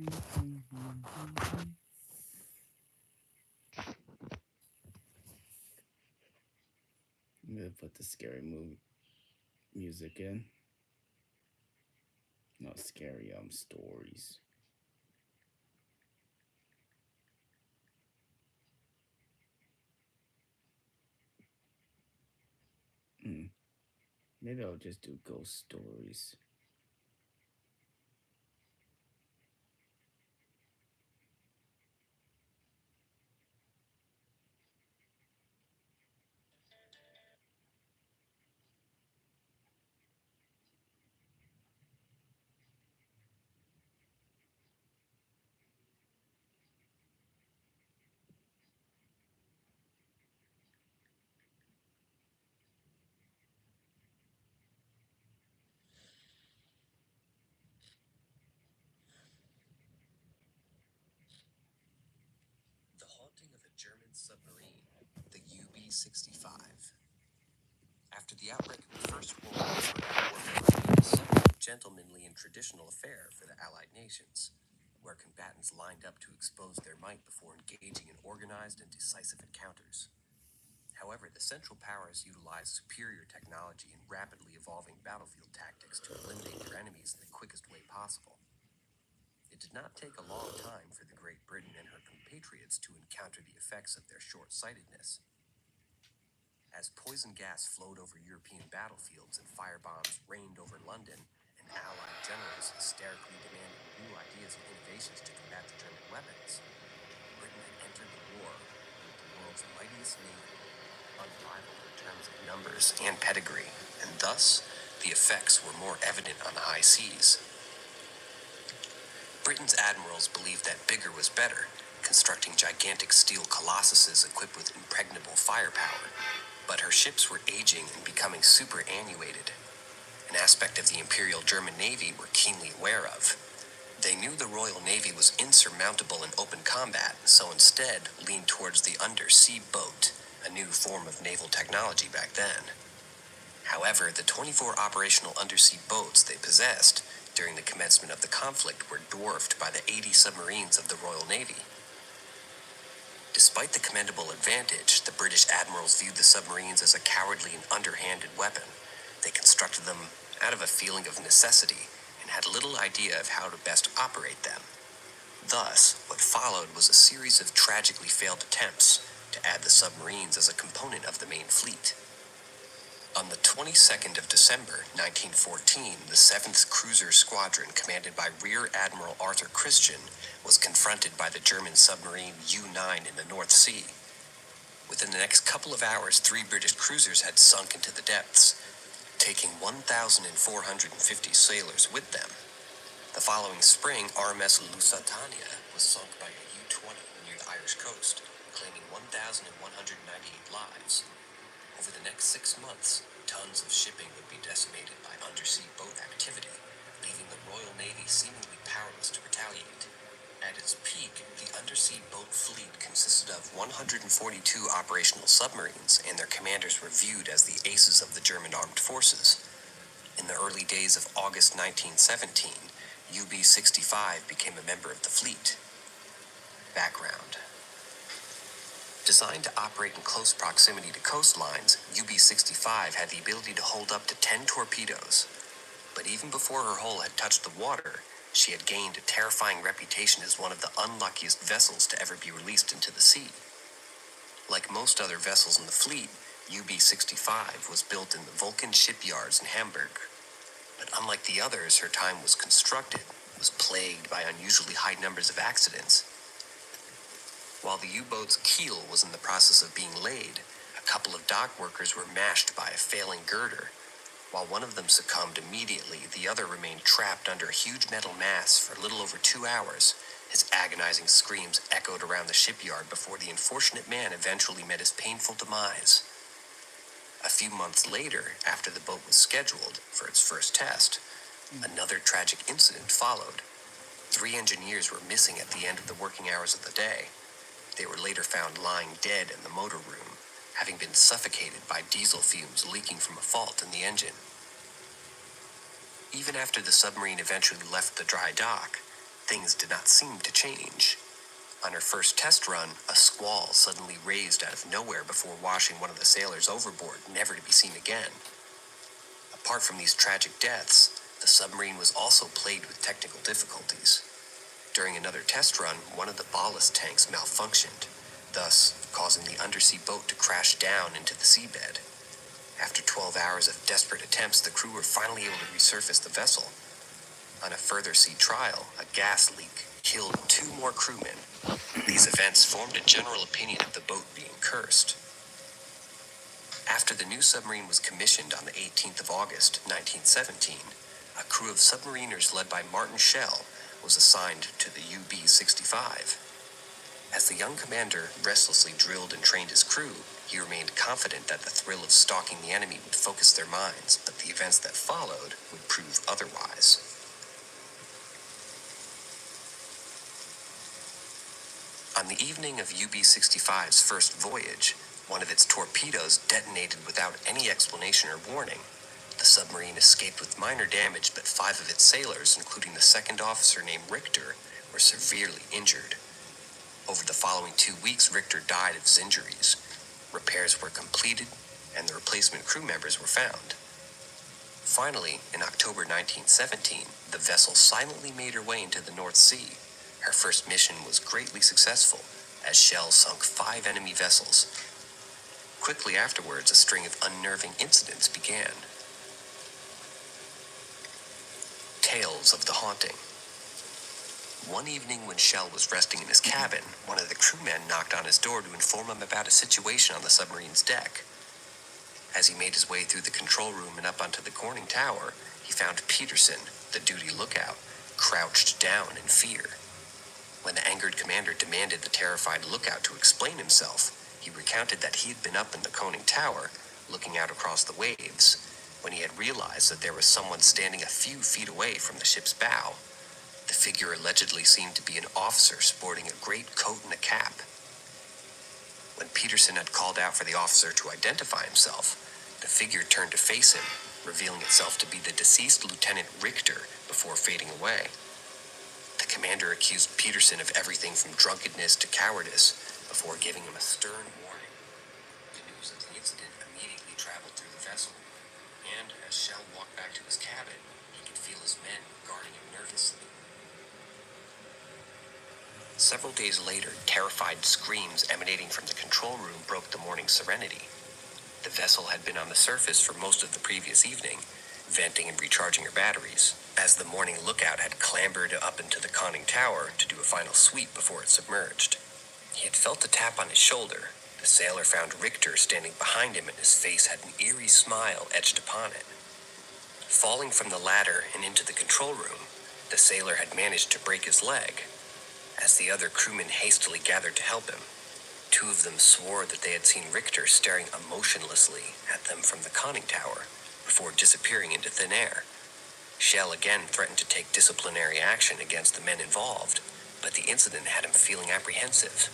I'm gonna put the scary music in. Not scary stories. Hmm. Maybe I'll just do ghost stories. The haunting of a German submarine, the UB-65. After the outbreak of the First World War, warfare became a somewhat gentlemanly and traditional affair for the Allied nations, where combatants lined up to expose their might before engaging in organized and decisive encounters. However, the Central Powers utilized superior technology and rapidly evolving battlefield tactics to eliminate their enemies in the quickest way possible. It did not take a long time for the Great Britain and her compatriots to encounter the effects of their short-sightedness. As poison gas flowed over European battlefields and firebombs rained over London, and Allied generals hysterically demanded new ideas and innovations to combat the German weapons, Britain had entered the war with the world's mightiest navy, unrivaled in terms of numbers and pedigree, and thus the effects were more evident on the high seas. Britain's admirals believed that bigger was better, constructing gigantic steel colossuses equipped with impregnable firepower. But her ships were aging and becoming superannuated, an aspect of the Imperial German Navy were keenly aware of. They knew the Royal Navy was insurmountable in open combat, so instead leaned towards the undersea boat, a new form of naval technology back then. However, the 24 operational undersea boats they possessed during the commencement of the conflict were dwarfed by the 80 submarines of the Royal Navy. Despite the commendable advantage, the British admirals viewed the submarines as a cowardly and underhanded weapon. They constructed them out of a feeling of necessity and had little idea of how to best operate them. Thus, what followed was a series of tragically failed attempts to add the submarines as a component of the main fleet. On the 22nd of December, 1914, the 7th Cruiser Squadron, commanded by Rear Admiral Arthur Christian, was confronted by the German submarine U-9 in the North Sea. Within the next couple of hours, 3 British cruisers had sunk into the depths, taking 1,450 sailors with them. The following spring, RMS Lusitania was sunk by a U-20 near the Irish coast, claiming 1,198 lives. Over the next 6 months, tons of shipping would be decimated by undersea boat activity, leaving the Royal Navy seemingly powerless to retaliate. At its peak, the undersea boat fleet consisted of 142 operational submarines, and their commanders were viewed as the aces of the German armed forces. In the early days of August 1917, UB-65 became a member of the fleet. Background. Designed to operate in close proximity to coastlines, UB-65 had the ability to hold up to 10 torpedoes. But even before her hull had touched the water, she had gained a terrifying reputation as one of the unluckiest vessels to ever be released into the sea. Like most other vessels in the fleet, UB-65 was built in the Vulcan shipyards in Hamburg. But unlike the others, her time was constructed, was plagued by unusually high numbers of accidents. While the U-boat's keel was in the process of being laid, a couple of dock workers were mashed by a failing girder. While one of them succumbed immediately, the other remained trapped under a huge metal mass for a little over 2 hours. His agonizing screams echoed around the shipyard before the unfortunate man eventually met his painful demise. A few months later, after the boat was scheduled for its first test, another tragic incident followed. 3 engineers were missing at the end of the working hours of the day. They were later found lying dead in the motor room, having been suffocated by diesel fumes leaking from a fault in the engine. Even after the submarine eventually left the dry dock, things did not seem to change. On her first test run, a squall suddenly raised out of nowhere before washing one of the sailors overboard, never to be seen again. Apart from these tragic deaths, the submarine was also plagued with technical difficulties. During another test run, one of the ballast tanks malfunctioned, thus causing the undersea boat to crash down into the seabed. After 12 hours of desperate attempts, the crew were finally able to resurface the vessel. On a further sea trial, a gas leak killed 2 more crewmen. These events formed a general opinion of the boat being cursed. After the new submarine was commissioned on the 18th of August, 1917, a crew of submariners led by Martin Shell was assigned to the UB-65. As the young commander restlessly drilled and trained his crew, he remained confident that the thrill of stalking the enemy would focus their minds, but the events that followed would prove otherwise. On the evening of UB-65's first voyage, one of its torpedoes detonated without any explanation or warning. The submarine escaped with minor damage, but 5 of its sailors, including the second officer named Richter, were severely injured. Over the following 2 weeks, Richter died of his injuries. Repairs were completed, and the replacement crew members were found. Finally, in October 1917, the vessel silently made her way into the North Sea. Her first mission was greatly successful, as Shell sunk 5 enemy vessels. Quickly afterwards, a string of unnerving incidents began. Tales of the Haunting. One evening when Shell was resting in his cabin, one of the crewmen knocked on his door to inform him about a situation on the submarine's deck. As he made his way through the control room and up onto the conning tower, he found Peterson, the duty lookout, crouched down in fear. When the angered commander demanded the terrified lookout to explain himself, he recounted that he had been up in the conning tower, looking out across the waves, when he had realized that there was someone standing a few feet away from the ship's bow. The figure allegedly seemed to be an officer sporting a great coat and a cap. When Peterson had called out for the officer to identify himself, the figure turned to face him, revealing itself to be the deceased Lieutenant Richter before fading away. The commander accused Peterson of everything from drunkenness to cowardice before giving him a stern warning. The news of the incident immediately traveled through the vessel, and as Shell walked back to his cabin, he could feel his men guarding him nervously. Several days later, terrified screams emanating from the control room broke the morning's serenity. The vessel had been on the surface for most of the previous evening, venting and recharging her batteries, as the morning lookout had clambered up into the conning tower to do a final sweep before it submerged. He had felt a tap on his shoulder. The sailor found Richter standing behind him, and his face had an eerie smile etched upon it. Falling from the ladder and into the control room, the sailor had managed to break his leg. As the other crewmen hastily gathered to help him, 2 of them swore that they had seen Richter staring emotionlessly at them from the conning tower before disappearing into thin air. Shell again threatened to take disciplinary action against the men involved, but the incident had him feeling apprehensive.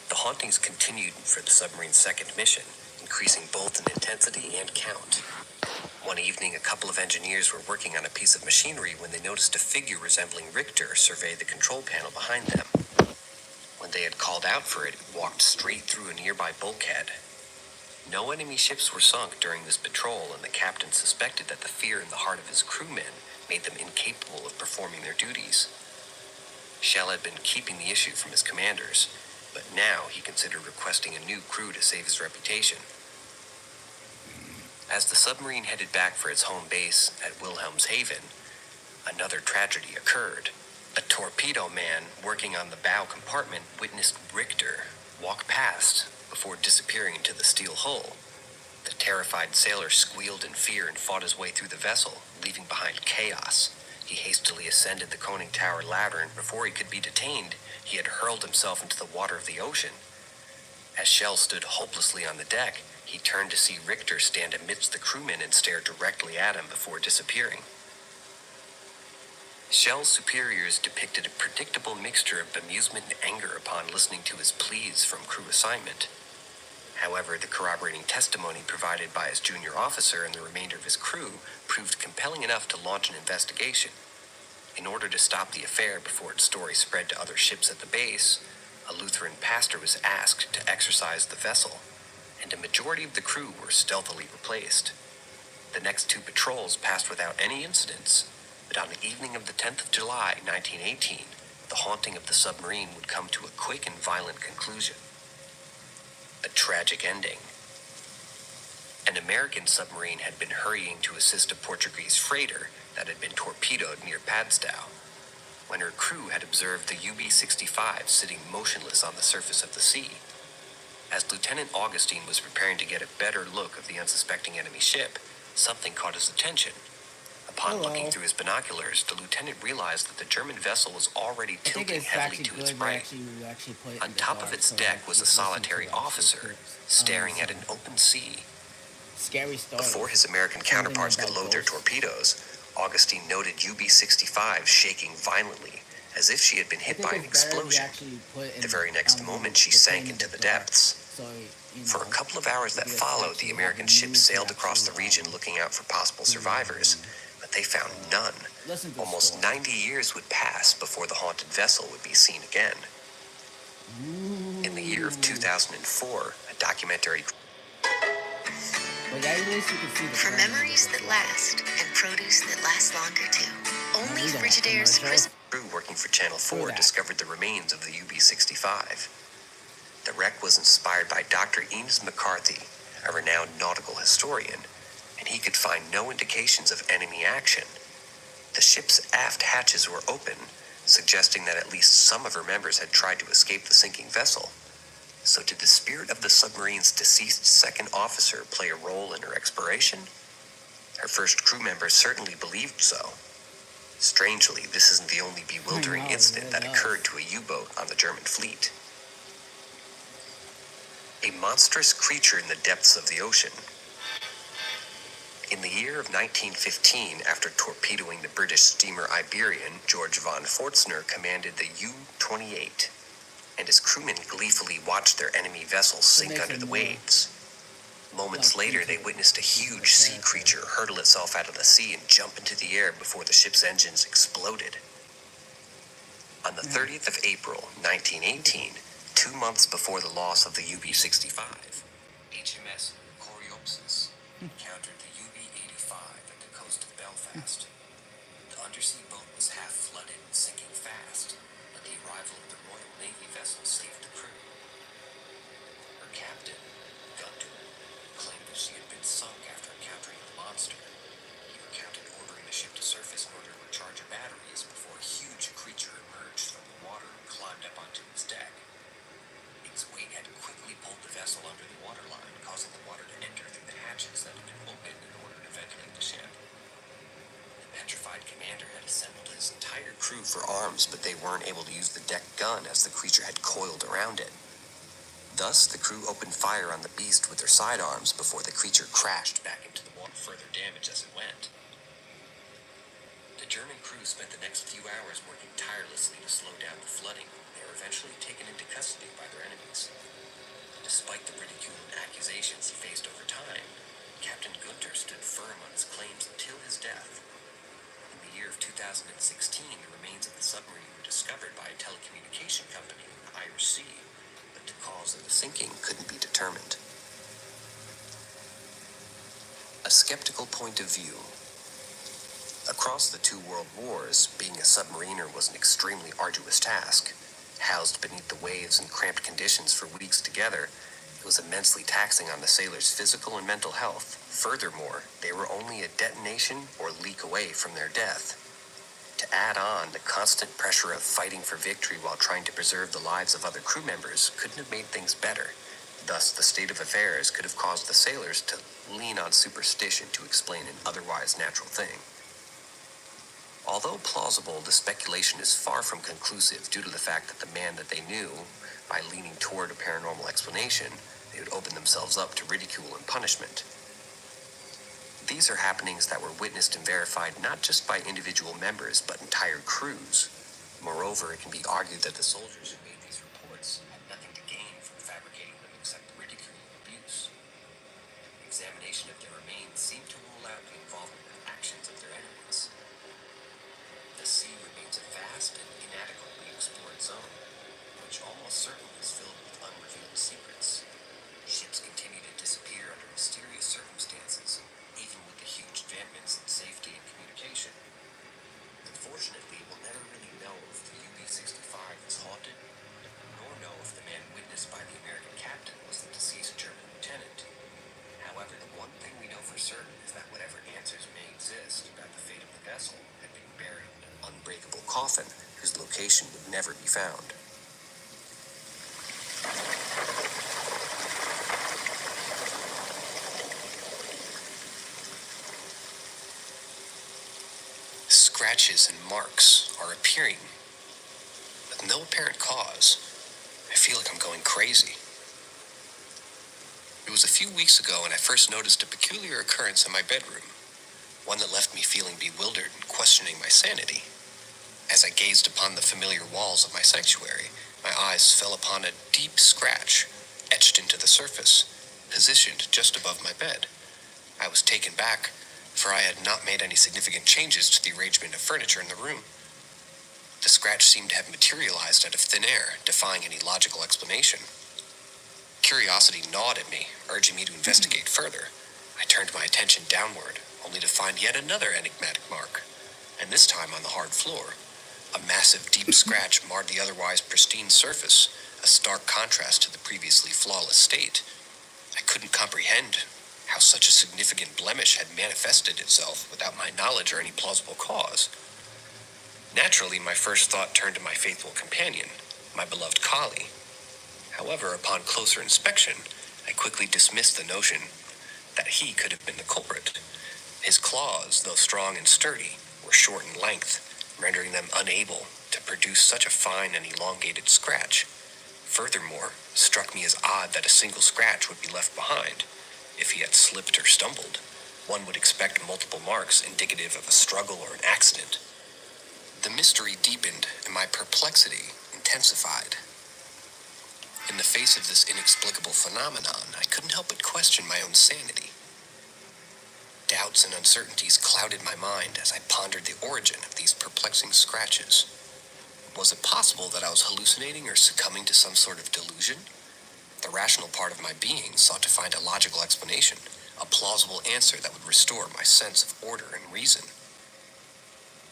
The hauntings continued for the submarine's second mission, increasing both in intensity and count. One evening, a couple of engineers were working on a piece of machinery when they noticed a figure resembling Richter survey the control panel behind them. When they had called out for it, it walked straight through a nearby bulkhead. No enemy ships were sunk during this patrol, and the captain suspected that the fear in the heart of his crewmen made them incapable of performing their duties. Shell had been keeping the issue from his commanders, but now he considered requesting a new crew to save his reputation. As the submarine headed back for its home base at Wilhelmshaven, another tragedy occurred. A torpedo man working on the bow compartment witnessed Richter walk past before disappearing into the steel hull. The terrified sailor squealed in fear and fought his way through the vessel, leaving behind chaos. He hastily ascended the conning tower ladder, and before he could be detained, he had hurled himself into the water of the ocean. As Shell stood hopelessly on the deck, he turned to see Richter stand amidst the crewmen and stare directly at him before disappearing. Shell's superiors depicted a predictable mixture of bemusement and anger upon listening to his pleas from crew assignment. However, the corroborating testimony provided by his junior officer and the remainder of his crew proved compelling enough to launch an investigation. In order to stop the affair before its story spread to other ships at the base, a Lutheran pastor was asked to exorcise the vessel, and a majority of the crew were stealthily replaced. The next two patrols passed without any incidents, but on the evening of the 10th of July, 1918, the haunting of the submarine would come to a quick and violent conclusion. A tragic ending. An American submarine had been hurrying to assist a Portuguese freighter that had been torpedoed near Padstow, when her crew had observed the UB-65 sitting motionless on the surface of the sea. As Lieutenant Augustine was preparing to get a better look of the unsuspecting enemy ship, something caught his attention. Upon looking through his binoculars, the lieutenant realized that the German vessel was already tilting heavily to its right. On top of its deck was a solitary officer, staring at an open sea. Scary story. Before his American counterparts could load their torpedoes, Augustine noted UB-65 shaking violently, as if she had been hit by an explosion. The very next moment, she sank into the depths. For a couple of hours that followed, the American ship sailed across the region looking out for possible survivors, but they found none. Almost 90 years would pass before the haunted vessel would be seen again. In the year of 2004, a documentary For memories that last and produce that lasts longer too. Only Frigidaire's crisp. crew working for Channel 4 discovered the remains of the UB-65. The wreck was inspired by Dr. Eames McCarthy, a renowned nautical historian, and he could find no indications of enemy action. The ship's aft hatches were open, suggesting that at least some of her members had tried to escape the sinking vessel. So did the spirit of the submarine's deceased second officer play a role in her exploration? Her first crew member certainly believed so. Strangely, this isn't the only bewildering incident that occurred to a U-boat on the German fleet. A monstrous creature in the depths of the ocean. In the year of 1915, after torpedoing the British steamer Iberian, George von Forstner commanded the U-28, and his crewmen gleefully watched their enemy vessel sink under the waves. Moments later, they witnessed a huge sea creature hurtle itself out of the sea and jump into the air before the ship's engines exploded. On the 30th of April, 1918, 2 months before the loss of the UB-65, HMS Coreopsis encountered the UB-85 at the coast of Belfast. The undersea boat was half flooded and sinking fast, but the arrival of the Royal Navy vessel saved the crew. Her captain, Gunter, claimed that she had been sunk after encountering the monster. He recounted ordering the ship to surface in order to recharge her batteries before a huge creature emerged from the water and climbed up onto its deck. Its weight had quickly pulled the vessel under the waterline, causing the water to enter through the hatches that had been opened in order to ventilate the ship. The petrified commander had assembled his entire crew for arms, but they weren't able to use the deck gun as the creature had coiled around it. Thus, the crew opened fire on the beast with their sidearms before the creature crashed back into the water, further damage as it went. The German crew spent the next few hours working tirelessly to slow down the flooding. They were eventually taken into custody by their enemies. Despite the ridicule and accusations he faced over time, Captain Gunter stood firm on his claims until his death. In the year of 2016, the remains of the submarine were discovered by a telecommunication company in the Irish Sea, but the cause of the sinking couldn't be determined. A skeptical point of view. Across the two world wars, being a submariner was an extremely arduous task. Housed beneath the waves in cramped conditions for weeks together, it was immensely taxing on the sailors' physical and mental health. Furthermore, they were only a detonation or leak away from their death. To add on, the constant pressure of fighting for victory while trying to preserve the lives of other crew members couldn't have made things better. Thus, the state of affairs could have caused the sailors to lean on superstition to explain an otherwise natural thing. Although plausible, the speculation is far from conclusive due to the fact that the man that they knew, by leaning toward a paranormal explanation, they would open themselves up to ridicule and punishment. These are happenings that were witnessed and verified not just by individual members, but entire crews. Moreover, it can be argued that the soldiers who made these reports had nothing to gain from fabricating them except ridicule and abuse. Examination of their remains seemed to rule out the involvement of actions of their enemies. The sea vast and inadequately explored zone, which almost certainly is filled with unrevealed secrets. Ships continue to disappear under mysterious circumstances, even with the huge advancements in safety and communication. Unfortunately, we'll never really know if the UB-65 is haunted, nor know if the man witnessed by the American captain was the deceased German lieutenant. However, the one thing we know for certain is that whatever answers may exist about the fate of the vessel had been buried in an unbreakable coffin whose location would never be found. Scratches and marks are appearing with no apparent cause. I feel like I'm going crazy. It was a few weeks ago when I first noticed a peculiar occurrence in my bedroom, one that left me feeling bewildered and questioning my sanity. As I gazed upon the familiar walls of my sanctuary, my eyes fell upon a deep scratch etched into the surface, positioned just above my bed. I was taken back, for I had not made any significant changes to the arrangement of furniture in the room. The scratch seemed to have materialized out of thin air, defying any logical explanation. Curiosity gnawed at me, urging me to investigate further. I turned my attention downward, only to find yet another enigmatic mark, and this time on the hard floor. A massive, deep scratch marred the otherwise pristine surface, a stark contrast to the previously flawless state. I couldn't comprehend how such a significant blemish had manifested itself without my knowledge or any plausible cause. Naturally, my first thought turned to my faithful companion, my beloved Kali. However, upon closer inspection, I quickly dismissed the notion that he could have been the culprit. His claws, though strong and sturdy, were short in length, rendering them unable to produce such a fine and elongated scratch. Furthermore, it struck me as odd that a single scratch would be left behind. If he had slipped or stumbled, one would expect multiple marks indicative of a struggle or an accident. The mystery deepened and my perplexity intensified. In the face of this inexplicable phenomenon, I couldn't help but question my own sanity. Doubts and uncertainties clouded my mind as I pondered the origin of these perplexing scratches. Was it possible that I was hallucinating or succumbing to some sort of delusion? The rational part of my being sought to find a logical explanation, a plausible answer that would restore my sense of order and reason.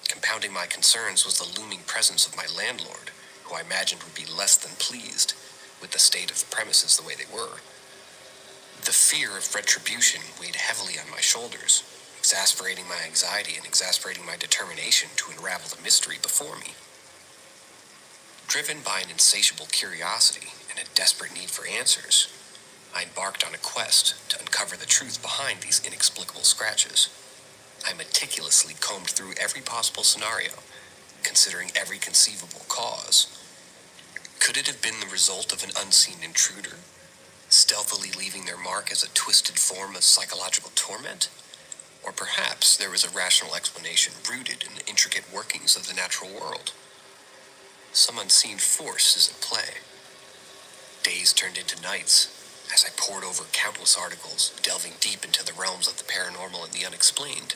Compounding my concerns was the looming presence of my landlord, who I imagined would be less than pleased with the state of the premises the way they were. The fear of retribution weighed heavily on my shoulders, exasperating my anxiety and exasperating my determination to unravel the mystery before me. Driven by an insatiable curiosity and a desperate need for answers, I embarked on a quest to uncover the truth behind these inexplicable scratches. I meticulously combed through every possible scenario, considering every conceivable cause. Could it have been the result of an unseen intruder, stealthily leaving their mark as a twisted form of psychological torment? Or perhaps there was a rational explanation rooted in the intricate workings of the natural world. Some unseen force is at play. Days turned into nights as I pored over countless articles, delving deep into the realms of the paranormal and the unexplained.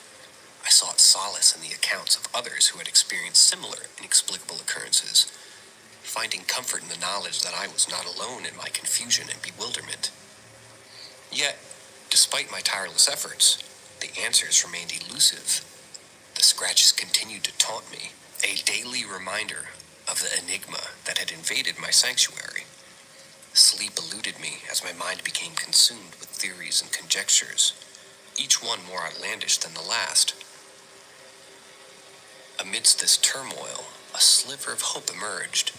I sought solace in the accounts of others who had experienced similar inexplicable occurrences, finding comfort in the knowledge that I was not alone in my confusion and bewilderment. Yet, despite my tireless efforts, the answers remained elusive. The scratches continued to taunt me, a daily reminder of the enigma that had invaded my sanctuary. Sleep eluded me as my mind became consumed with theories and conjectures, each one more outlandish than the last. Amidst this turmoil, a sliver of hope emerged.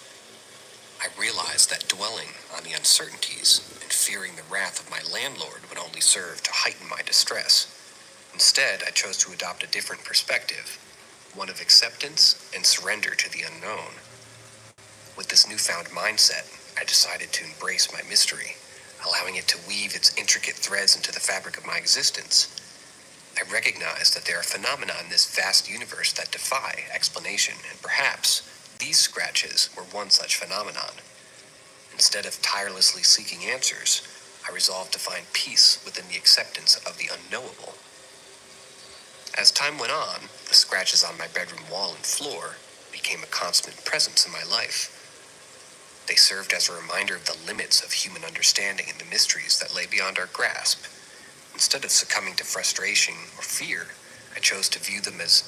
I realized that dwelling on the uncertainties and fearing the wrath of my landlord would only serve to heighten my distress. Instead, I chose to adopt a different perspective, one of acceptance and surrender to the unknown. With this newfound mindset, I decided to embrace my mystery, allowing it to weave its intricate threads into the fabric of my existence. I recognized that there are phenomena in this vast universe that defy explanation, and perhaps these scratches were one such phenomenon. Instead of tirelessly seeking answers, I resolved to find peace within the acceptance of the unknowable. As time went on, the scratches on my bedroom wall and floor became a constant presence in my life. They served as a reminder of the limits of human understanding and the mysteries that lay beyond our grasp. Instead of succumbing to frustration or fear, I chose to view them as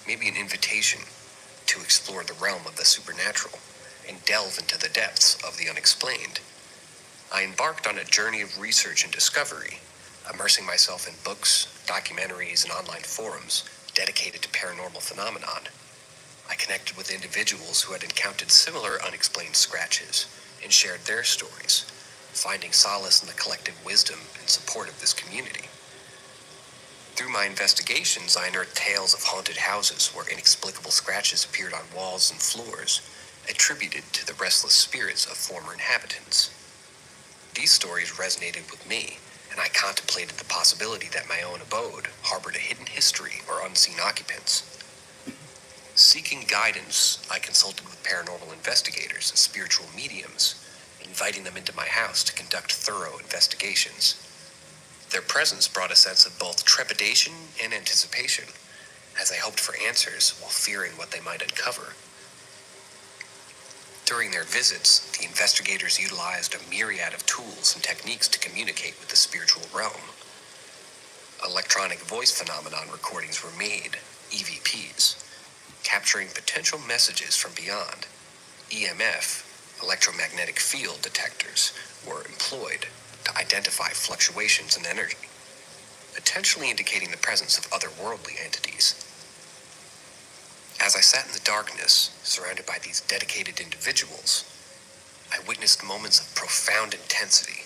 maybe an invitation to explore the realm of the supernatural and delve into the depths of the unexplained. I embarked on a journey of research and discovery, immersing myself in books, documentaries, and online forums dedicated to paranormal phenomenon. I connected with individuals who had encountered similar unexplained scratches and shared their stories, finding solace in the collective wisdom and support of this community. Through my investigations, I unearthed tales of haunted houses where inexplicable scratches appeared on walls and floors, attributed to the restless spirits of former inhabitants. These stories resonated with me, and I contemplated the possibility that my own abode harbored a hidden history or unseen occupants. Seeking guidance, I consulted with paranormal investigators and spiritual mediums, inviting them into my house to conduct thorough investigations. Their presence brought a sense of both trepidation and anticipation, as I hoped for answers while fearing what they might uncover. During their visits, the investigators utilized a myriad of tools and techniques to communicate with the spiritual realm. Electronic voice phenomenon recordings were made, EVPs, capturing potential messages from beyond. EMF, electromagnetic field detectors, were employed to identify fluctuations in energy, potentially indicating the presence of otherworldly entities. As I sat in the darkness, surrounded by these dedicated individuals, I witnessed moments of profound intensity.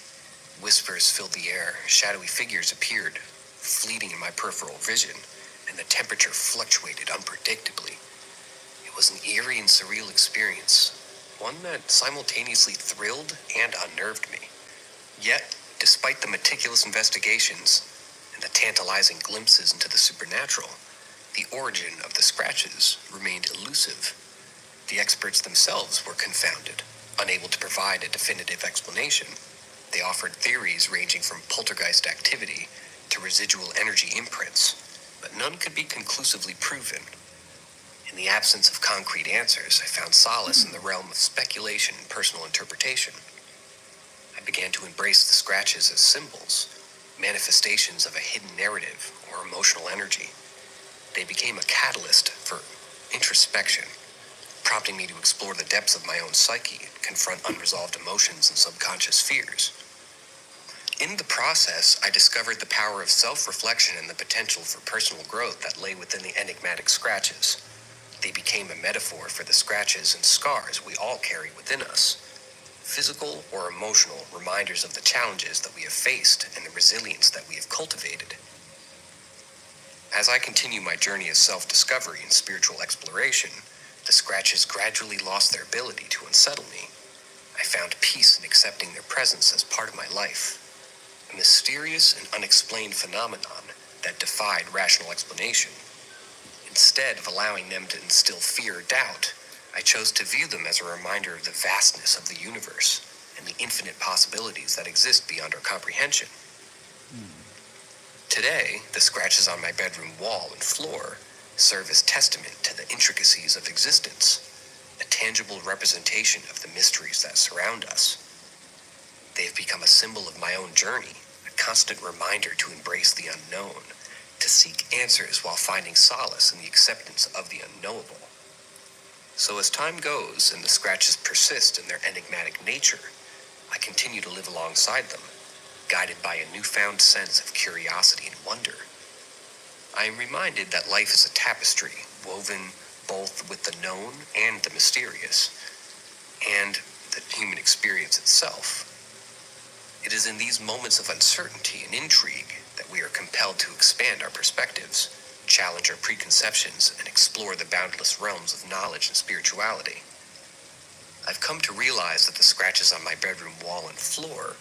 Whispers filled the air, shadowy figures appeared, fleeting in my peripheral vision, and the temperature fluctuated unpredictably. It was an eerie and surreal experience, one that simultaneously thrilled and unnerved me. Yet, despite the meticulous investigations and the tantalizing glimpses into the supernatural, the origin of the scratches remained elusive. The experts themselves were confounded, unable to provide a definitive explanation. They offered theories ranging from poltergeist activity to residual energy imprints, but none could be conclusively proven. In the absence of concrete answers, I found solace in the realm of speculation and personal interpretation. I began to embrace the scratches as symbols, manifestations of a hidden narrative or emotional energy. They became a catalyst for introspection, prompting me to explore the depths of my own psyche and confront unresolved emotions and subconscious fears. In the process, I discovered the power of self-reflection and the potential for personal growth that lay within the enigmatic scratches. They became a metaphor for the scratches and scars we all carry within us, physical or emotional reminders of the challenges that we have faced and the resilience that we have cultivated. As I continue my journey of self-discovery and spiritual exploration, the scratches gradually lost their ability to unsettle me. I found peace in accepting their presence as part of my life, a mysterious and unexplained phenomenon that defied rational explanation. Instead of allowing them to instill fear or doubt, I chose to view them as a reminder of the vastness of the universe and the infinite possibilities that exist beyond our comprehension. Today, the scratches on my bedroom wall and floor serve as testament to the intricacies of existence, a tangible representation of the mysteries that surround us. They have become a symbol of my own journey, a constant reminder to embrace the unknown, to seek answers while finding solace in the acceptance of the unknowable. So as time goes and the scratches persist in their enigmatic nature, I continue to live alongside them, guided by a newfound sense of curiosity and wonder. I am reminded that life is a tapestry woven both with the known and the mysterious, and the human experience itself. It is in these moments of uncertainty and intrigue that we are compelled to expand our perspectives, challenge our preconceptions, and explore the boundless realms of knowledge and spirituality. I've come to realize that the scratches on my bedroom wall and floor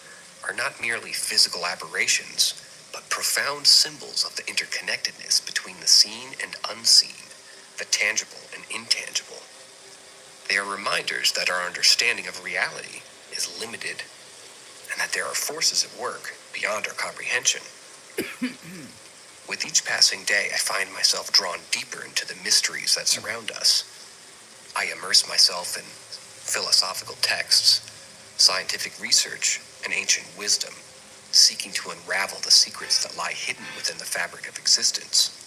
are not merely physical aberrations, but profound symbols of the interconnectedness between the seen and unseen, the tangible and intangible. They are reminders that our understanding of reality is limited, and that there are forces at work beyond our comprehension. With each passing day, I find myself drawn deeper into the mysteries that surround us. immerse myself in philosophical texts, scientific research, and ancient wisdom, seeking to unravel the secrets that lie hidden within the fabric of existence.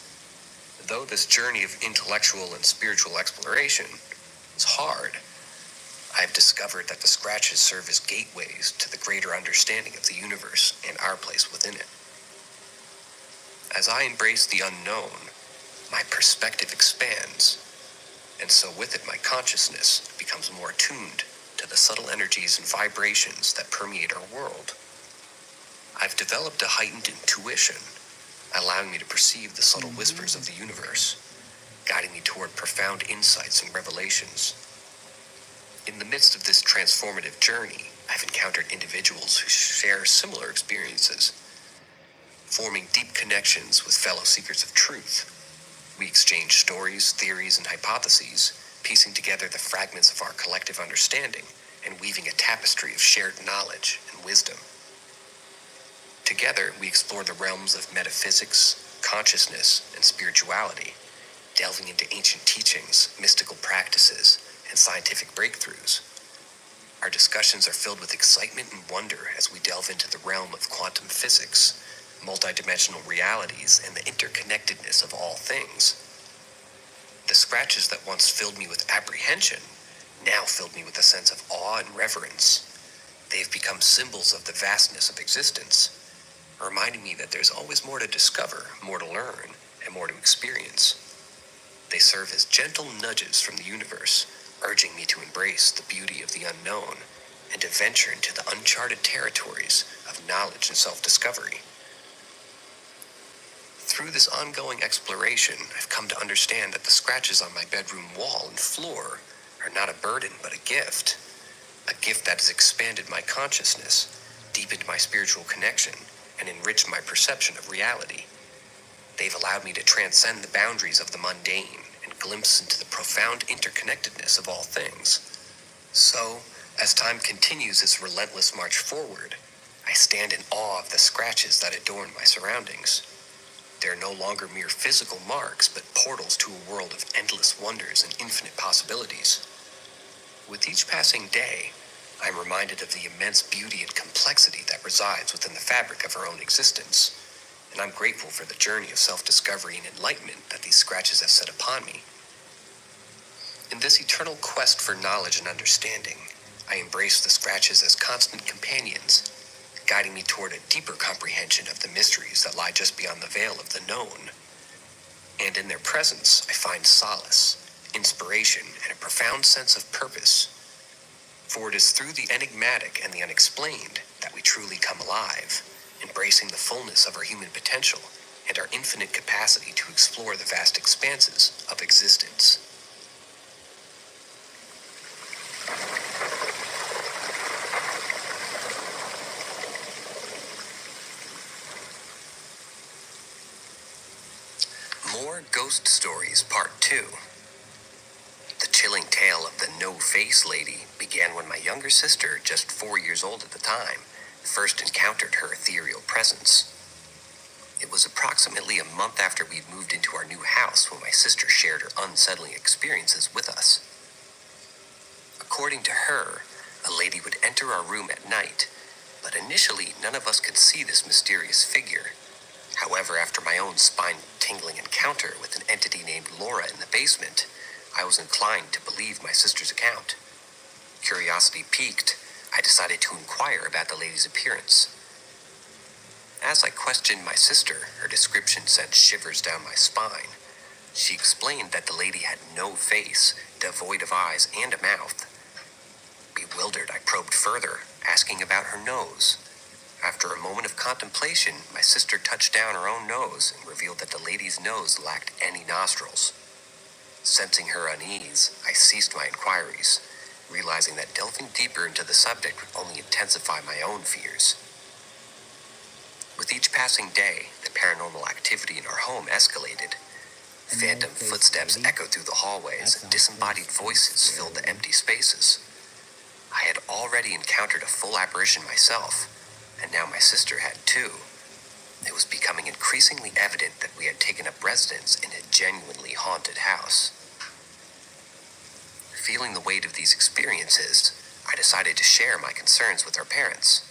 Though this journey of intellectual and spiritual exploration is hard, I have discovered that the scratches serve as gateways to the greater understanding of the universe and our place within it. As I embrace the unknown, my perspective expands, and so with it my consciousness becomes more attuned to the subtle energies and vibrations that permeate our world. I've developed a heightened intuition, allowing me to perceive the subtle whispers of the universe, guiding me toward profound insights and revelations. In the midst of this transformative journey, I've encountered individuals who share similar experiences, forming deep connections with fellow seekers of truth. We exchange stories, theories, and hypotheses, piecing together the fragments of our collective understanding and weaving a tapestry of shared knowledge and wisdom. Together, we explore the realms of metaphysics, consciousness, and spirituality, delving into ancient teachings, mystical practices, and scientific breakthroughs. Our discussions are filled with excitement and wonder as we delve into the realm of quantum physics, multidimensional realities, and the interconnectedness of all things. The scratches that once filled me with apprehension now filled me with a sense of awe and reverence. They have become symbols of the vastness of existence, reminding me that there's always more to discover, more to learn, and more to experience. They serve as gentle nudges from the universe, urging me to embrace the beauty of the unknown and to venture into the uncharted territories of knowledge and self-discovery. Through this ongoing exploration, I've come to understand that the scratches on my bedroom wall and floor are not a burden but a gift that has expanded my consciousness, deepened my spiritual connection, and enriched my perception of reality. They've allowed me to transcend the boundaries of the mundane and glimpse into the profound interconnectedness of all things. So, as time continues its relentless march forward, I stand in awe of the scratches that adorn my surroundings. They're no longer mere physical marks, but portals to a world of endless wonders and infinite possibilities. With each passing day, I'm reminded of the immense beauty and complexity that resides within the fabric of our own existence, and I'm grateful for the journey of self-discovery and enlightenment that these scratches have set upon me. In this eternal quest for knowledge and understanding, I embrace the scratches as constant companions, guiding me toward a deeper comprehension of the mysteries that lie just beyond the veil of the known. And in their presence, I find solace, inspiration, and a profound sense of purpose. For it is through the enigmatic and the unexplained that we truly come alive, embracing the fullness of our human potential and our infinite capacity to explore the vast expanses of existence. More Ghost Stories Part 2. The chilling tale of the No-Face Lady began when my younger sister, just 4 years old at the time, first encountered her ethereal presence. It was approximately a month after we'd moved into our new house when my sister shared her unsettling experiences with us. According to her, a lady would enter our room at night, but initially none of us could see this mysterious figure. However, after my own spine-tingling encounter with an entity named Laura in the basement, I was inclined to believe my sister's account. Curiosity piqued, I decided to inquire about the lady's appearance. As I questioned my sister, her description sent shivers down my spine. She explained that the lady had no face, devoid of eyes and a mouth. Bewildered, I probed further, asking about her nose. After a moment of contemplation, my sister touched down her own nose and revealed that the lady's nose lacked any nostrils. Sensing her unease, I ceased my inquiries, realizing that delving deeper into the subject would only intensify my own fears. With each passing day, the paranormal activity in our home escalated. Phantom footsteps echoed through the hallways, and disembodied voices filled the empty spaces. I had already encountered a full apparition myself, and now my sister had too. It was becoming increasingly evident that we had taken up residence in a genuinely haunted house. feeling the weight of these experiences, I decided to share my concerns with our parents.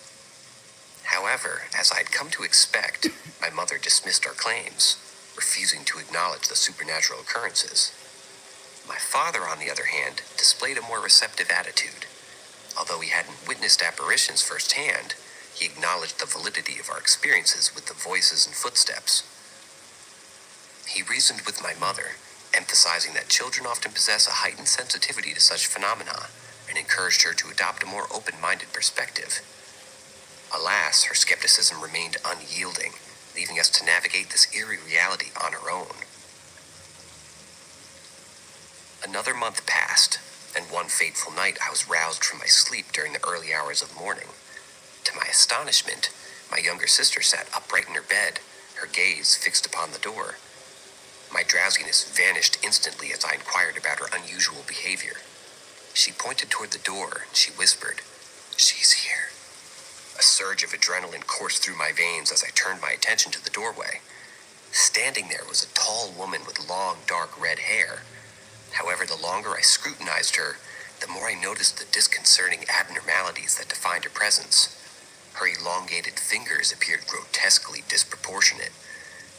However, as I'd come to expect, my mother dismissed our claims, refusing to acknowledge the supernatural occurrences. My father, on the other hand, displayed a more receptive attitude. Although he hadn't witnessed apparitions firsthand, he acknowledged the validity of our experiences with the voices and footsteps. He reasoned with my mother, emphasizing that children often possess a heightened sensitivity to such phenomena, and encouraged her to adopt a more open-minded perspective. Alas, her skepticism remained unyielding, leaving us to navigate this eerie reality on our own. Another month passed, and one fateful night I was roused from my sleep during the early hours of morning. To my astonishment, my younger sister sat upright in her bed, her gaze fixed upon the door. My drowsiness vanished instantly as I inquired about her unusual behavior. She pointed toward the door and she whispered, "She's here." A surge of adrenaline coursed through my veins as I turned my attention to the doorway. Standing there was a tall woman with long, dark red hair. However, the longer I scrutinized her, the more I noticed the disconcerting abnormalities that defined her presence. Her elongated fingers appeared grotesquely disproportionate,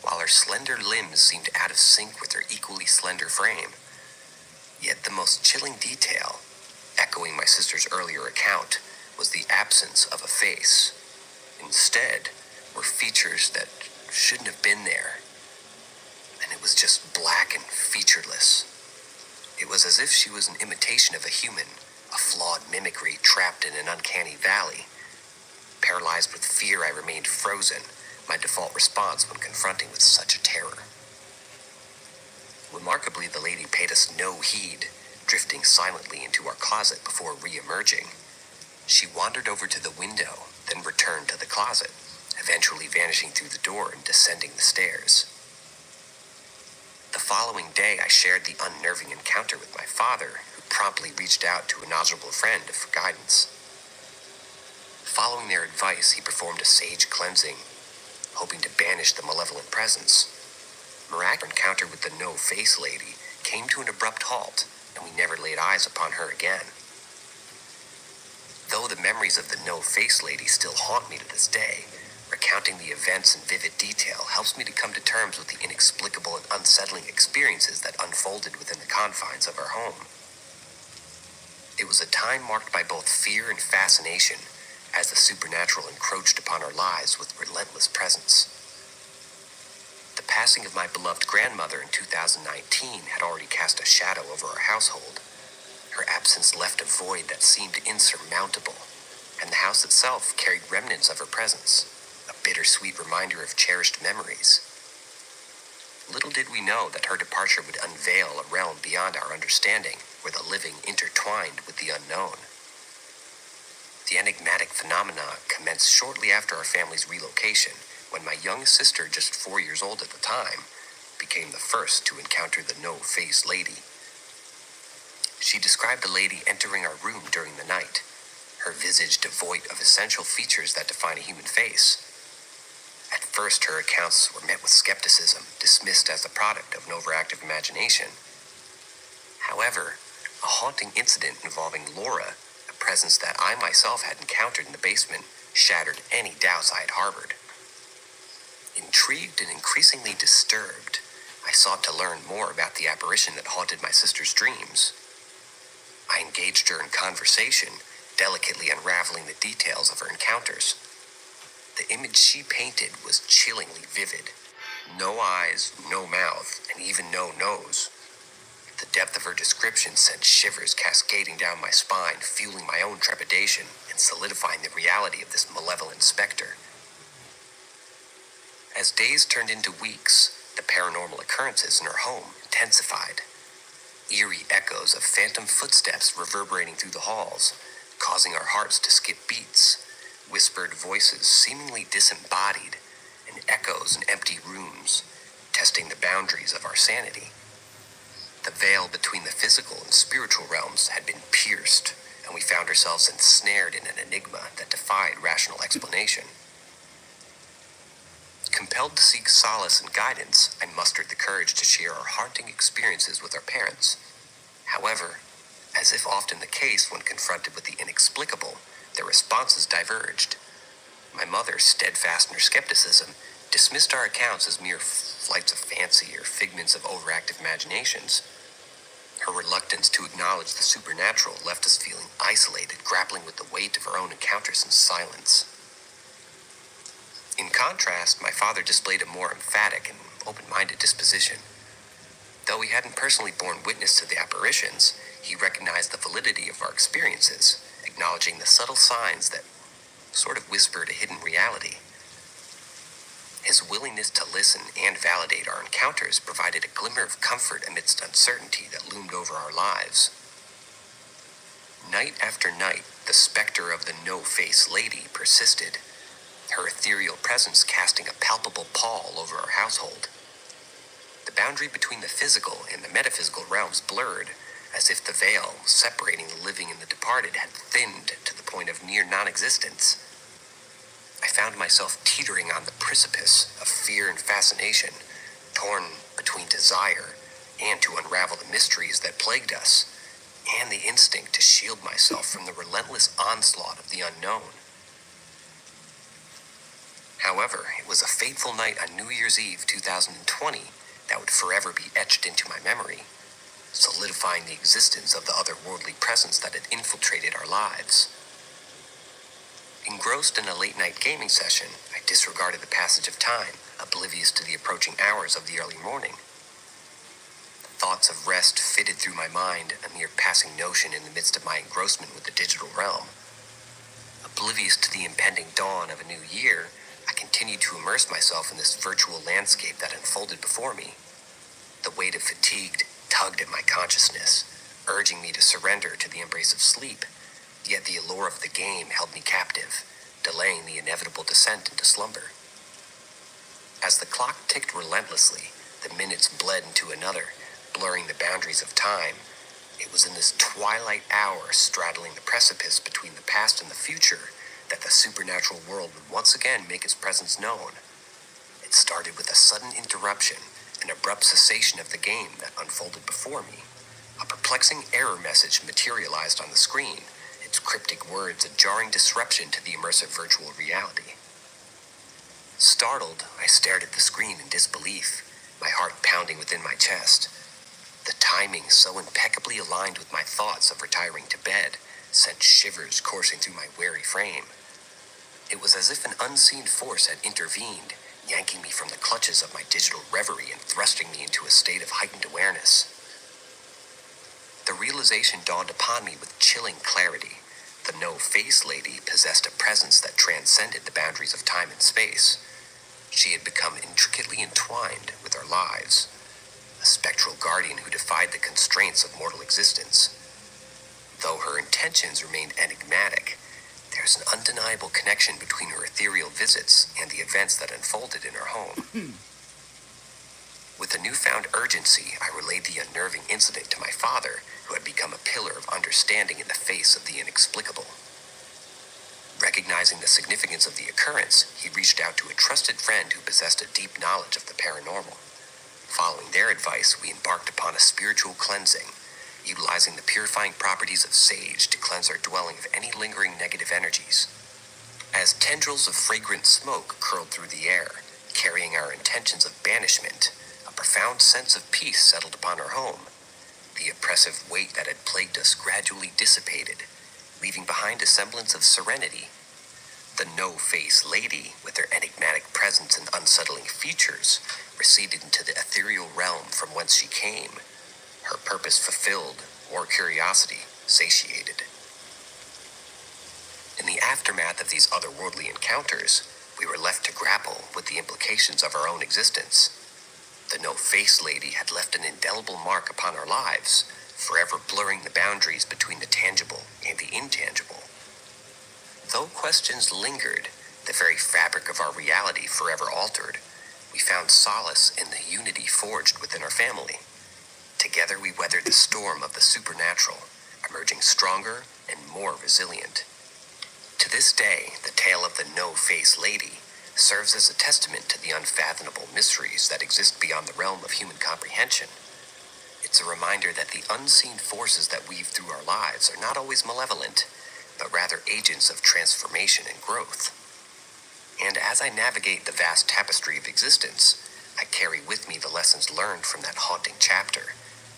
while her slender limbs seemed out of sync with her equally slender frame. Yet the most chilling detail, echoing my sister's earlier account, was the absence of a face. Instead, were features that shouldn't have been there, and it was just black and featureless. It was as if she was an imitation of a human, a flawed mimicry trapped in an uncanny valley. Paralyzed with fear, I remained frozen, my default response when confronting with such a terror. Remarkably, the lady paid us no heed, drifting silently into our closet before re-emerging. She wandered over to the window, then returned to the closet, eventually vanishing through the door and descending the stairs. The following day, I shared the unnerving encounter with my father, who promptly reached out to a knowledgeable friend for guidance. Following their advice, he performed a sage cleansing, hoping to banish the malevolent presence. Miraculous encounter with the no-face lady came to an abrupt halt, and we never laid eyes upon her again. Though the memories of the no-face lady still haunt me to this day, recounting the events in vivid detail helps me to come to terms with the inexplicable and unsettling experiences that unfolded within the confines of our home. It was a time marked by both fear and fascination, as the supernatural encroached upon our lives with relentless presence. The passing of my beloved grandmother in 2019 had already cast a shadow over our household. Her absence left a void that seemed insurmountable, and the house itself carried remnants of her presence, a bittersweet reminder of cherished memories. Little did we know that her departure would unveil a realm beyond our understanding, where the living intertwined with the unknown. The enigmatic phenomena commenced shortly after our family's relocation, when my young sister, just 4 years old at the time, became the first to encounter the no-face lady. She described the lady entering our room during the night, her visage devoid of essential features that define a human face. At first, her accounts were met with skepticism, dismissed as the product of an overactive imagination. However, a haunting incident involving Laura, a presence that I myself had encountered in the basement, shattered any doubts I had harbored. Intrigued and increasingly disturbed, I sought to learn more about the apparition that haunted my sister's dreams. I engaged her in conversation, delicately unraveling the details of her encounters. The image she painted was chillingly vivid. No eyes, no mouth, and even no nose. The depth of her description sent shivers cascading down my spine, fueling my own trepidation and solidifying the reality of this malevolent specter. As days turned into weeks, the paranormal occurrences in her home intensified. Eerie echoes of phantom footsteps reverberating through the halls, causing our hearts to skip beats, whispered voices seemingly disembodied, and echoes in empty rooms, testing the boundaries of our sanity. The veil between the physical and spiritual realms had been pierced, and we found ourselves ensnared in an enigma that defied rational explanation. Compelled to seek solace and guidance, I mustered the courage to share our haunting experiences with our parents. However, As if often the case when confronted with the inexplicable, their responses diverged. My mother, steadfast in her skepticism, dismissed our accounts as mere flights of fancy or figments of overactive imaginations. Her reluctance to acknowledge the supernatural left us feeling isolated, grappling with the weight of our own encounters in silence. In contrast, my father displayed a more emphatic and open-minded disposition. Though he hadn't personally borne witness to the apparitions, he recognized the validity of our experiences, acknowledging the subtle signs that sort of whispered a hidden reality. His willingness to listen and validate our encounters provided a glimmer of comfort amidst uncertainty that loomed over our lives. Night after night, the specter of the no-face lady persisted, her ethereal presence casting a palpable pall over our household. The boundary between the physical and the metaphysical realms blurred, as if the veil separating the living and the departed had thinned to the point of near non-existence. I found myself teetering on the precipice of fear and fascination, torn between desire and to unravel the mysteries that plagued us, and the instinct to shield myself from the relentless onslaught of the unknown. However, it was a fateful night on New Year's Eve 2020 that would forever be etched into my memory, solidifying the existence of the otherworldly presence that had infiltrated our lives. Engrossed in a late-night gaming session, I disregarded the passage of time, oblivious to the approaching hours of the early morning. Thoughts of rest fitted through my mind, a mere passing notion in the midst of my engrossment with the digital realm. Oblivious to the impending dawn of a new year, I continued to immerse myself in this virtual landscape that unfolded before me. The weight of fatigue tugged at my consciousness, urging me to surrender to the embrace of sleep, yet the allure of the game held me captive, delaying the inevitable descent into slumber. As the clock ticked relentlessly, the minutes bled into another, blurring the boundaries of time. It was in this twilight hour straddling the precipice between the past and the future that the supernatural world would once again make its presence known. It started with a sudden interruption, an abrupt cessation of the game that unfolded before me. A perplexing error message materialized on the screen, its cryptic words a jarring disruption to the immersive virtual reality. Startled, I stared at the screen in disbelief, my heart pounding within my chest. The timing, so impeccably aligned with my thoughts of retiring to bed, sent shivers coursing through my weary frame. It was as if an unseen force had intervened, yanking me from the clutches of my digital reverie and thrusting me into a state of heightened awareness. The realization dawned upon me with chilling clarity. The no-face lady possessed a presence that transcended the boundaries of time and space. She had become intricately entwined with our lives, a spectral guardian who defied the constraints of mortal existence. Though her intentions remained enigmatic, there's an undeniable connection between her ethereal visits and the events that unfolded in her home. With a newfound urgency, I relayed the unnerving incident to my father, who had become a pillar of understanding in the face of the inexplicable. Recognizing the significance of the occurrence, he reached out to a trusted friend who possessed a deep knowledge of the paranormal. Following their advice, we embarked upon a spiritual cleansing, utilizing the purifying properties of sage to cleanse our dwelling of any lingering negative energies. As tendrils of fragrant smoke curled through the air, carrying our intentions of banishment, a profound sense of peace settled upon our home. The oppressive weight that had plagued us gradually dissipated, leaving behind a semblance of serenity. The no-face lady, with her enigmatic presence and unsettling features, receded into the ethereal realm from whence she came, her purpose fulfilled, or curiosity satiated. In the aftermath of these otherworldly encounters, we were left to grapple with the implications of our own existence. The no-face lady had left an indelible mark upon our lives, forever blurring the boundaries between the tangible and the intangible. Though questions lingered, the very fabric of our reality forever altered, we found solace in the unity forged within our family. Together we weathered the storm of the supernatural, emerging stronger and more resilient. To this day, the tale of the no-face lady serves as a testament to the unfathomable mysteries that exist beyond the realm of human comprehension. Its It's a reminder that the unseen forces that weave through our lives are not always malevolent, but rather agents of transformation and growth. And as I navigate the vast tapestry of existence, I carry with me the lessons learned from that haunting chapter,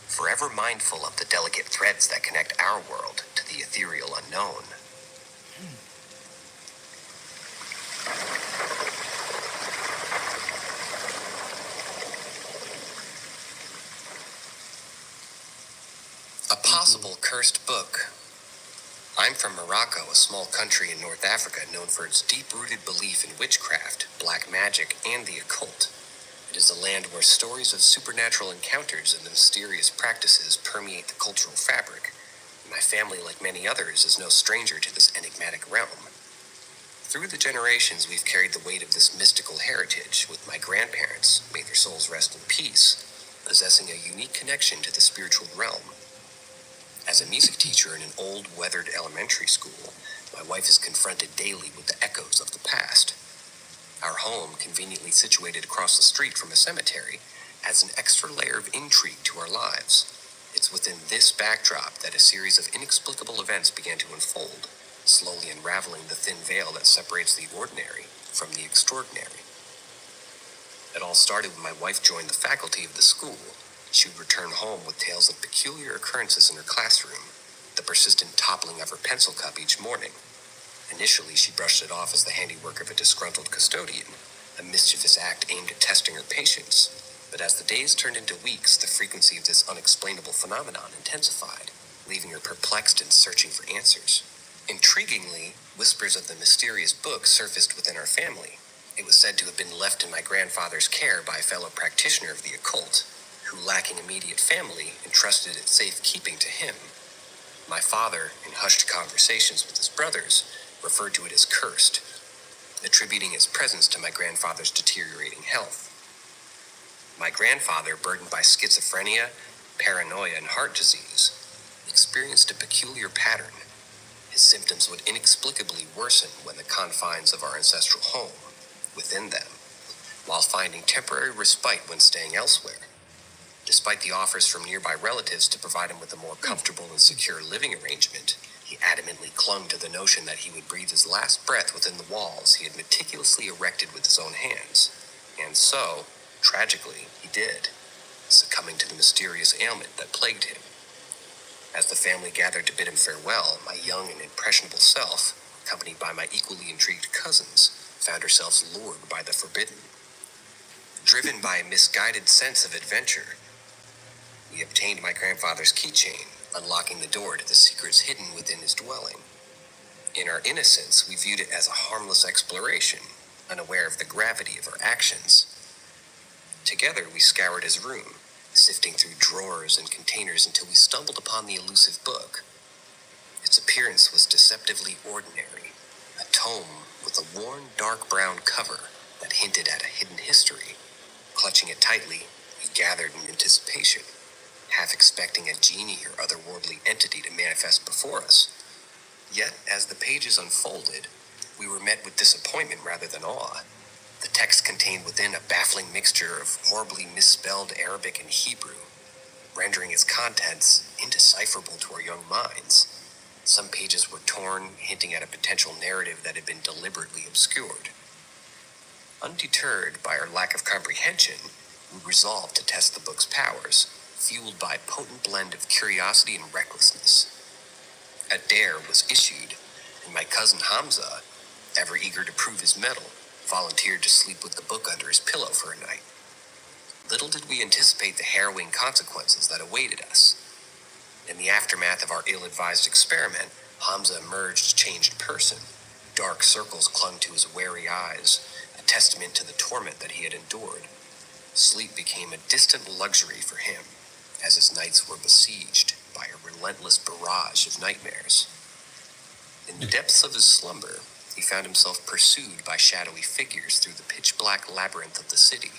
forever mindful of the delicate threads that connect our world to the ethereal unknown. A possible cursed book. I'm from Morocco, a small country in North Africa known for its deep-rooted belief in witchcraft, black magic, and the occult. It is a land where stories of supernatural encounters and mysterious practices permeate the cultural fabric. My family, like many others, is no stranger to this enigmatic realm. Through the generations, we've carried the weight of this mystical heritage, with my grandparents, may their souls rest in peace, possessing a unique connection to the spiritual realm. As a music teacher in an old, weathered elementary school, my wife is confronted daily with the echoes of the past. Our home, conveniently situated across the street from a cemetery, adds an extra layer of intrigue to our lives. It's within this backdrop that a series of inexplicable events began to unfold, slowly unraveling the thin veil that separates the ordinary from the extraordinary. It all started when my wife joined the faculty of the school. She would return home with tales of peculiar occurrences in her classroom, the persistent toppling of her pencil cup each morning. Initially, she brushed it off as the handiwork of a disgruntled custodian, a mischievous act aimed at testing her patience. But as the days turned into weeks, the frequency of this unexplainable phenomenon intensified, leaving her perplexed and searching for answers. Intriguingly, whispers of the mysterious book surfaced within our family. It was said to have been left in my grandfather's care by a fellow practitioner of the occult, who, lacking immediate family, entrusted its safekeeping to him. My father, in hushed conversations with his brothers, referred to it as cursed, attributing its presence to my grandfather's deteriorating health. My grandfather, burdened by schizophrenia, paranoia, and heart disease, experienced a peculiar pattern. His symptoms would inexplicably worsen when the confines of our ancestral home, within them, while finding temporary respite when staying elsewhere. Despite the offers from nearby relatives to provide him with a more comfortable and secure living arrangement, he adamantly clung to the notion that he would breathe his last breath within the walls he had meticulously erected with his own hands. And so, tragically, he did, succumbing to the mysterious ailment that plagued him. As the family gathered to bid him farewell, my young and impressionable self, accompanied by my equally intrigued cousins, found ourselves lured by the forbidden. Driven by a misguided sense of adventure, we obtained my grandfather's keychain, unlocking the door to the secrets hidden within his dwelling. In our innocence, we viewed it as a harmless exploration, unaware of the gravity of our actions. Together, we scoured his room, sifting through drawers and containers until we stumbled upon the elusive book. Its appearance was deceptively ordinary, a tome with a worn, dark brown cover that hinted at a hidden history. Clutching it tightly, we gathered in anticipation, half expecting a genie or otherworldly entity to manifest before us. Yet, as the pages unfolded, we were met with disappointment rather than awe. The text contained within a baffling mixture of horribly misspelled Arabic and Hebrew, rendering its contents indecipherable to our young minds. Some pages were torn, hinting at a potential narrative that had been deliberately obscured. Undeterred by our lack of comprehension, we resolved to test the book's powers, fueled by a potent blend of curiosity and recklessness. A dare was issued, and my cousin Hamza, ever eager to prove his mettle, volunteered to sleep with the book under his pillow for a night. Little did we anticipate the harrowing consequences that awaited us. In the aftermath of our ill-advised experiment, Hamza emerged a changed person. Dark circles clung to his wary eyes, a testament to the torment that he had endured. Sleep became a distant luxury for him, as his nights were besieged by a relentless barrage of nightmares. In the depths of his slumber, he found himself pursued by shadowy figures through the pitch-black labyrinth of the city.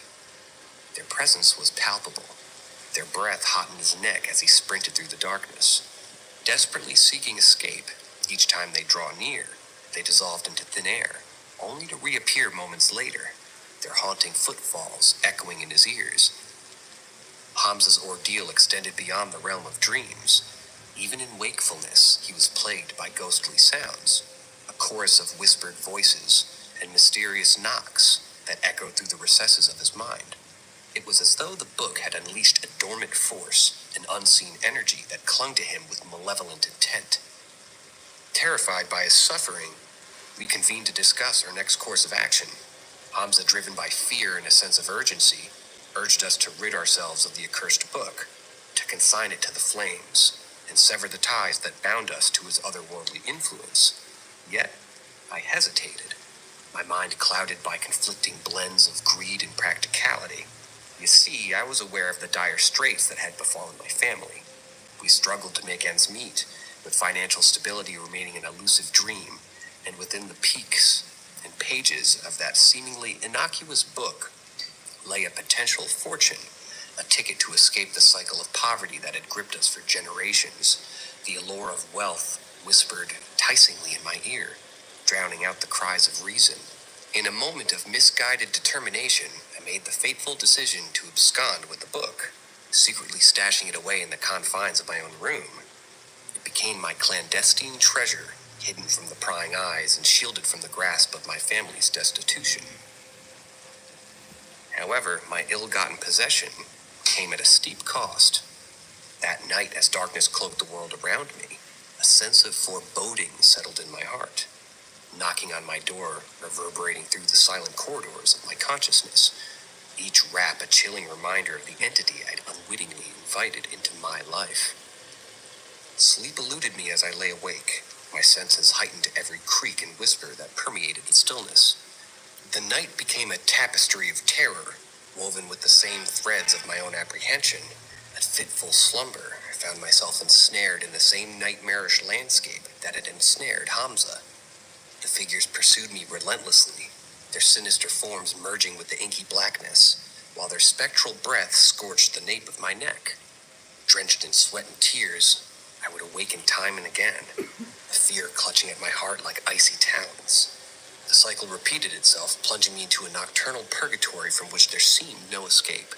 Their presence was palpable, their breath hot in his neck as he sprinted through the darkness. Desperately seeking escape, each time they draw near, they dissolved into thin air, only to reappear moments later, their haunting footfalls echoing in his ears. Hamza's ordeal extended beyond the realm of dreams. Even in wakefulness, he was plagued by ghostly sounds, a chorus of whispered voices and mysterious knocks that echoed through the recesses of his mind. It was as though the book had unleashed a dormant force, an unseen energy that clung to him with malevolent intent. Terrified by his suffering, we convened to discuss our next course of action. Hamza, driven by fear and a sense of urgency, urged us to rid ourselves of the accursed book, to consign it to the flames, and sever the ties that bound us to his otherworldly influence. Yet, I hesitated, my mind clouded by conflicting blends of greed and practicality. You see, I was aware of the dire straits that had befallen my family. We struggled to make ends meet, with financial stability remaining an elusive dream, and within the peaks and pages of that seemingly innocuous book lay a potential fortune, a ticket to escape the cycle of poverty that had gripped us for generations. The allure of wealth whispered enticingly in my ear, drowning out the cries of reason. In a moment of misguided determination, I made the fateful decision to abscond with the book, secretly stashing it away in the confines of my own room. It became my clandestine treasure, hidden from the prying eyes and shielded from the grasp of my family's destitution. However, my ill-gotten possession came at a steep cost. That night, as darkness cloaked the world around me, a sense of foreboding settled in my heart, knocking on my door, reverberating through the silent corridors of my consciousness, each rap a chilling reminder of the entity I'd unwittingly invited into my life. Sleep eluded me as I lay awake, my senses heightened to every creak and whisper that permeated the stillness. The night became a tapestry of terror, woven with the same threads of my own apprehension. At fitful slumber, I found myself ensnared in the same nightmarish landscape that had ensnared Hamza. The figures pursued me relentlessly, their sinister forms merging with the inky blackness, while their spectral breath scorched the nape of my neck. Drenched in sweat and tears, I would awaken time and again, a fear clutching at my heart like icy talons. The cycle repeated itself, plunging me into a nocturnal purgatory from which there seemed no escape.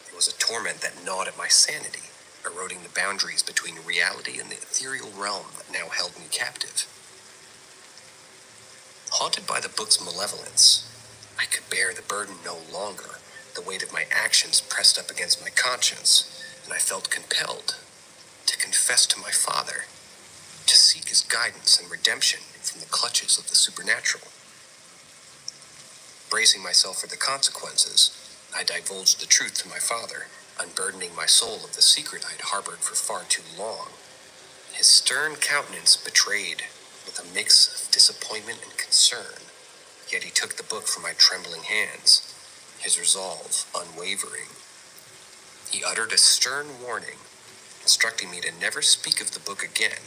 It was a torment that gnawed at my sanity, eroding the boundaries between reality and the ethereal realm that now held me captive. Haunted by the book's malevolence, I could bear the burden no longer. The weight of my actions pressed up against my conscience, and I felt compelled to confess to my father, to seek his guidance and redemption from the clutches of the supernatural. Bracing myself for the consequences, I divulged the truth to my father, unburdening my soul of the secret I'd harbored for far too long. His stern countenance betrayed with a mix of disappointment and concern, yet he took the book from my trembling hands, his resolve unwavering. He uttered a stern warning, instructing me to never speak of the book again.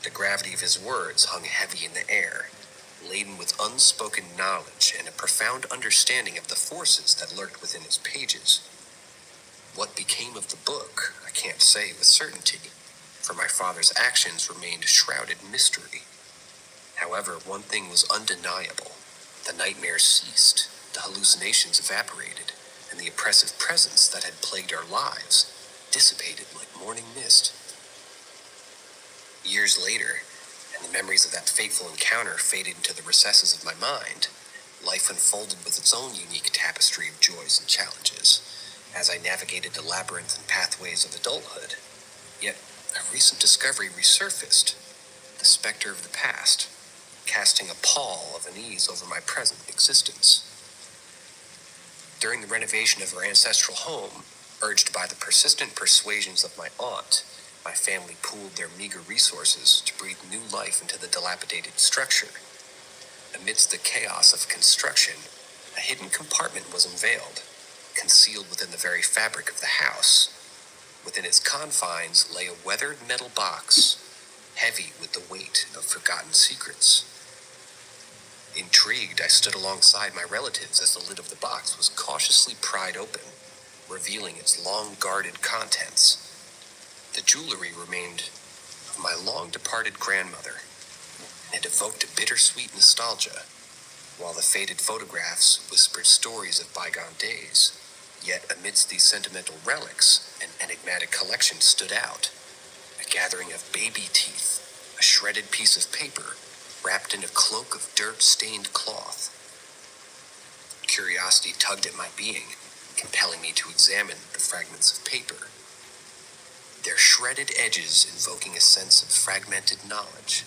The gravity of his words hung heavy in the air, laden with unspoken knowledge and a profound understanding of the forces that lurked within its pages. What became of the book, I can't say with certainty, for my father's actions remained shrouded in mystery. However, one thing was undeniable. The nightmares ceased, the hallucinations evaporated, and the oppressive presence that had plagued our lives dissipated like morning mist. Years later, and the memories of that fateful encounter faded into the recesses of my mind, life unfolded with its own unique tapestry of joys and challenges, as I navigated the labyrinthine pathways of adulthood. Yet, a recent discovery resurfaced, the specter of the past, casting a pall of unease over my present existence. During the renovation of our ancestral home, urged by the persistent persuasions of my aunt, my family pooled their meager resources to breathe new life into the dilapidated structure. Amidst the chaos of construction, a hidden compartment was unveiled, concealed within the very fabric of the house. Within its confines lay a weathered metal box, heavy with the weight of forgotten secrets. Intrigued, I stood alongside my relatives as the lid of the box was cautiously pried open, revealing its long-guarded contents. The jewelry remained of my long-departed grandmother, and it evoked a bittersweet nostalgia, while the faded photographs whispered stories of bygone days. Yet amidst these sentimental relics, an enigmatic collection stood out. A gathering of baby teeth, a shredded piece of paper, wrapped in a cloak of dirt-stained cloth. Curiosity tugged at my being, compelling me to examine the fragments of paper. Their shredded edges invoking a sense of fragmented knowledge.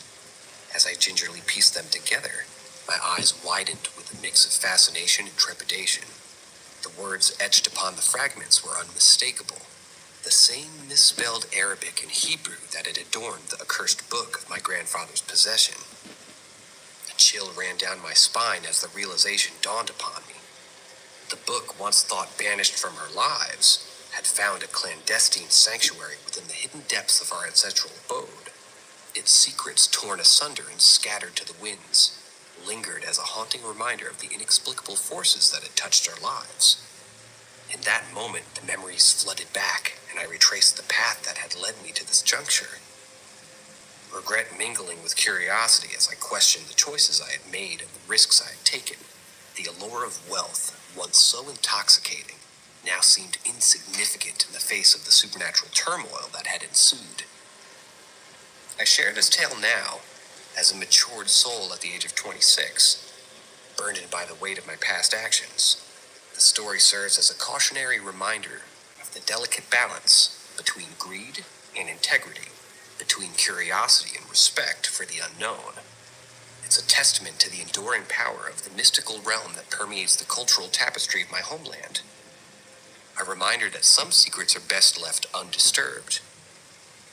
As I gingerly pieced them together, my eyes widened with a mix of fascination and trepidation. The words etched upon the fragments were unmistakable, the same misspelled Arabic and Hebrew that had adorned the accursed book of my grandfather's possession. A chill ran down my spine as the realization dawned upon me. The book, once thought banished from our lives, had found a clandestine sanctuary within the hidden depths of our ancestral abode. Its secrets torn asunder and scattered to the winds, lingered as a haunting reminder of the inexplicable forces that had touched our lives. In that moment, the memories flooded back, and I retraced the path that had led me to this juncture. Regret mingling with curiosity as I questioned the choices I had made and the risks I had taken. The allure of wealth, once so intoxicating, now seemed insignificant in the face of the supernatural turmoil that had ensued. I share this tale now, as a matured soul at the age of 26, burdened by the weight of my past actions. The story serves as a cautionary reminder of the delicate balance between greed and integrity, between curiosity and respect for the unknown. It's a testament to the enduring power of the mystical realm that permeates the cultural tapestry of my homeland. A reminder that some secrets are best left undisturbed.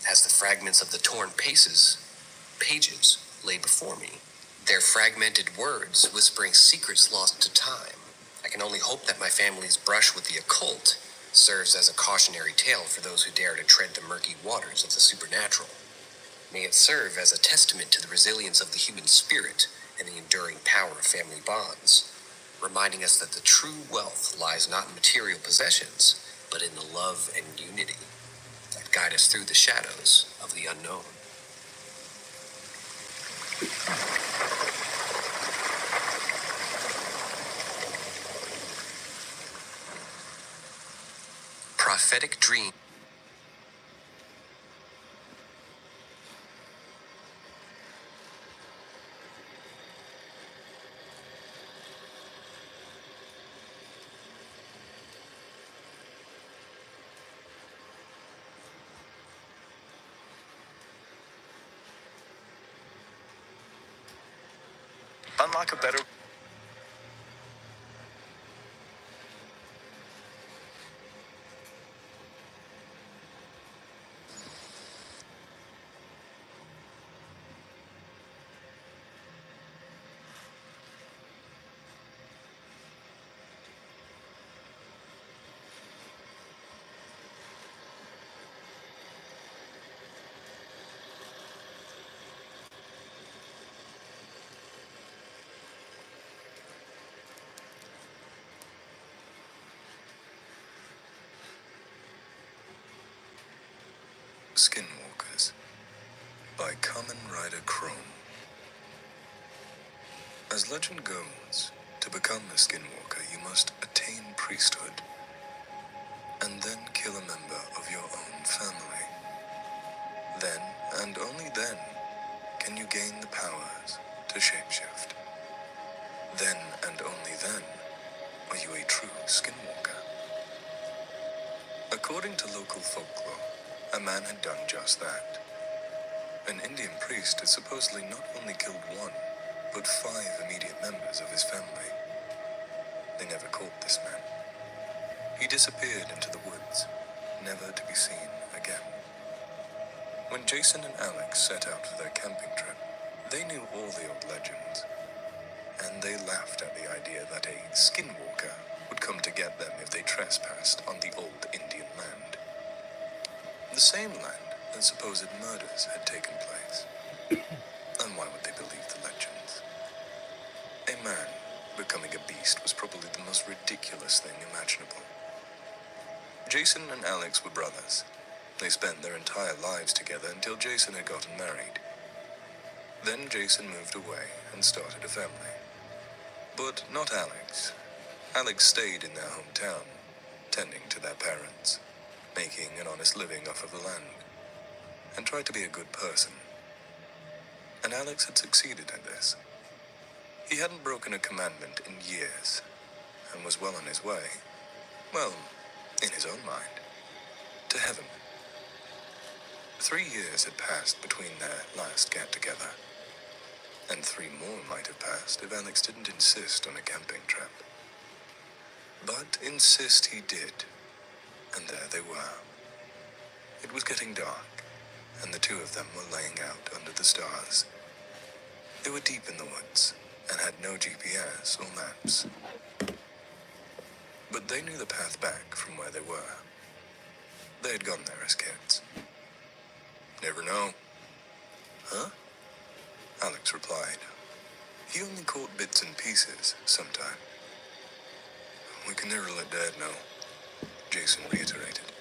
As the fragments of the torn pages lay before me, their fragmented words whispering secrets lost to time, I can only hope that my family's brush with the occult serves as a cautionary tale for those who dare to tread the murky waters of the supernatural. May it serve as a testament to the resilience of the human spirit and the enduring power of family bonds, reminding us that the true wealth lies not in material possessions, but in the love and unity that guide us through the shadows of the unknown. Prophetic Dream. Unlock a better... Skinwalkers by Kamen Rider Chrome. As legend goes, to become a Skinwalker you must attain priesthood and then kill a member of your own family. Then, and only then, can you gain the powers to shapeshift. Then, and only then, are you a true Skinwalker. According to local folklore, a man had done just that. An Indian priest had supposedly not only killed one, but 5 immediate members of his family. They never caught this man. He disappeared into the woods, never to be seen again. When Jason and Alex set out for their camping trip, they knew all the old legends, and they laughed at the idea that a skinwalker would come to get them if they trespassed on the old Indian land. The same land that supposed murders had taken place. And why would they believe the legends? A man becoming a beast was probably the most ridiculous thing imaginable. Jason and Alex were brothers. They spent their entire lives together until Jason had gotten married. Then Jason moved away and started a family. But not Alex. Alex stayed in their hometown, tending to their parents, making an honest living off of the land, and tried to be a good person. And Alex had succeeded at this. He hadn't broken a commandment in years, and was well on his way, well, in his own mind, to heaven. 3 years had passed between their last get-together, and 3 more might have passed if Alex didn't insist on a camping trip. But insist he did, and there they were. It was getting dark, and the 2 of them were laying out under the stars. They were deep in the woods, and had no GPS or maps. But they knew the path back from where they were. They had gone there as kids. Never know. Huh? Alex replied. He only caught bits and pieces sometime. We can never let Dad know, Jason reiterated.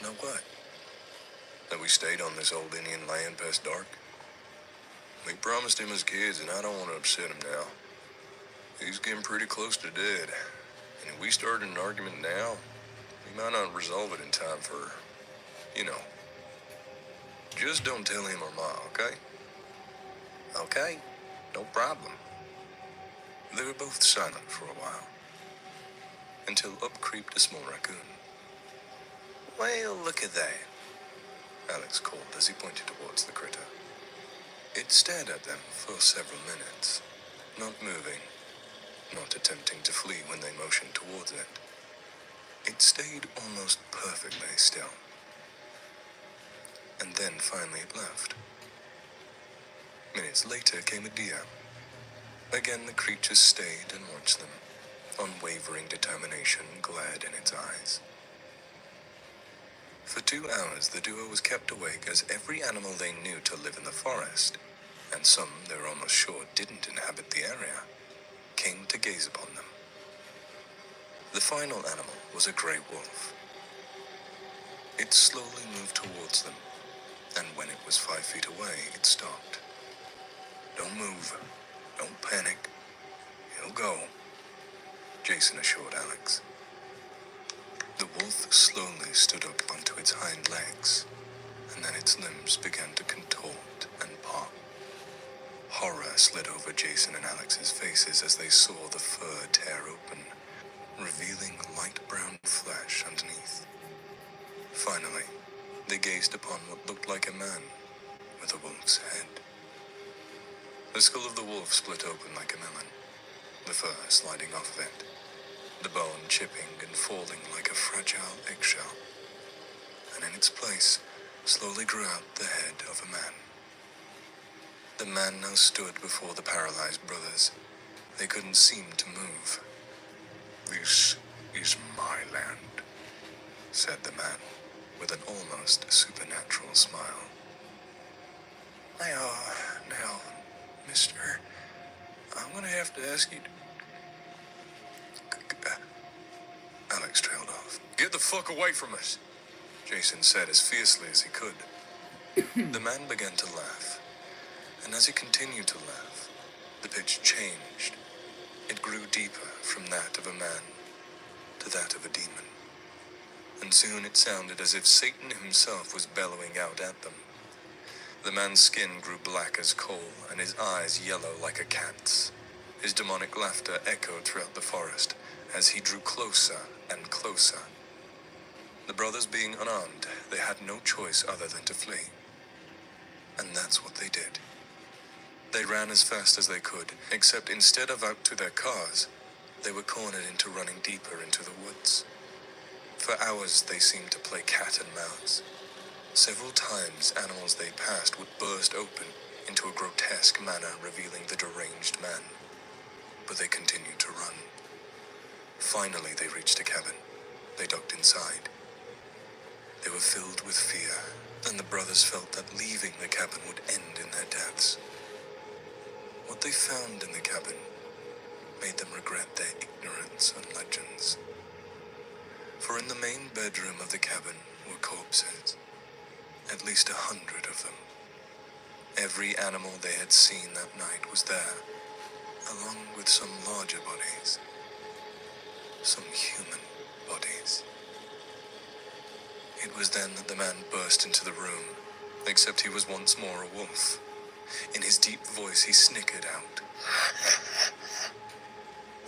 Know what? That we stayed on this old Indian land past dark? We promised him as kids, and I don't want to upset him now. He's getting pretty close to dead, and if we started an argument now, we might not resolve it in time for, you know. Just don't tell him or Ma, okay? Okay, no problem. They were both silent for a while, until up creeped a small raccoon. Well, look at that, Alex called as he pointed towards the critter. It stared at them for several minutes, not moving, not attempting to flee when they motioned towards it. It stayed almost perfectly still. And then finally it left. Minutes later came a deer. Again the creature stayed and watched them, unwavering determination glared in its eyes. For 2 hours the duo was kept awake as every animal they knew to live in the forest, and some they were almost sure didn't inhabit the area, came to gaze upon them. The final animal was a gray wolf. It slowly moved towards them, and when it was 5 feet away, it stopped. Don't move. Don't panic. He'll go, Jason assured Alex. The wolf slowly stood up onto its hind legs, and then its limbs began to contort and pop. Horror slid over Jason and Alex's faces as they saw the fur tear open, revealing light brown flesh underneath. Finally, they gazed upon what looked like a man with a wolf's head. The skull of the wolf split open like a melon, the fur sliding off of it, the bone chipping and falling like a fragile eggshell. And in its place slowly grew out the head of a man. The man now stood before the paralyzed brothers. They couldn't seem to move. This is my land, said the man, with an almost supernatural smile. Now, mister, I'm gonna have to ask you to... Alex trailed off. Get the fuck away from us, Jason said as fiercely as he could. The man began to laugh, and as he continued to laugh, the pitch changed. It grew deeper from that of a man to that of a demon, and soon it sounded as if Satan himself was bellowing out at them. The man's skin grew black as coal, and his eyes yellow like a cat's. His demonic laughter echoed throughout the forest as he drew closer and closer. The brothers being unarmed, they had no choice other than to flee. And that's what they did. They ran as fast as they could, except instead of out to their cars, they were cornered into running deeper into the woods. For hours they seemed to play cat and mouse. Several times animals they passed would burst open into a grotesque manner revealing the deranged man. But they continued to run. Finally they reached a cabin. They ducked inside. They were filled with fear, and the brothers felt that leaving the cabin would end in their deaths. What they found in the cabin made them regret their ignorance and legends. For in the main bedroom of the cabin were corpses, at least 100 of them. Every animal they had seen that night was there, along with some larger bodies, some human, bodies. It was then that the man burst into the room, except he was once more a wolf. In his deep voice, he snickered out,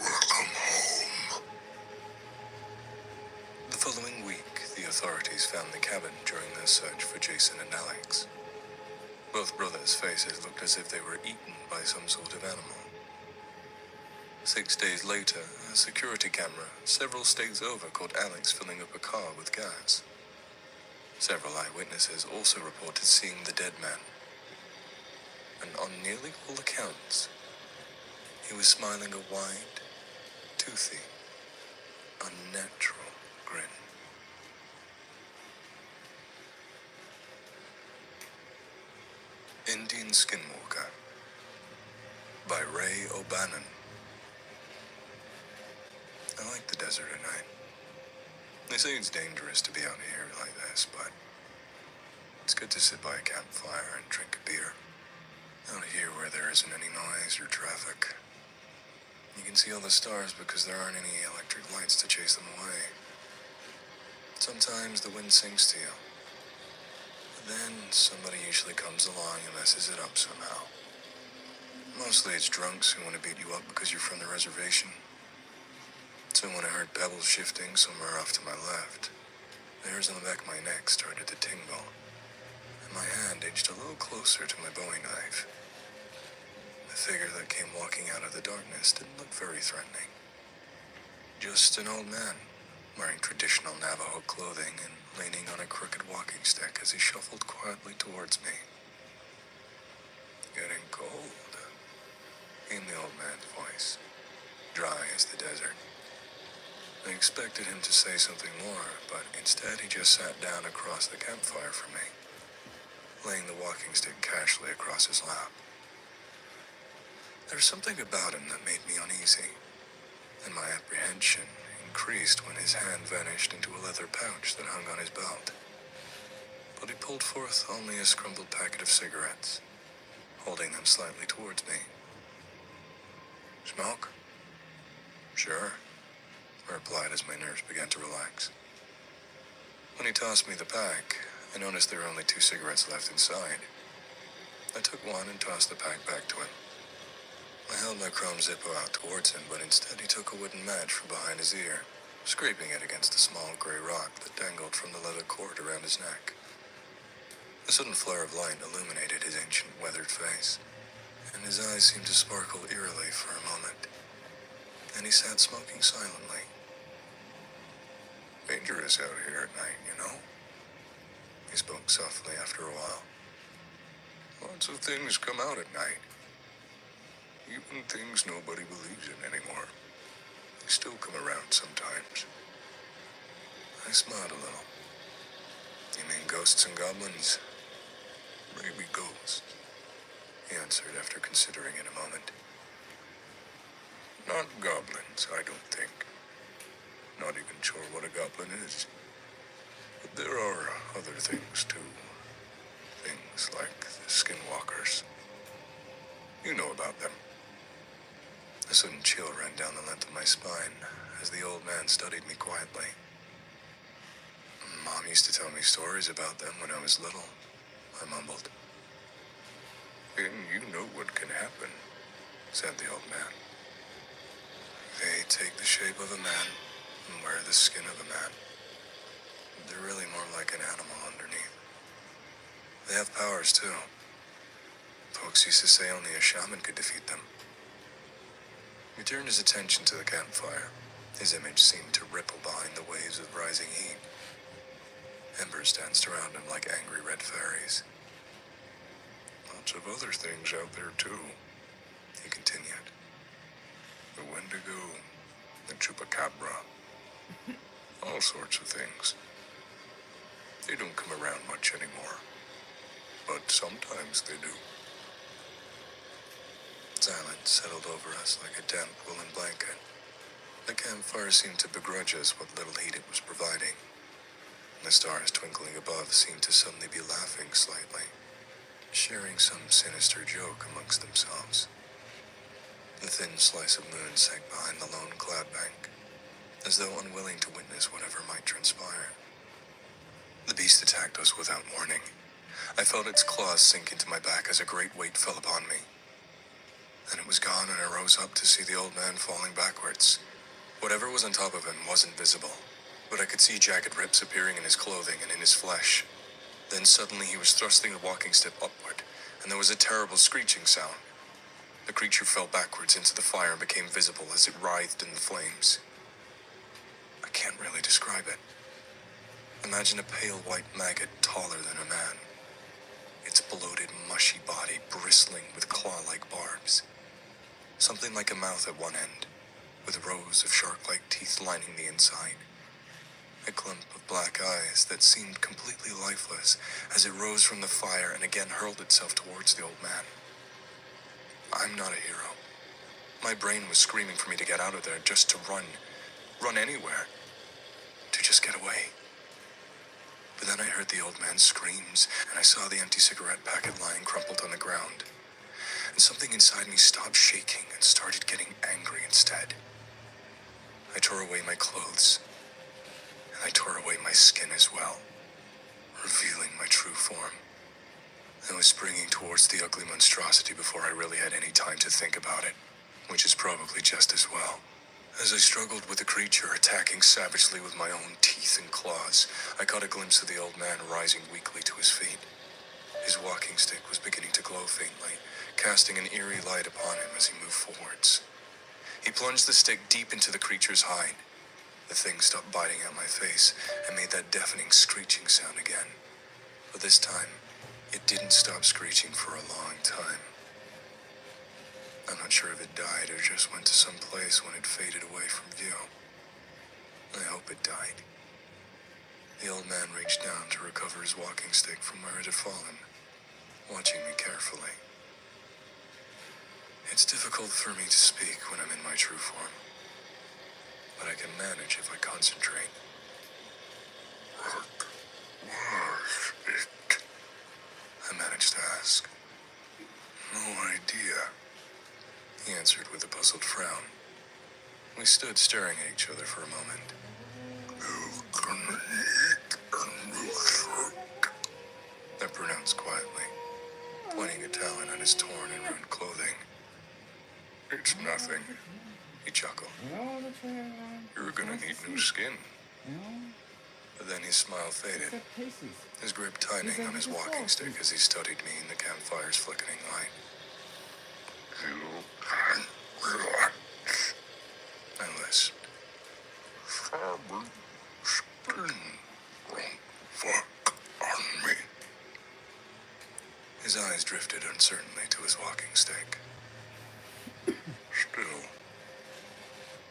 "Welcome home." The following week, the authorities found the cabin during their search for Jason and Alex. Both brothers' faces looked as if they were eaten by some sort of animal. 6 days later, a security camera several states over caught Alex filling up a car with gas. Several eyewitnesses also reported seeing the dead man. And on nearly all accounts, he was smiling a wide, toothy, unnatural grin. Indian Skinwalker by Ray O'Bannon. I like the desert at night. They say it's dangerous to be out here like this, but it's good to sit by a campfire and drink a beer. Out here where there isn't any noise or traffic. You can see all the stars because there aren't any electric lights to chase them away. Sometimes the wind sings to you. But then somebody usually comes along and messes it up somehow. Mostly it's drunks who want to beat you up because you're from the reservation. So when I heard pebbles shifting somewhere off to my left, the hairs on the back of my neck started to tingle, and my hand edged a little closer to my Bowie knife. The figure that came walking out of the darkness didn't look very threatening. Just an old man, wearing traditional Navajo clothing and leaning on a crooked walking stick as he shuffled quietly towards me. "Getting cold," came the old man's voice, dry as the desert. I expected him to say something more, but instead he just sat down across the campfire from me, laying the walking stick casually across his lap. There was something about him that made me uneasy, and my apprehension increased when his hand vanished into a leather pouch that hung on his belt. But he pulled forth only a scrumpled packet of cigarettes, holding them slightly towards me. "Smoke?" "Sure," I replied as my nerves began to relax. When he tossed me the pack, I noticed there were only 2 cigarettes left inside. I took one and tossed the pack back to him. I held my chrome Zippo out towards him, but instead he took a wooden match from behind his ear, scraping it against a small gray rock that dangled from the leather cord around his neck. A sudden flare of light illuminated his ancient, weathered face, and his eyes seemed to sparkle eerily for a moment. Then he sat smoking silently. "Dangerous out here at night, you know?" He spoke softly after a while. "Lots of things come out at night. Even things nobody believes in anymore. They still come around sometimes." I smiled a little. "You mean ghosts and goblins?" "Maybe ghosts," he answered after considering it a moment. "Not goblins, I don't think. Not even sure what a goblin is. But there are other things, too. Things like the skinwalkers. You know about them." A sudden chill ran down the length of my spine as the old man studied me quietly. "Mom used to tell me stories about them when I was little," I mumbled. "Then you know what can happen," said the old man. "They take the shape of a man and wear the skin of a man. They're really more like an animal underneath. They have powers, too. Folks used to say only a shaman could defeat them." He turned his attention to the campfire. His image seemed to ripple behind the waves of rising heat. Embers danced around him like angry red fairies. "Lots of other things out there, too," he continued. "The Wendigo, the Chupacabra, all sorts of things. They don't come around much anymore, but sometimes they do." Silence settled over us like a damp woolen blanket. The campfire seemed to begrudge us what little heat it was providing. The stars twinkling above seemed to suddenly be laughing slightly, sharing some sinister joke amongst themselves. The thin slice of moon sank behind the lone cloud bank, as though unwilling to witness whatever might transpire. The beast attacked us without warning. I felt its claws sink into my back as a great weight fell upon me. Then it was gone, and I rose up to see the old man falling backwards. Whatever was on top of him wasn't visible, but I could see jagged rips appearing in his clothing and in his flesh. Then suddenly he was thrusting the walking stick upward, and there was a terrible screeching sound. The creature fell backwards into the fire and became visible as it writhed in the flames. I can't really describe it. Imagine a pale white maggot taller than a man. Its bloated, mushy body bristling with claw-like barbs. Something like a mouth at one end, with rows of shark-like teeth lining the inside. A clump of black eyes that seemed completely lifeless as it rose from the fire and again hurled itself towards the old man. I'm not a hero. My brain was screaming for me to get out of there, just to run anywhere, to just get away. But then I heard the old man's screams, and I saw the empty cigarette packet lying crumpled on the ground. And something inside me stopped shaking and started getting angry instead. I tore away my clothes, and I tore away my skin as well, revealing my true form. I was springing towards the ugly monstrosity before I really had any time to think about it, which is probably just as well. As I struggled with the creature, attacking savagely with my own teeth and claws, I caught a glimpse of the old man rising weakly to his feet. His walking stick was beginning to glow faintly, casting an eerie light upon him as he moved forwards. He plunged the stick deep into the creature's hide. The thing stopped biting at my face and made that deafening screeching sound again. But this time, it didn't stop screeching for a long time. I'm not sure if it died or just went to some place when it faded away from view. I hope it died. The old man reached down to recover his walking stick from where it had fallen, watching me carefully. It's difficult for me to speak when I'm in my true form, but I can manage if I concentrate. What was it? I managed to ask. No idea, he answered with a puzzled frown. We stood staring at each other for a moment. You can eat a new throat, I pronounced quietly, pointing a talon at his torn and ruined clothing. It's nothing, he chuckled. You're gonna need new skin. But then his smile faded, his grip tightening on his walking stick as he studied me in the campfire's flickering light. You can relax, I lisped. Farmer skin won't fuck on me. His eyes drifted uncertainly to his walking stick. Still,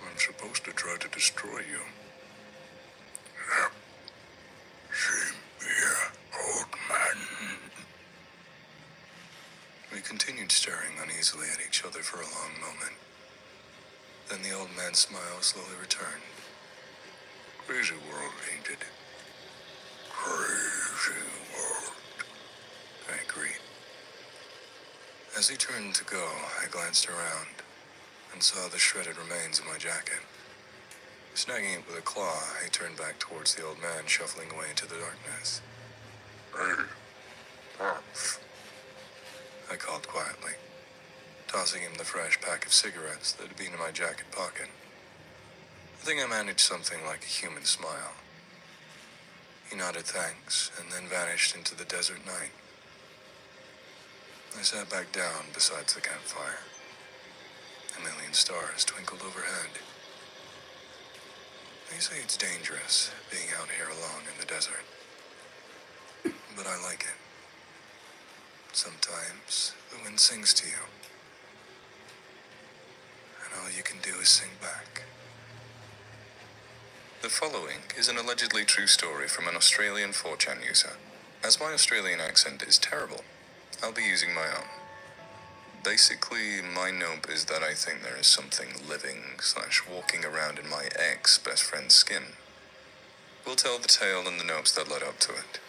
I'm supposed to try to destroy you. Yep. Same here, old man. We continued staring uneasily at each other for a long moment. Then the old man's smile slowly returned. Crazy world, ain't it? Crazy world, I agreed. As he turned to go, I glanced around and saw the shredded remains of my jacket. Snagging it with a claw, I turned back towards the old man, shuffling away into the darkness. Hey, Pops, I called quietly, tossing him the fresh pack of cigarettes that had been in my jacket pocket. I think I managed something like a human smile. He nodded thanks, and then vanished into the desert night. I sat back down beside the campfire. A million stars twinkled overhead. They say it's dangerous being out here alone in the desert. But I like it. Sometimes the wind sings to you, and all you can do is sing back. The following is an allegedly true story from an Australian 4chan user. As my Australian accent is terrible, I'll be using my own. Basically, my nope is that I think there is something living/walking around in my ex-best friend's skin. We'll tell the tale and the nopes that led up to it.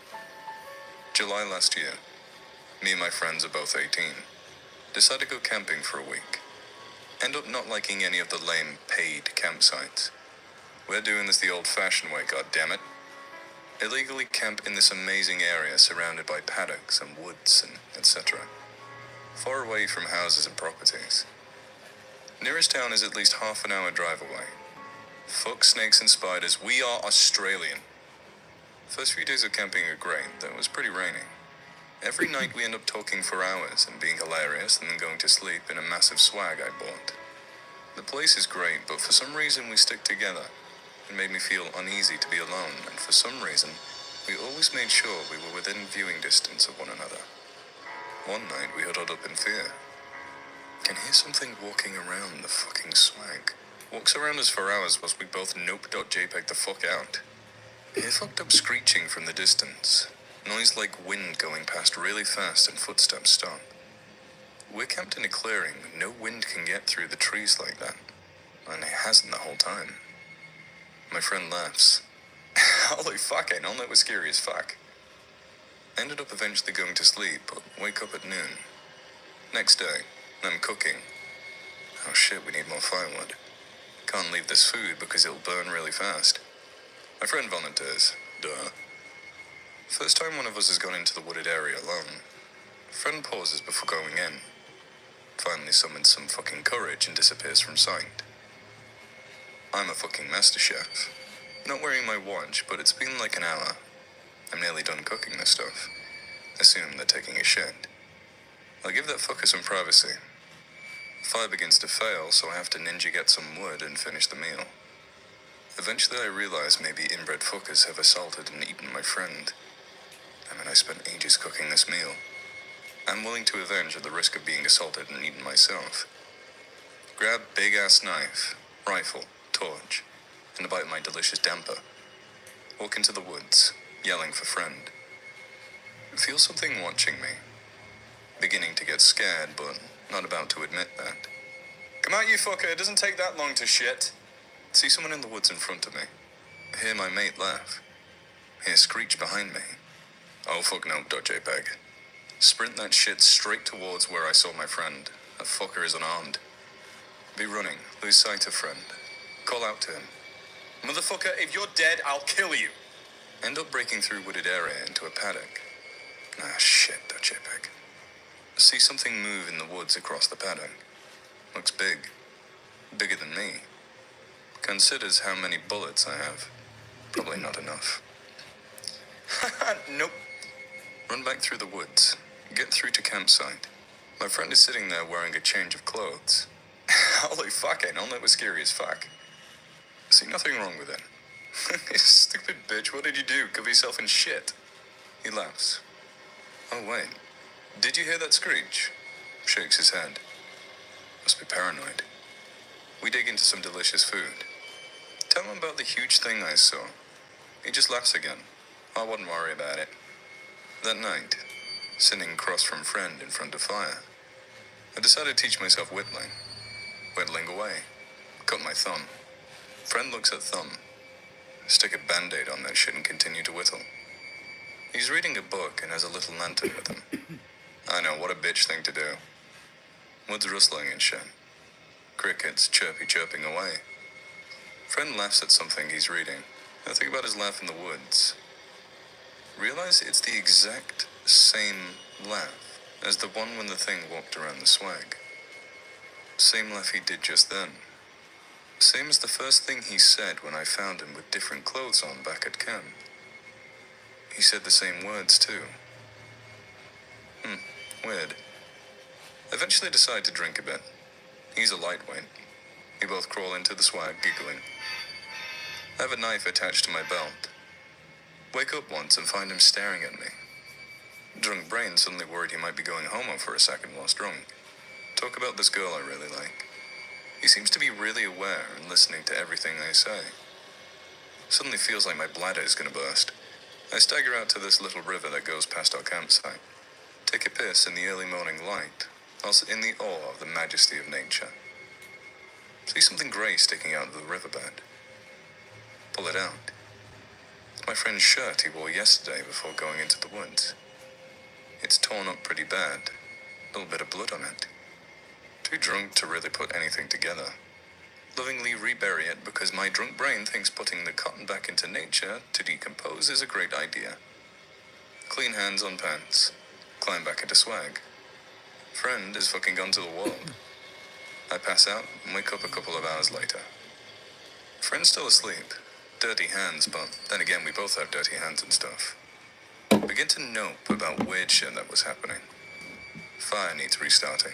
July last year, me and my friends are both 18. Decide to go camping for a week. End up not liking any of the lame paid campsites. We're doing this the old-fashioned way, goddammit. Illegally camp in this amazing area surrounded by paddocks and woods and etc. Far away from houses and properties. Nearest town is at least half an hour drive away. Fuck snakes and spiders, we are Australian. First few days of camping are great, though it was pretty rainy. Every night we end up talking for hours and being hilarious and then going to sleep in a massive swag I bought. The place is great, but for some reason we stick together. It made me feel uneasy to be alone, and for some reason, we always made sure we were within viewing distance of one another. One night we huddled up in fear. Can hear something walking around the fucking swag. Walks around us for hours whilst we both nope.jpeg the fuck out. Hear fucked up screeching from the distance. Noise like wind going past really fast and footsteps stop. We're camped in a clearing, no wind can get through the trees like that. And it hasn't the whole time. My friend laughs. Holy fuck, I know that was scary as fuck. Ended up eventually going to sleep, but wake up at noon. Next day, I'm cooking. Oh shit, we need more firewood. Can't leave this food because it'll burn really fast. My friend volunteers. Duh. First time one of us has gone into the wooded area alone. Friend pauses before going in. Finally summons some fucking courage and disappears from sight. I'm a fucking master chef. Not wearing my watch, but it's been like an hour. I'm nearly done cooking this stuff. Assume they're taking a shit. I'll give that fucker some privacy. Fire begins to fail, so I have to ninja get some wood and finish the meal. Eventually I realize maybe inbred fuckers have assaulted and eaten my friend. I spent ages cooking this meal. I'm willing to avenge at the risk of being assaulted and eaten myself. Grab big-ass knife, rifle, torch, and a bite of my delicious damper. Walk into the woods, yelling for friend. Feel something watching me. Beginning to get scared, but not about to admit that. Come out, you fucker, it doesn't take that long to shit. See someone in the woods in front of me. Hear my mate laugh. Hear screech behind me. Oh fuck no, .jpeg. Sprint that shit straight towards where I saw my friend. That fucker is unarmed. Be running, lose sight of friend. Call out to him. Motherfucker, if you're dead, I'll kill you. End up breaking through wooded area into a paddock. Ah shit, .jpeg. See something move in the woods across the paddock. Looks big. Bigger than me. Considers how many bullets I have. Probably not enough. Nope. Run back through the woods. Get through to campsite. My friend is sitting there wearing a change of clothes. Holy fuck, I know that was scary as fuck. See nothing wrong with it. Stupid bitch, what did you do? Cover yourself in shit. He laughs. Oh wait. Did you hear that screech? Shakes his head. Must be paranoid. We dig into some delicious food. Tell him about the huge thing I saw. He just laughs again. I wouldn't worry about it. That night, sitting across from friend in front of fire, I decided to teach myself whittling. Whittling away. Cut my thumb. Friend looks at thumb. Stick a band-aid on that shit and continue to whittle. He's reading a book and has a little lantern with him. I know, what a bitch thing to do. Wood's rustling and shit. Crickets chirping away. Friend laughs at something he's reading. I think about his laugh in the woods. Realize it's the exact same laugh as the one when the thing walked around the swag. Same laugh he did just then. Same as the first thing he said when I found him with different clothes on back at camp. He said the same words too. Weird. Eventually decide to drink a bit. He's a lightweight. We both crawl into the swag, giggling. I have a knife attached to my belt. Wake up once and find him staring at me. Drunk brain suddenly worried he might be going homo for a second whilst drunk. Talk about this girl I really like. He seems to be really aware and listening to everything I say. Suddenly feels like my bladder is gonna burst. I stagger out to this little river that goes past our campsite. Take a piss in the early morning light, whilst in the awe of the majesty of nature. See something grey sticking out of the riverbed. Pull it out. It's my friend's shirt he wore yesterday before going into the woods. It's torn up pretty bad. A little bit of blood on it. Too drunk to really put anything together. lovingly rebury it because my drunk brain thinks putting the cotton back into nature to decompose is a great idea. Clean hands on pants. Climb back into swag. Friend is fucking gone to the world. I pass out and wake up a couple of hours later. Friend's still asleep. Dirty hands, but then again, we both have dirty hands and stuff. Begin to nope about weird shit that was happening. Fire needs restarting.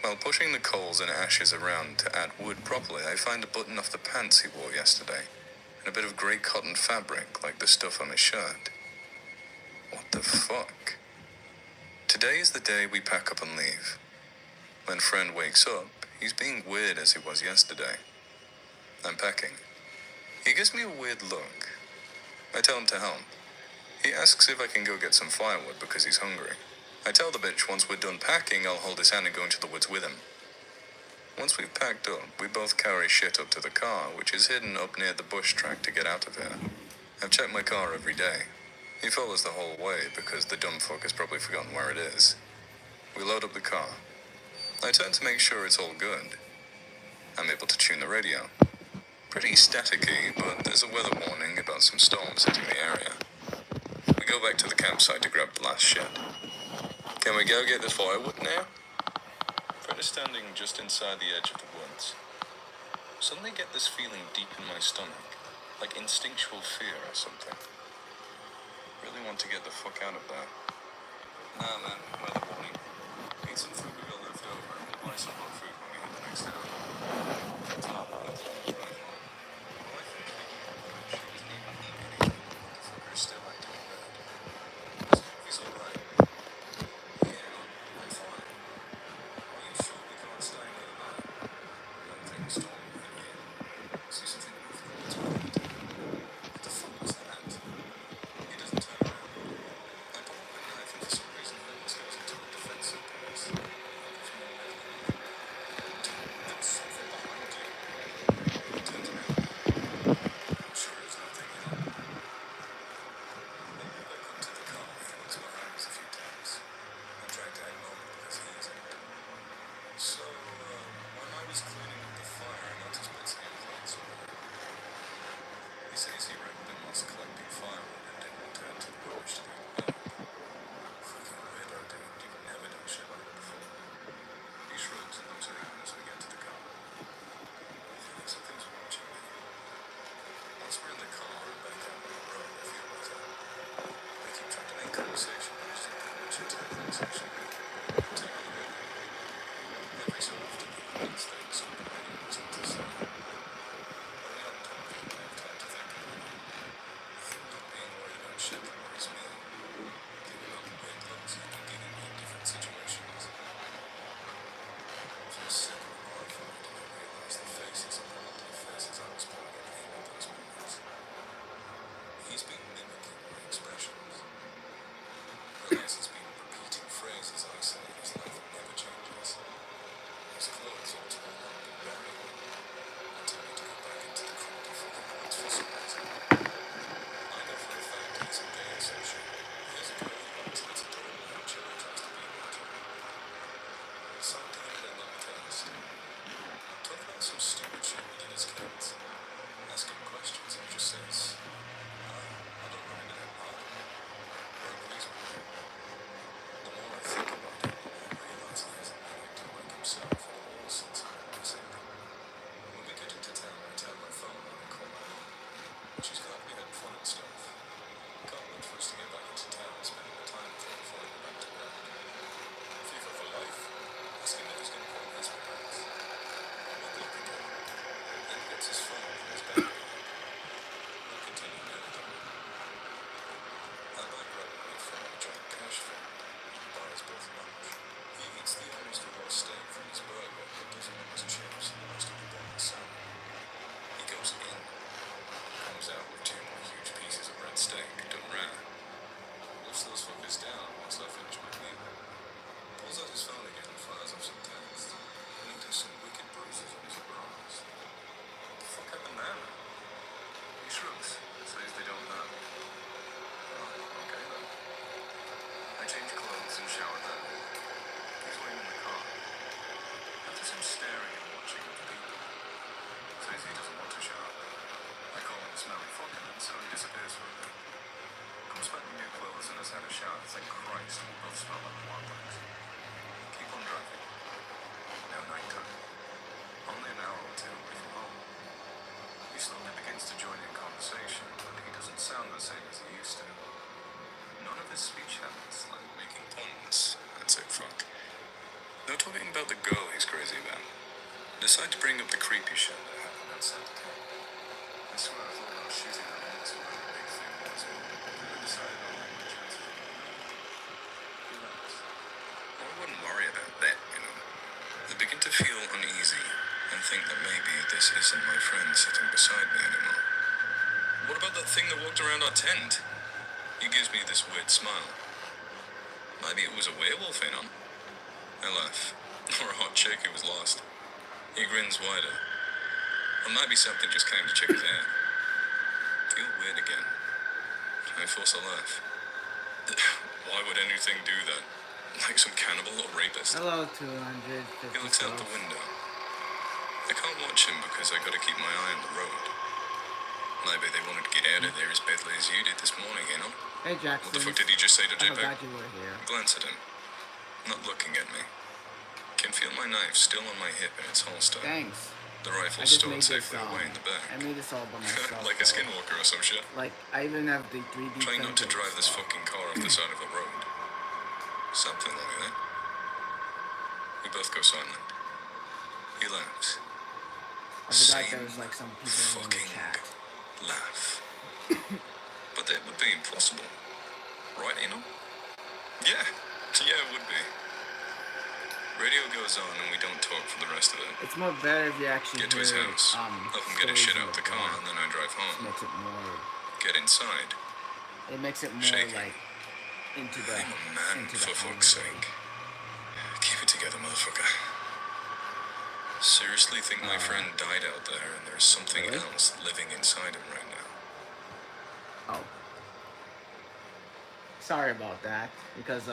While pushing the coals and ashes around to add wood properly, I find a button off the pants he wore yesterday, and a bit of grey cotton fabric like the stuff on his shirt. What the fuck? Today is the day we pack up and leave. When Friend wakes up, he's being weird as he was yesterday. I'm packing. He gives me a weird look. I tell him to help. He asks if I can go get some firewood because he's hungry. I tell the bitch once we're done packing, I'll hold his hand and go into the woods with him. Once we've packed up, we both carry shit up to the car, which is hidden up near the bush track to get out of here. I've checked my car every day. He follows the whole way because the dumb fuck has probably forgotten where it is. We load up the car. I turn to make sure it's all good. I'm able to tune the radio. Pretty staticky, but there's a weather warning about some storms hitting the area. We go back to the campsite to grab the last shit. Can we go get the firewood now? Fred is standing just inside the edge of the woods. Suddenly get this feeling deep in my stomach, like instinctual fear or something. Really want to get the fuck out of there. Nah, man, weather warning. Eat some food we got left over, and we'll buy some hot food when we hit the next town. Top, that's all right. Well, I think she was even eating. The fucker's still acting weird. He's alright. Yeah, I'm fine. Are you sure we can't stay another night? I don't think it's stormy in here. See something moving on its way. What the fuck was that? He doesn't turn around. I pull up my knife and for some reason Holmes goes into a defensive pose. There's something behind you. He turns around. I'm sure there's nothing in it. I move back up to the car. He looks behind us a few times. I try to ignore him because he isn't. So, when I was cleaning up the fire, I noticed bits of your clothes over there. He says he wrecked them whilst collecting firewood and didn't want to enter the bush to get burned. Fucking weirdo, dude. You've never done shit like that before. He shrugs and looks around as we get to the car. I feel like something's watching me. Once we're in the car and back out on the road, I feel better. I keep trying to make conversation, but I just don't put much into the conversation. I turn on the radio. Every so often, he repeats things so the radio knows what to say. When I'm talking, I have time to think about it. Not being worried about shit that worries me. Giving up weird looks he's been giving me in different situations. I feel sick and horrified and I realize the faces and the faces I was pulling at him at those moments. He's been mimicking my expressions. Realize he's been repeating phrases I say and his life never changes. His clothes all torn up and buried. I tell me to go back into the crowd of fucking woods for some reason. I know for a fact he's a gay associate. Years ago he walked into the door and I'm sure he tries to be one too. I decided to give it another taste. Talk about some stupid shit we did as kids. Ask him questions and he just says, I don't mind it, or agrees with me. The more I think about it, the more I realize he hasn't been acting like himself at all since I met December. When we get into town, I turn my phone on and call my mom. She's glad we had fun and stuff. Can't wait for us to get back into town and spend more time with her before I go back to work. FIFA for life. Ask him if he's going to call his parents. We'll look again. Then he gets his phone from his bag. We'll continue doing Thank Christ we both smell like wildlings. Keep on driving. Now nighttime. Only an hour or two away from home. He slowly begins to join in conversation, but he doesn't sound the same as he used to. None of his speech habits, like making puns, I'd say fuck. No talking about the girl he's crazy about. Decide to bring up the creepy shit that happened outside the camp. I swear I thought about shooting her in to where the big thing was, but I decided on my chances. Relax. I wouldn't worry about that, you know. I begin to feel uneasy and think that maybe this isn't my friend sitting beside me anymore. What about that thing that walked around our tent? He gives me this weird smile. Maybe it was a werewolf in on. I laugh. Or a hot chick who was lost. He grins wider. Or maybe something just came to check his out. Feel weird again. I force a laugh. Why would anything do that? Like some cannibal or rapist? Hello, 250. He looks out the window. I can't watch him because I gotta keep my eye on the road. Maybe they wanted to get out of there as badly as you did this morning, you know? Hey, Jackson. What the fuck did he just say to I JPEG? forgot you were here. Glance at him. Not looking at me. Can feel my knife still on my hip in its holster. Thanks. The rifle I just stored made this safely away in the back. I made this all by myself. Like a so, skinwalker or some shit. Like, I even have the 3D Trying not to templates, drive this so- fucking car off the side of a road. Something like that. We both go silent. He laughs. I forgot there was like some people in the Fucking chat. laugh. But that would be impossible. Right, Eno? Yeah. Yeah, it would be. Radio goes on and we don't talk for the rest of it. It's more better if you actually Get to his hear, house. Help him get his shit out the car and then I drive It home. makes it more. Get inside. It makes it more Shaking. like into the I'm a man, into the for fuck's home. sake. Keep it together, motherfucker. Seriously think my friend died out there and there's something Really? else living inside him right now. Oh. Sorry about that. Because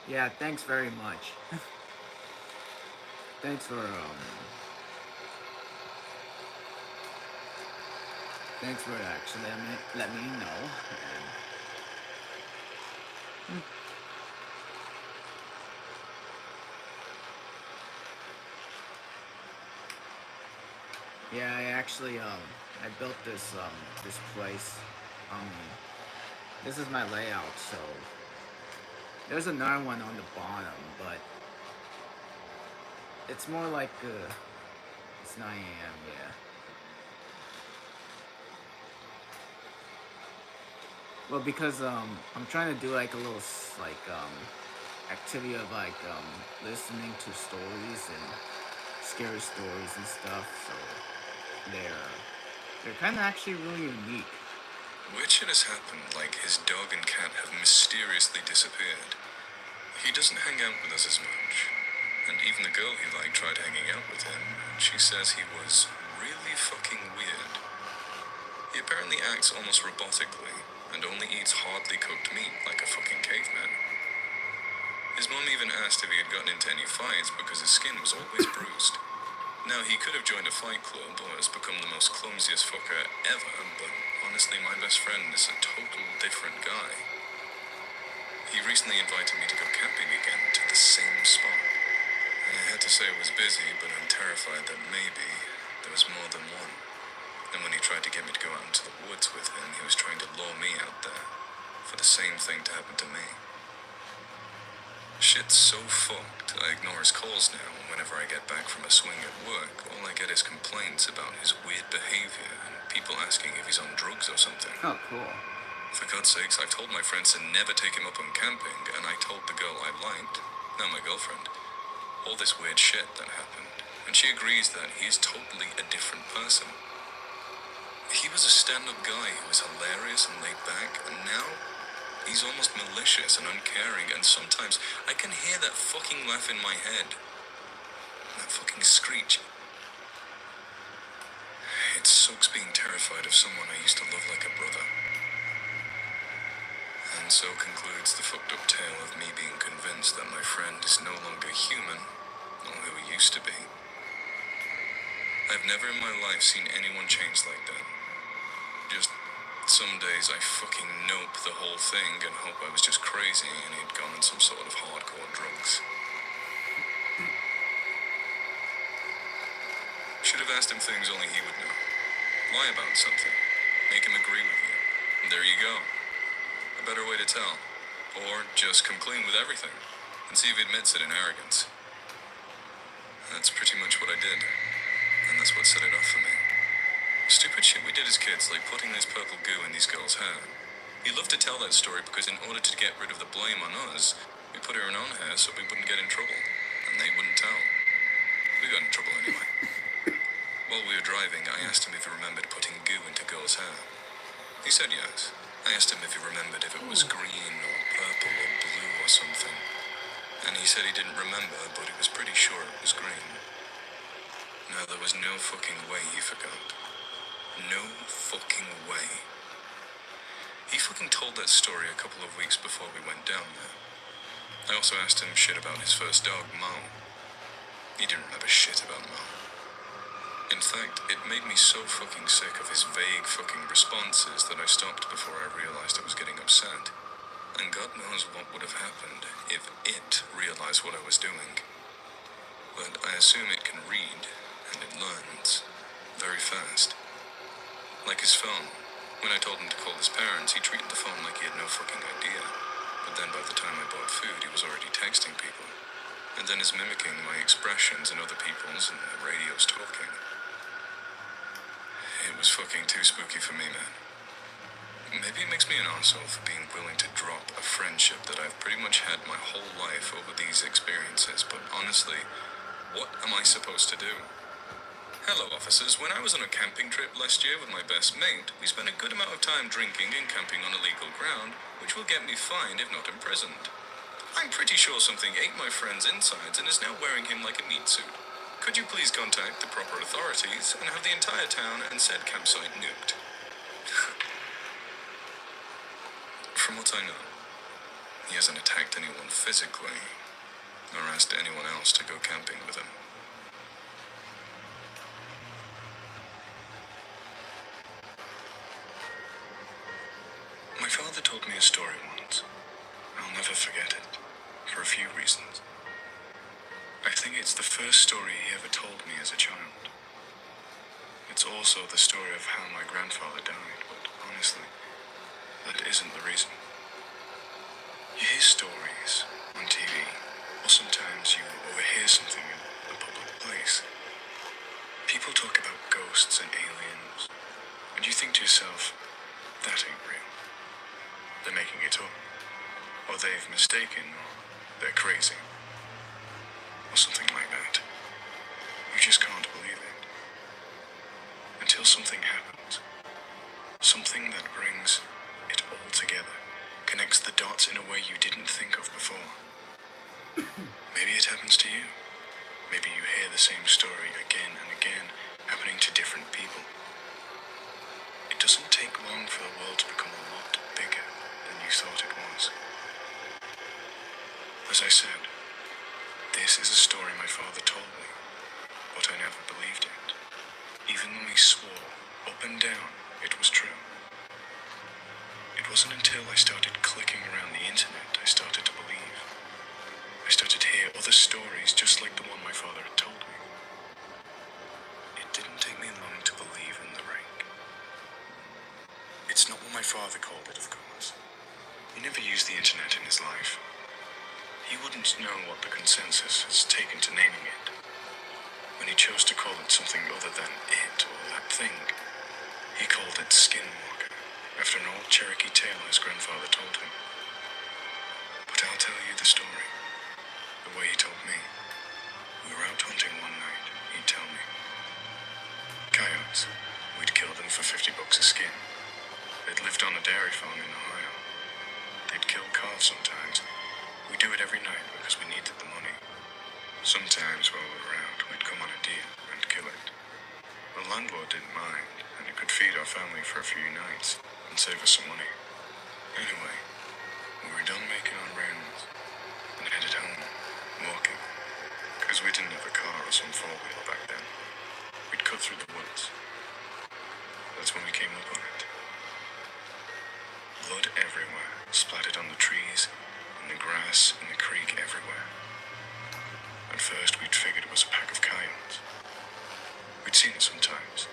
yeah, thanks very much. Thanks for thanks for actually let me know. And, yeah, I actually I built this this place. This is my layout, so there's another one on the bottom, but it's more like it's 9 a.m. yeah. Well, because I'm trying to do like a little activity of like listening to stories and scary stories and stuff, so they're kind of actually really unique. Weird shit has happened, like his dog and cat have mysteriously disappeared. He doesn't hang out with us as much. And even the girl he liked tried hanging out with him, and she says he was really fucking weird. He apparently acts almost robotically, and only eats hardly cooked meat like a fucking caveman. His mom even asked if he had gotten into any fights because his skin was always bruised. Now, he could have joined a fight club or has become the most clumsiest fucker ever, but honestly, my best friend is a total different guy. He recently invited me to go camping again to the same spot. I had to say I was busy, but I'm terrified that maybe there was more than one. And when he tried to get me to go out into the woods with him, he was trying to lure me out there for the same thing to happen to me. Shit's so fucked, I ignore his calls now, and whenever I get back from a swing at work, all I get is complaints about his weird behavior and people asking if he's on drugs or something. Oh, cool. For God's sakes, I've told my friends to never take him up on camping, and I told the girl I liked, now my girlfriend, all this weird shit that happened, and she agrees that he's totally a different person. He was a stand-up guy who was hilarious and laid back, and now he's almost malicious and uncaring, and sometimes I can hear that fucking laugh in my head. That fucking screech. It sucks being terrified of someone I used to love like a brother. And so concludes the fucked up tale of me being convinced that my friend is no longer human, nor who he used to be. I've never in my life seen anyone change like that. Just Some days I fucking nope the whole thing and hope I was just crazy and he'd gone on some sort of hardcore drugs. Should have asked him things only he would know. Lie about something. Make him agree with you. And there you go. A better way to tell. Or just come clean with everything and see if he admits it in arrogance. That's pretty much what I did. And that's what set it off for me. Stupid shit we did as kids, like putting this purple goo in these girls' hair. He loved to tell that story because in order to get rid of the blame on us, we put her in our own hair so we wouldn't get in trouble. And they wouldn't tell. We got in trouble anyway. While we were driving, I asked him if he remembered putting goo into girls' hair. He said yes. I asked him if he remembered if it was green or purple or blue or something. And he said he didn't remember, but he was pretty sure it was green. Now, there was no fucking way he forgot. No fucking way. He fucking told that story a couple of weeks before we went down there. I also asked him shit about his first dog, Mo. He didn't remember shit about Mo. In fact, it made me so fucking sick of his vague fucking responses that I stopped before I realized I was getting upset. And God knows what would have happened if it realized what I was doing. But I assume it can read, and it learns very fast. Like his phone. When I told him to call his parents, he treated the phone like he had no fucking idea. But then by the time I bought food, he was already texting people. And then is mimicking my expressions and other people's, and the radio's talking. It was fucking too spooky for me, man. Maybe it makes me an arsehole for being willing to drop a friendship that I've pretty much had my whole life over these experiences, but honestly, what am I supposed to do? Hello, officers. When I was on a camping trip last year with my best mate, we spent a good amount of time drinking and camping on illegal ground, which will get me fined if not imprisoned. I'm pretty sure something ate my friend's insides and is now wearing him like a meat suit. Could you please contact the proper authorities and have the entire town and said campsite nuked? From what I know, he hasn't attacked anyone physically, nor asked anyone else to go camping with him. My father told me a story once. I'll never forget it, for a few reasons. I think it's the first story he ever told me as a child. It's also the story of how my grandfather died, but honestly, that isn't the reason. You hear stories on TV, or sometimes you overhear something in a public place. People talk about ghosts and aliens, and you think to yourself, that ain't real. They're making it up, or they've mistaken, or they're crazy, or something like that. You just can't believe it. Until something happens. Something that brings it all together, connects the dots in a way you didn't think of before. Maybe it happens to you. Maybe you hear the same story again and again, happening to different people. It doesn't take long for the world to become a lot bigger than you thought it was. As I said, this is a story my father told me, but I never believed it. Even when he swore, up and down, it was true. It wasn't until I started clicking around the internet I started to believe. I started to hear other stories just like the one my father had told me. It didn't take me long to believe in the ring. It's not what my father called it, of course. He never used the internet in his life. He wouldn't know what the consensus has taken to naming it. When he chose to call it something other than it or that thing, he called it Skinwalker, after an old Cherokee tale his grandfather told him. But I'll tell you the story, the way he told me. We were out hunting one night, he'd tell me. Coyotes. We'd killed them for $50 a skin. They'd lived on a dairy farm in Ohio. They'd kill calves sometimes. We do it every night because we needed the money. Sometimes while we were out, we'd come on a deer and kill it. The landlord didn't mind, and it could feed our family for a few nights and save us some money. Anyway, we were done making our rounds and headed home, walking, because we didn't have a car or some four-wheeler back then. We'd cut through the woods. That's when we came up on it. Blood everywhere, splattered on the trees, in the grass, in the creek, everywhere. At first, we'd figured it was a pack of coyotes. We'd seen it sometimes.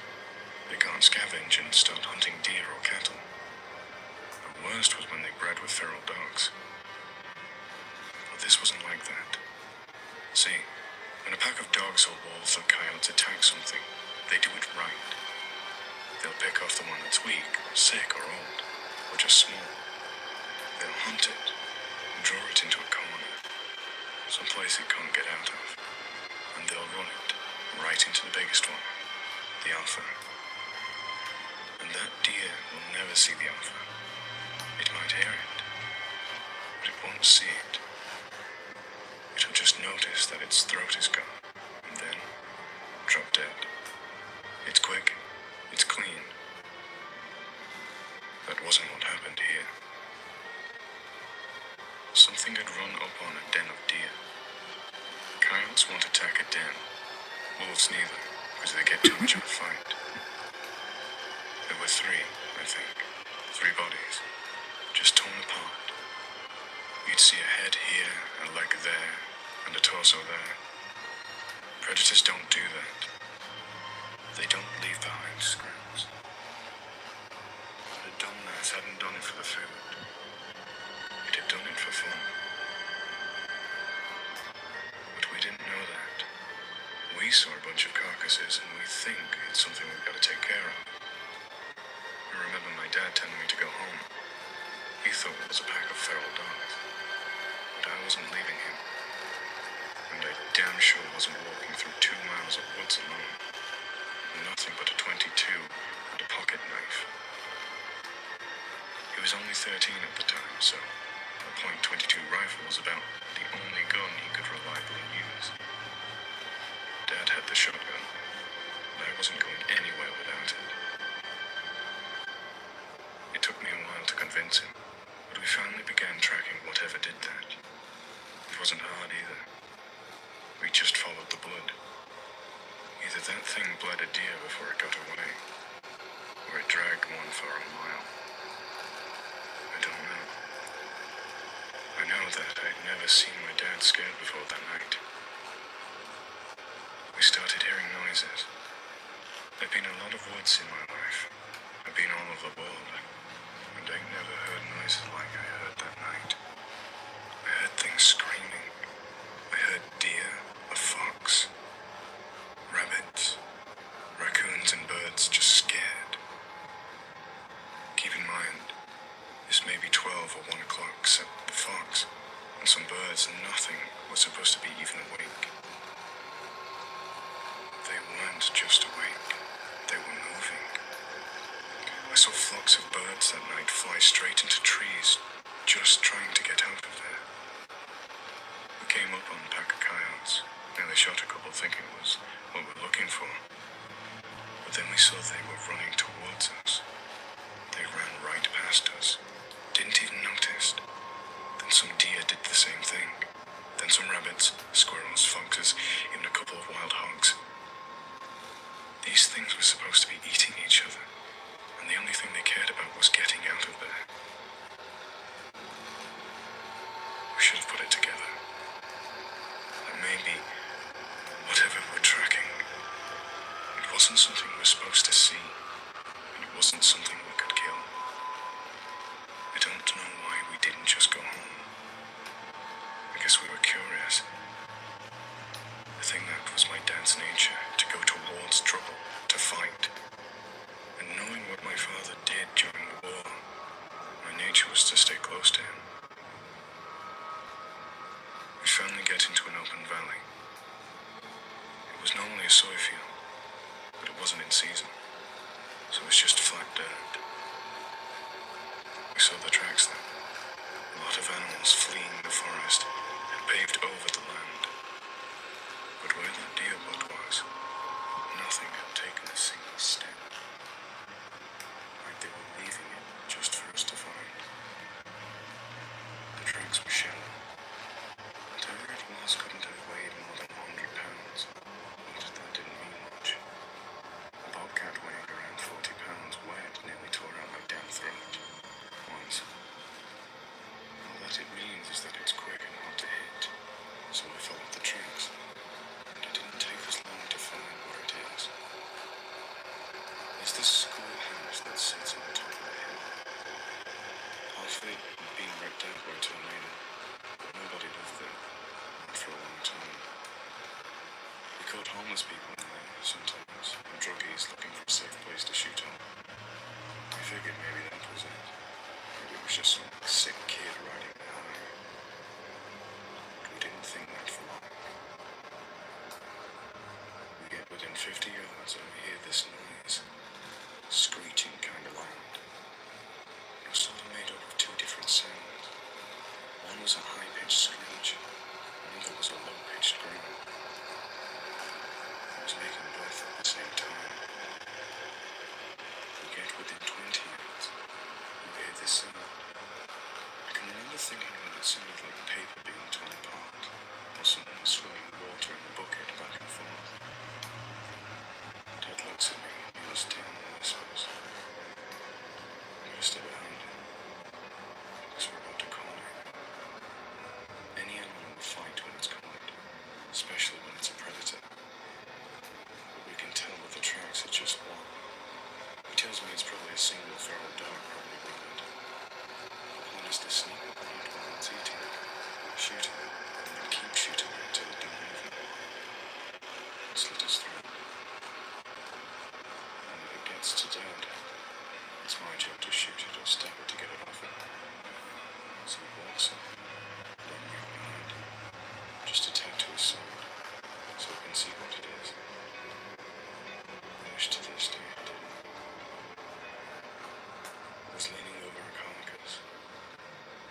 They go and scavenge and start hunting deer or cattle. The worst was when they bred with feral dogs. But this wasn't like that. See, when a pack of dogs or wolves or coyotes attack something, they do it right. They'll pick off the one that's weak, or sick, or old, or just small. They'll hunt it, and draw it into a corner, someplace it can't get out of, and they'll run it right into the biggest one, the alpha. And that deer will never see the alpha. It might hear it, but it won't see it. It'll just notice that its throat is gone, and then drop dead. It's quick, it's clean. That wasn't what happened here. Something had run up on a den of deer. Coyotes won't attack a den. Wolves neither, because they get too much of a fight. There were three, I think. 3 bodies, just torn apart. You'd see a head here, a leg there, and a torso there. Predators don't do that. They don't leave behind scraps. What had done this hadn't done it for the food. It had done it for fun. But we didn't know that. We saw a bunch of carcasses and we think it's something we've got to take care of. I remember my dad telling me to go home. He thought it was a pack of feral dogs. But I wasn't leaving him. And I damn sure wasn't walking through 2 miles of woods alone. Nothing but a .22 and a pocket knife. He was only 13 at the time, so a .22 rifle was about the only gun he could reliably use. Dad had the shotgun, and I wasn't going anywhere without it. It took me a while to convince him, but we finally began tracking whatever did that. It wasn't hard either. We just followed the blood. Either that thing bled a deer before it got away, or it dragged one for a mile. I don't know. I know that I'd never seen my dad scared before that night. We started hearing noises. There've been a lot of woods in my life. I've been all over the world, and I've never heard noises like I heard that night. I heard things screaming. I heard deer, a fox, rabbits, raccoons and birds just scared. Keep in mind, this may be 12 or 1 o'clock, except the fox and some birds and nothing was supposed to be even awake. They weren't just awake, they were moving. I saw flocks of birds that night fly straight into trees, just trying to get out of there. We came up on a pack of coyotes. Nearly shot a couple thinking it was what we're looking for. But then we saw they were running towards us. They ran right past us. Didn't even notice. Then some deer did the same thing. Then some rabbits, squirrels, foxes, even a couple of wild hogs. These things were supposed to be eating each other, and the only thing they cared about was getting out of there. We should have put it together. That maybe whatever we're tracking, it wasn't something we're supposed to see, and it wasn't something we could kill. I don't know why we didn't just go home. I guess we were curious. I think that was my dad's nature, to go towards trouble, to fight. And knowing what my father did during the war, my nature was to stay close to him. We finally get into an open valley. It was normally a soy field, but it wasn't in season, so it was just flat dirt. We saw the tracks then. A lot of animals fleeing the forest had paved over the land. But where that deer blood was, nothing had taken a single step. Like they were leaving it just for us to find. The tracks were shallow. Whatever it was couldn't have weighed more than 100 pounds, but that didn't mean much. A bobcat weighing around 40 pounds wet nearly tore out my damn throat once. homeless people in there sometimes, and druggies looking for a safe place to shoot on. We figured maybe that was it. Maybe it was just some sick kid riding the high. But we didn't think that for long. We get within 50 yards and we hear this noise. Screeching kind of loud. It was sort of made up of two different sounds. One was a high-pitched screech, another was a low-pitched groan. It was making both at the same time. We get within 20 yards. We hear this sound. I can remember thinking that it sounded like paper being torn apart, or someone swinging water in a bucket back and forth. Dad looks at me, kneels down and whispers. I'm gonna stay behind him, because we're about to corner him. Any animal will fight when it's cornered, especially when it's a predator. But we can tell that the tracks are just one. He tells me it's probably a single feral dog, probably rabid. The plan is to sneak up on it while it's eating it, shoot it, and then keep shooting it until it don't move anymore. Slit his throat. And if it gets to Dad, it's my job to shoot it or stab it to get it off him. So he walks up, then right behind him, just a tad to his side, so I can see what it is. I wish to this day I didn't. I was leaning over a carcass,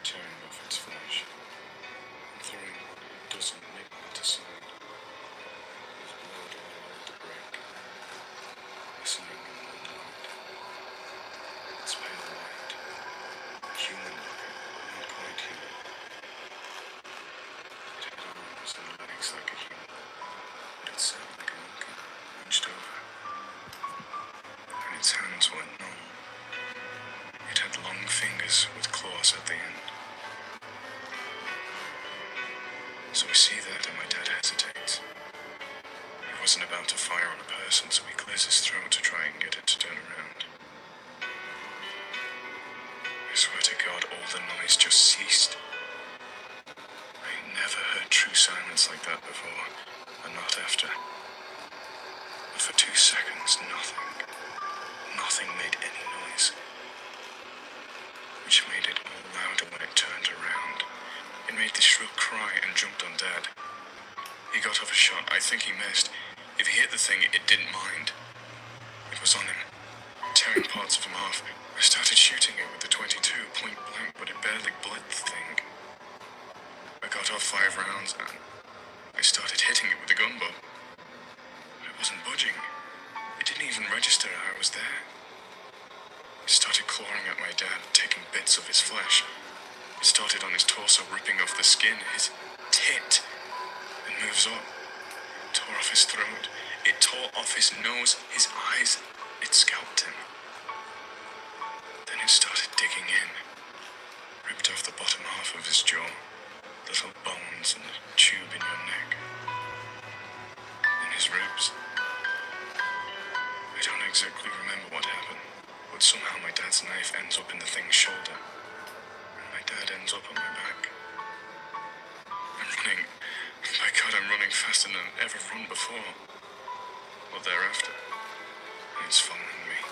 tearing off its flesh, and throwing what doesn't make it aside. His blood all over the brick, glistening in the moonlight. It's pale white, human-looking, but not quite human. It had arms and legs like a human, but it sat like a monkey, hunched over. And its hands were numb. It had long fingers with claws at the end. So I see that and my dad hesitates. He wasn't about to fire on a person, so he clears his throat to try and get it to turn around. I swear to God, all the noise just ceased. I ain't never heard true silence like that before, and not after. But for 2 seconds, nothing made any noise. Which made it all louder when it turned around. It made the shrill cry and jumped on Dad. He got off a shot. I think he missed. If he hit the thing, it didn't mind. It was on him, tearing parts of him off. I started shooting it with the .22, point blank, but it barely bled the thing. I got off 5 rounds and I started hitting it with the gun butt. But it wasn't budging. It didn't even register I was there. It started clawing at my dad, taking bits of his flesh. It started on his torso, ripping off the skin, his tit, and moves up. It tore off his throat. It tore off his nose, his eyes. It scalped him. Then it started digging in, ripped off the bottom half of his jaw, little bones and a tube in your neck. Then his ribs. I don't exactly remember what happened, but somehow my dad's knife ends up in the thing's shoulder. My dad ends up on my back. I'm running. My God, I'm running faster than I've ever run before. Or thereafter. And it's following me.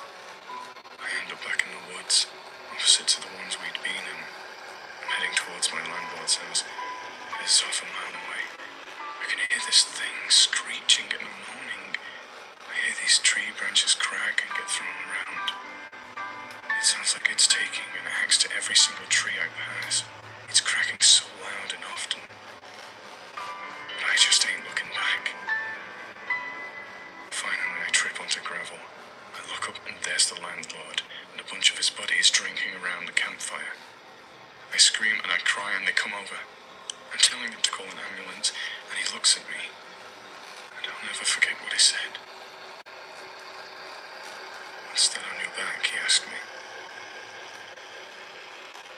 I end up back in the woods, opposite to the ones we'd been in. I'm heading towards my landlord's house. It's half a mile away. I can hear this thing screeching and moaning. I hear these tree branches crack and get thrown around. It sounds like it's taking an axe to every single tree I pass. It's cracking so loud and often. But I just ain't looking back. Finally, I trip onto gravel. I look up and there's the landlord and a bunch of his buddies drinking around the campfire. I scream and I cry and they come over. I'm telling them to call an ambulance and he looks at me. And I'll never forget what he said. What's that on your back? He asked me.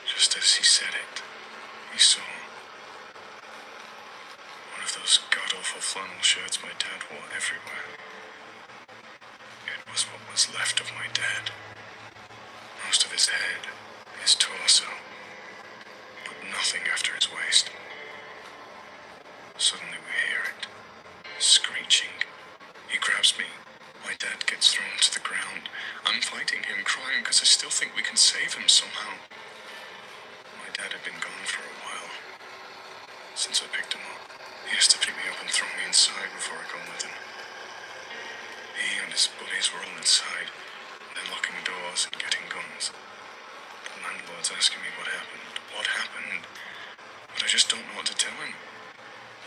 Just as he said it, he saw one of those god-awful flannel shirts my dad wore everywhere. It was what was left of my dad. Most of his head, his torso, but nothing after his waist. Suddenly we hear it, screeching, He grabs me. My dad gets thrown to the ground. I'm fighting him, crying because I still think we can save him somehow. My dad had been gone for a while, since I picked him up. He has to pick me up and throw me inside before I go with him. He and his buddies were all inside. They're locking doors and getting guns. The landlord's asking me what happened, but I just don't know what to tell him.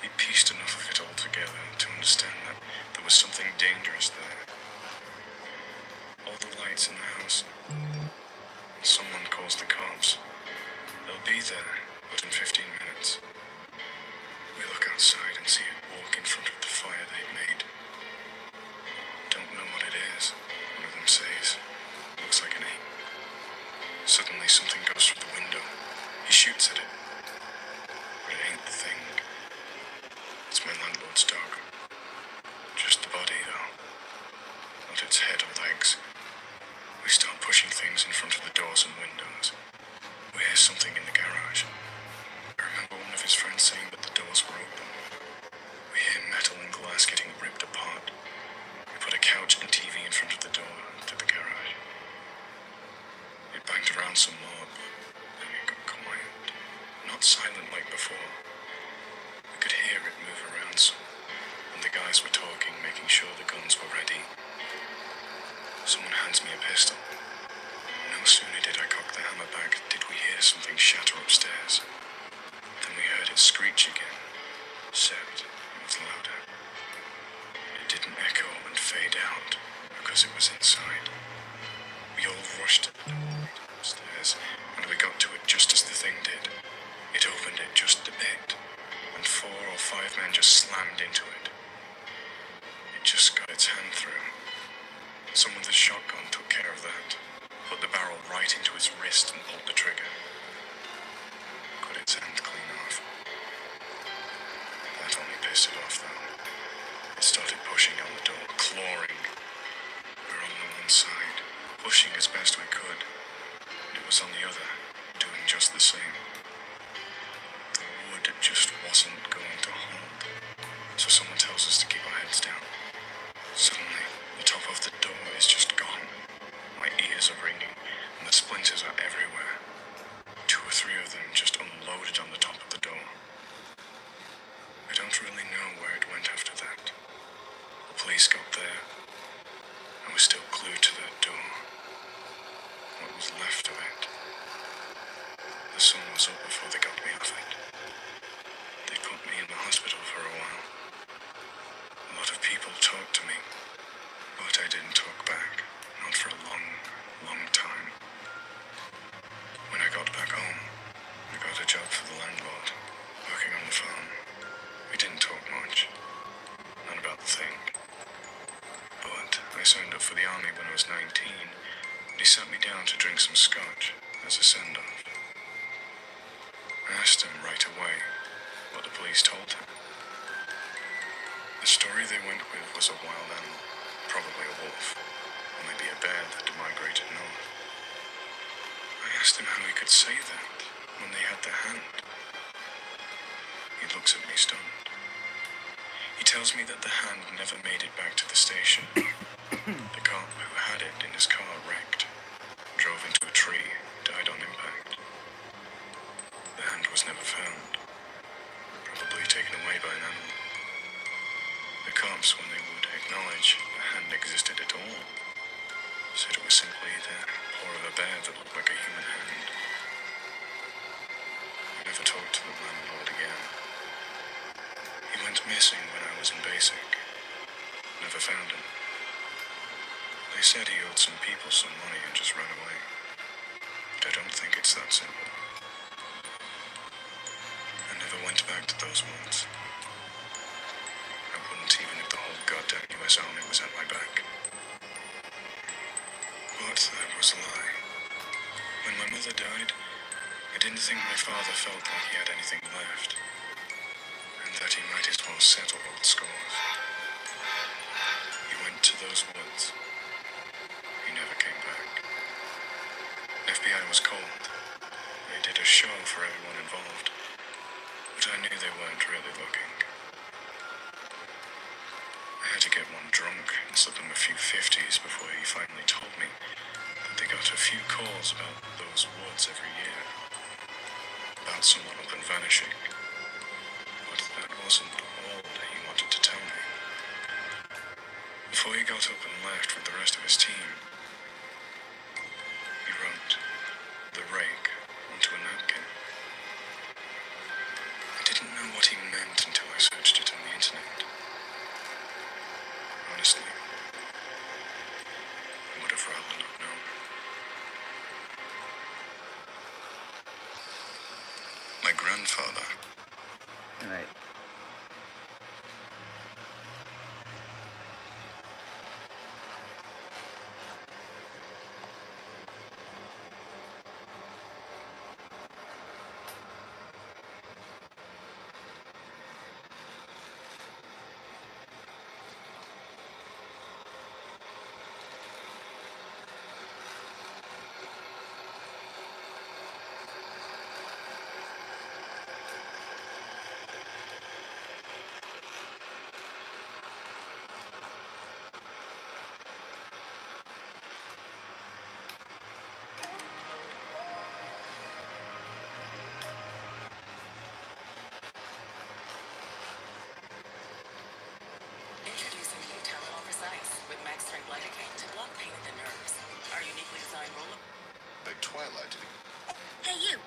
He pieced enough of it all together to understand that there was something dangerous there. All the lights in the house. Someone calls the cops. They'll be there, but in 15 minutes. We look outside and see it walk in front of the fire they'd made. Don't know what it is, one of them says. Looks like an ape. Suddenly something goes through the window. He shoots at it. But it ain't the thing. It's my landlord's dog. Just the body, though. Not its head or legs. We start pushing things in front of the doors and windows. We hear something in the garage. I remember one of his friends saying that the doors were open. We hear metal and glass getting ripped apart. We put a couch and TV in front of the door to the garage. It banged around some more, but then it got quiet. Not silent like before. We could hear it move around some, and the guys were talking, making sure the guns were ready. Someone hands me a pistol. No sooner did I cock the hammer back, did we hear something shatter upstairs. Then we heard it screech again, except it was louder. It didn't echo and fade out, because it was inside. We all rushed to the door upstairs, and we got to it just as the thing did. It opened it just a bit, and 4 or 5 men just slammed into it. It just got its hand through. Someone with a shotgun took care of that, put the barrel right into its wrist and pulled the trigger. Got its hand clean off. That only pissed it off, though. It started pushing on the door, clawing. We were on the one side, pushing as best we could, and it was on the other, doing just the same. The wood just wasn't going to hold, so someone tells us to keep our heads down. Suddenly, the top of the door is just gone. My ears are ringing, and the splinters are everywhere. 2 or 3 of them just unloaded on the top of the door. I don't really know where it went after that. The police got there. I was still glued to that door. What was left of it? The sun was up before they got me off it. They put me in the hospital for a while. A lot of people talked to me, but I didn't talk back. Not for a long, long time. When I got back home, I got a job for the landlord, working on the farm. We didn't talk much. Not about the thing. But I signed up for the army when I was 19, and he sat me down to drink some scotch as a send-off. I asked him right away what the police told him. The story they went with was a wild animal, probably a wolf, or maybe a bear that migrated north. I asked him how he could say that when they had the hand. He looks at me stunned. He tells me that the hand never made it back to the station. The cop who had it in his car wrecked, drove into a tree, died on impact. The hand was never found, probably taken away by an animal. The cops, when they would acknowledge the hand existed at all, said it was simply the paw of a bear that looked like a human hand. I never talked to the landlord again. He went missing when I was in basic. Never found him. They said he owed some people some money and just ran away. But I don't think it's that simple. I never went back to those woods. I wouldn't even if the whole goddamn US Army was at my back. But that was a lie. When my mother died, I didn't think my father felt like he had anything left, and that he might as well settle old scores. He went to those woods. He never came back. FBI was called. They did a show for everyone involved, but I knew they weren't really looking. I had to get one got drunk and slipped him a few 50s before he finally told me that they got a few calls about those woods every year. About someone up and vanishing. But that wasn't all that he wanted to tell me. Before he got up and left with the rest of his team, he wrote the rake onto a napkin. I didn't know what he meant until I searched it on the internet. Honestly, I would have rather not known. My grandfather. Alright. Introducing new Tylenol Precise with max strength lidocaine to block pain in the nerves. Our uniquely designed roller. Like Twilight. Hey, you.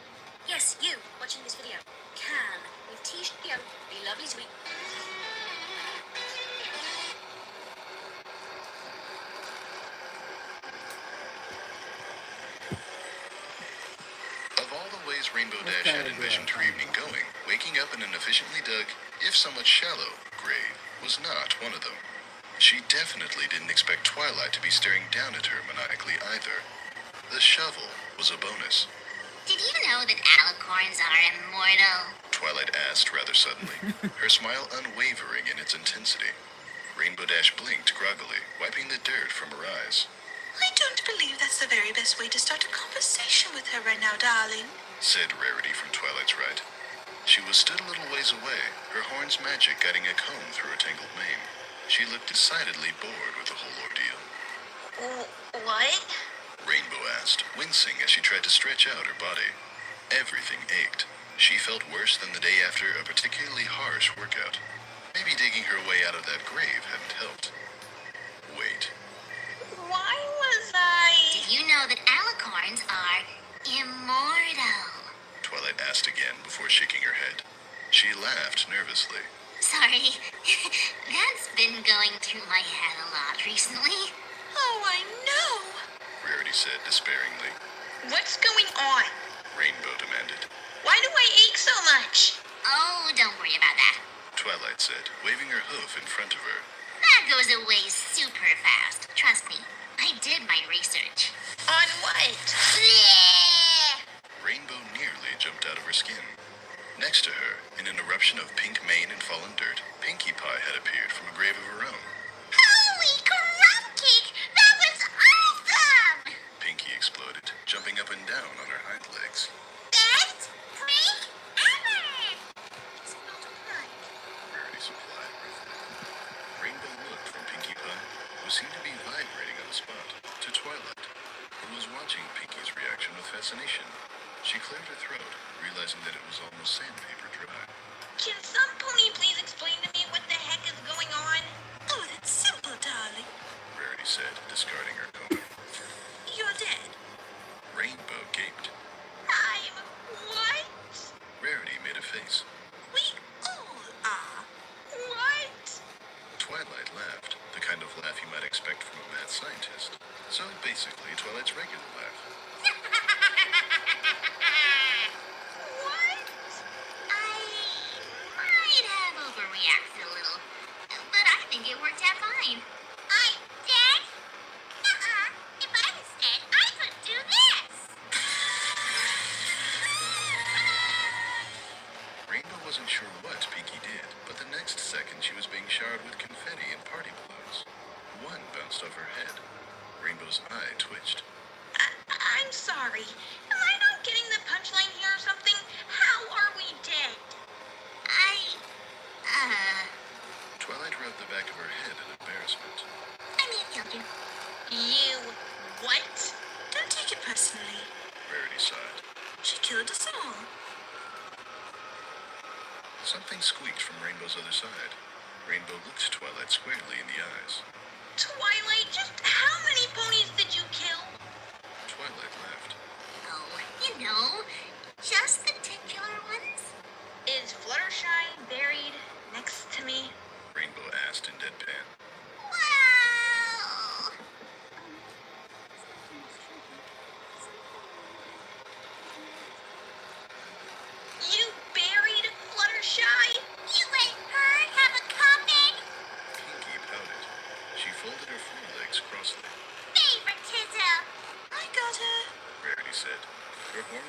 Yes, you. Watching this video. Can with T-shirt be lovely to eat. Of all the ways Rainbow What Dash kind had of envisioned her evening going, waking up in an efficiently dug, if somewhat shallow, grave was not one of them. She definitely didn't expect Twilight to be staring down at her maniacally either. The shovel was a bonus. Did you know that alicorns are immortal? Twilight asked rather suddenly, her smile unwavering in its intensity. Rainbow Dash blinked groggily, wiping the dirt from her eyes. I don't believe that's the very best way to start a conversation with her right now, darling. Said Rarity from Twilight's right. She was stood a little ways away, her horn's magic guiding a comb through her tangled mane. She looked decidedly bored with the whole ordeal. What? Rainbow asked, wincing as she tried to stretch out her body. Everything ached. She felt worse than the day after a particularly harsh workout. Maybe digging her way out of that grave hadn't helped. Wait. Why was I... Did you know that alicorns are immortal? Twilight asked again before shaking her head. She laughed nervously. Sorry. That's been going through my head a lot recently. Oh, I know. Rarity said despairingly. What's going on? Rainbow demanded. Why do I ache so much? Oh, don't worry about that. Twilight said, waving her hoof in front of her. That goes away super fast. Trust me. I did my research. On what? Bleh! Rainbow nearly jumped out of her skin. Next to her, in an eruption of pink mane and fallen dirt, Pinkie Pie had appeared from a grave of her own. Holy crap cake! That was awesome! Pinkie exploded, jumping up and down on her hind legs. Best prank ever! It's not a prank. Rarity supplied briefly. Rainbow looked from Pinkie Pie, who seemed to be vibrating on the spot, to Twilight, who was watching Pinkie's reaction with fascination. She cleared her throat, realizing that it was almost sandpaper dry. Can some pony please explain to me what the heck is going on? Oh, that's simple, darling. Rarity said, discarding her comb. You're dead. Rainbow gaped. I'm... what? Rarity made a face. We all are. What? Twilight laughed, the kind of laugh you might expect from a mad scientist. So basically, Twilight's regular laugh. What? I might have overreacted a little, but I think it worked out fine. I'm dead? Nuh-uh. If I was dead, I could do this. Rainbow wasn't sure what Pinkie did, but the next second she was being showered with confetti and party balloons. One bounced off her head. Rainbow's eye twitched. I'm sorry. Am I not getting the punchline here or something? How are we dead? I, Twilight rubbed the back of her head in embarrassment. killed us all. Something squeaked from Rainbow's other side. Rainbow looked Twilight squarely in the eyes. Twilight, just how many ponies did you kill? Twilight laughed. Oh, you know, just the titular ones. Is Fluttershy buried next to me? Rainbow asked in deadpan. Well, You buried Fluttershy? you let her have a coffin? Pinky pouted. She folded her forelegs crossly. Favoritism. I got her. Rarity said. Her horn?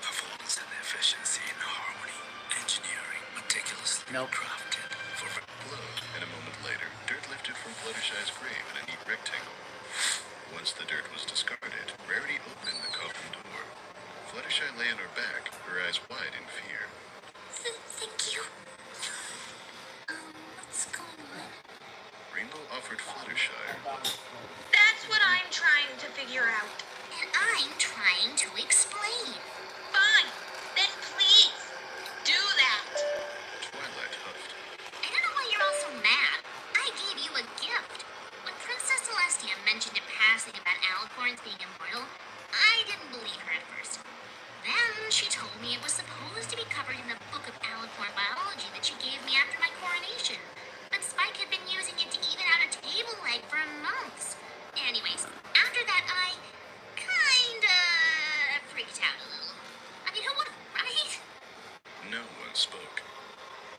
Performance and efficiency and harmony. Engineering meticulously Nope. crafted for Glow. And a moment later, dirt lifted from Fluttershy's grave in a neat rectangle. Once the dirt was discarded, Rarity opened the coffin door. Fluttershy lay on her back, her eyes wide in fear. Thank you. What's going on? Rainbow offered Fluttershy her bow. That's what I'm trying to figure out. And I'm trying to explain. Fine. Then please, do that. Twilight huffed. I don't know why you're all so mad. I gave you a gift. When Princess Celestia mentioned in passing about alicorns being immortal, I didn't believe her at first. Then she told me it was supposed to be covered in the book of alicorn biology that she gave me after my coronation. But Spike had been using it to even out a table leg for months. Anyways, after that I kinda freaked out a little. I mean, who would, right? No one spoke.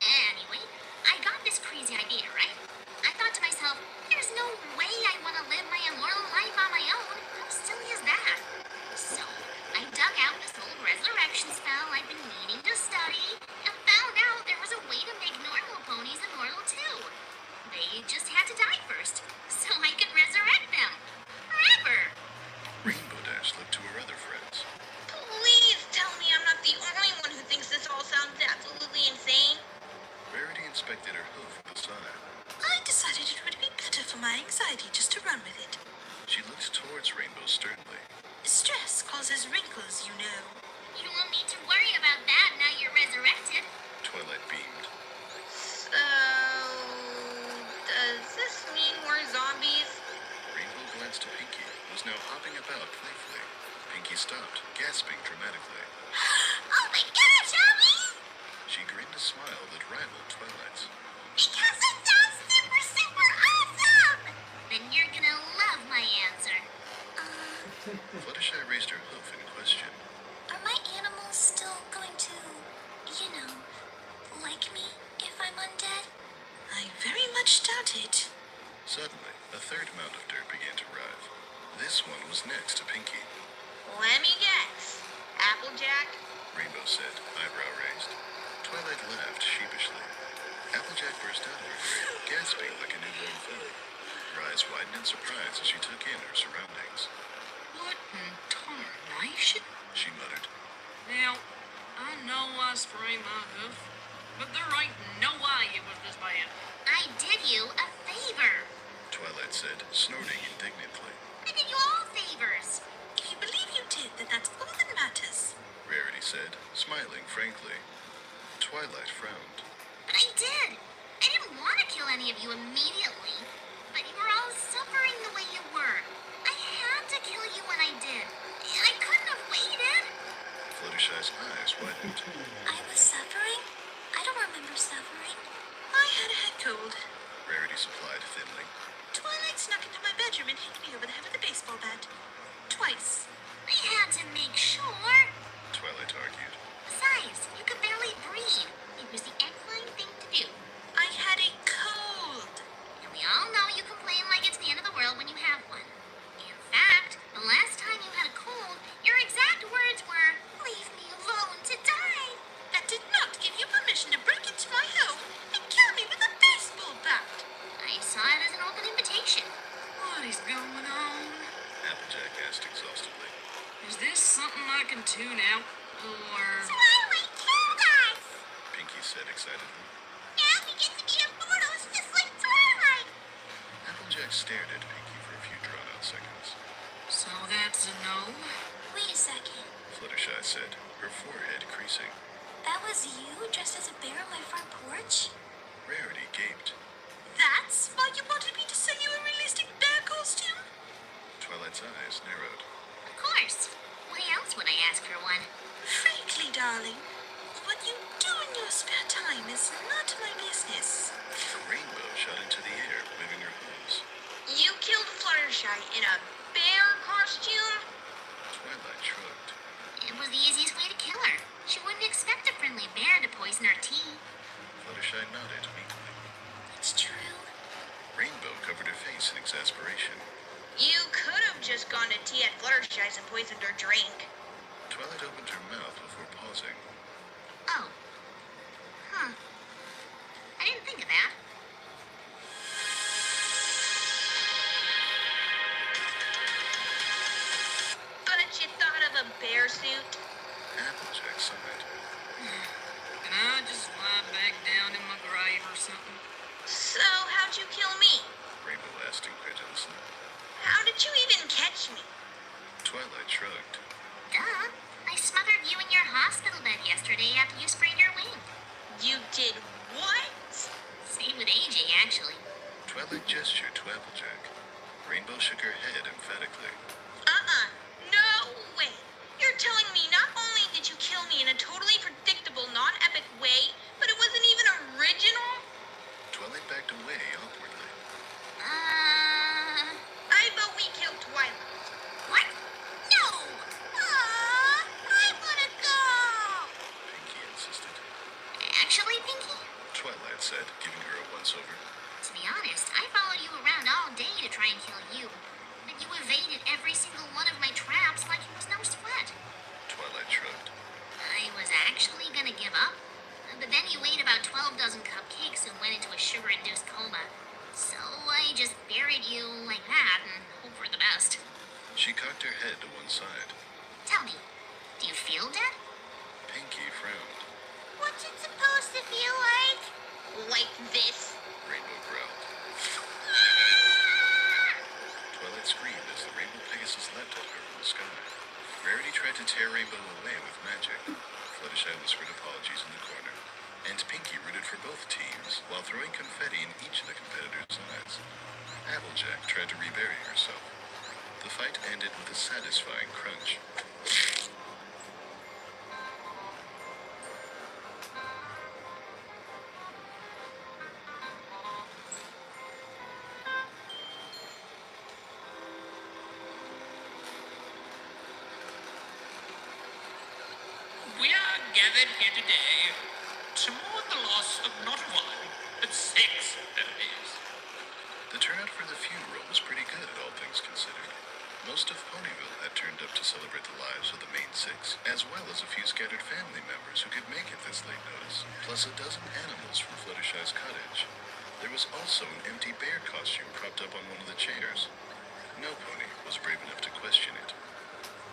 Anyway, I got this crazy idea, right? I thought to myself, there's no way I want to live my immortal life on my own. How silly is that? So, I dug out this old resurrection spell I've been meaning to study and found out there was a way to make normal ponies immortal too. They just had to die first, so I could resurrect them. Forever. Rainbow Dash looked to her other friends. Please tell me I'm not the only one who thinks this all sounds absolutely insane. Rarity inspected her hoof with a sigh. I decided it would be better for my anxiety just to run with it. She looked towards Rainbow sternly. Stress causes wrinkles, you know. You won't need to worry about that now you're resurrected. Twilight beamed. So, does this mean we're zombies? Rainbow glanced at Pinky, who was now hopping about playfully. Pinky stopped, gasping dramatically. Oh my gosh, Abby! She grinned a smile that rivaled Twilight's. Because it sounds super, super awesome! Then you're gonna love my answer. Fluttershy raised her hoof in question. Are my animals still going to, like me if I'm undead? I very much doubt it. Suddenly, a third mound of dirt began to arrive. This one was next to Pinky. Let me guess. Applejack? Rainbow said, eyebrow raised. Twilight laughed sheepishly. Applejack burst out of her grave, gasping like a newborn filly. Her eyes widened in surprise as she took in her surroundings. What in tarnation? She muttered. Now, I know I sprained my hoof, but there ain't no way it was this bad. I did you a favor. Twilight said, snorting indignantly. I did you all favors. If you believe you did, then that's all that matters. Rarity said, smiling frankly. Twilight frowned. But I did. I didn't want to kill any of you immediately. But you were all suffering the way you were. I had to kill you when I did. I couldn't have waited. Fluttershy's eyes widened. I was suffering? I don't remember suffering. I had a head cold. Rarity supplied thinly. Twilight snuck into my bedroom and hit me over the head with a baseball bat. Twice. I had to make sure. Twilight argued. Besides, you could barely breathe. It was the equine thing to do. I had a cold. And we all know you complain like it's the end of the world when you have one. In fact, the last time you had a cold, your exact words were, "Leave me alone to die." That did not give you permission to break into my home and kill me with a baseball bat. I saw it as an open invitation. What is going on? Applejack asked exhaustedly. Is this something I can tune out? Or... Twilight killed us! Pinky said excitedly. Now we get to be immortals just like Twilight! Applejack stared at Pinky for a few drawn-out seconds. So that's a no? Wait a second. Fluttershy said. her forehead creasing. That was you dressed as a bear on my front porch? Rarity gaped. That's why you wanted me to sell you a realistic bear costume? Twilight's eyes narrowed. Of course. Why else would I ask for one? Frankly, darling, what you do in your spare time is not my business. A rainbow shot into the air, waving her hooves. You killed Fluttershy in a bear costume? Twilight shrugged. It was the easiest way to kill her. She wouldn't expect a friendly bear to poison her tea. Fluttershy nodded meekly. It's true. Rainbow covered her face in exasperation. You could have just gone to tea at Fluttershy's and poisoned her drink. Twilight opened her mouth before pausing. Oh. Huh. I didn't think of that. But you thought of a bear suit? Applejack sighed. Can I just lie back down in my grave or something? So, how'd you kill me? Rainbow asked incredulously. How did you even catch me? Twilight shrugged. Duh. I smothered you in your hospital bed yesterday after you sprained your wing. You did what? Same with AJ, actually. Twilight gestured to Applejack. Rainbow shook her head emphatically. No way. You're telling me not only did you kill me in a totally predictable, non-epic way, but it wasn't even original? Twilight backed away awkwardly. I vote we killed Twilight. What? No! I wanna go! Pinky insisted. Actually, Pinky, Twilight said, giving her a once-over. to be honest, I followed you around all day to try and kill you. But you evaded every single one of my traps like it was no sweat. Twilight shrugged. I was actually gonna give up, but then you ate about 12 dozen cupcakes and went into a sugar-induced coma. So I just buried you like that and hope for the best. She cocked her head to one side. Tell me, do you feel dead? Pinky frowned. What's it supposed to feel like? Like this? Rainbow growled. Twilight screamed as the Rainbow Pegasus leapt at her from the sky. Rarity tried to tear Rainbow away with magic. Fluttershy whispered apologies in the corner. And Pinky rooted for both teams, while throwing confetti in each of the competitors' eyes. Applejack tried to rebury herself. The fight ended with a satisfying crunch. We are gathered here today to mourn the loss of not one, but 6 ponies. The turnout for the funeral was pretty good, all things considered. Most of Ponyville had turned up to celebrate the lives of the main 6, as well as a few scattered family members who could make it this late notice, plus a dozen animals from Fluttershy's cottage. There was also an empty bear costume propped up on one of the chairs. No pony was brave enough to question it.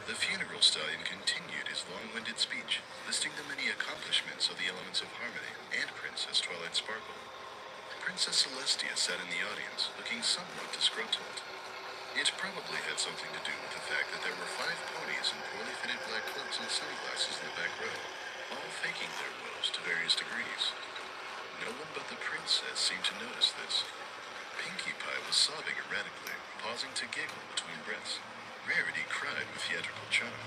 The funeral stallion continued his long-winded speech, listing the many accomplishments of the Elements of Harmony and Princess Twilight Sparkle. Princess Celestia sat in the audience, looking somewhat disgruntled. It probably had something to do with the fact that there were 5 ponies in poorly fitted black cloaks and sunglasses in the back row, all faking their woes to various degrees. No one but the princess seemed to notice this. Pinkie Pie was sobbing erratically, pausing to giggle between breaths. Rarity cried with theatrical charm.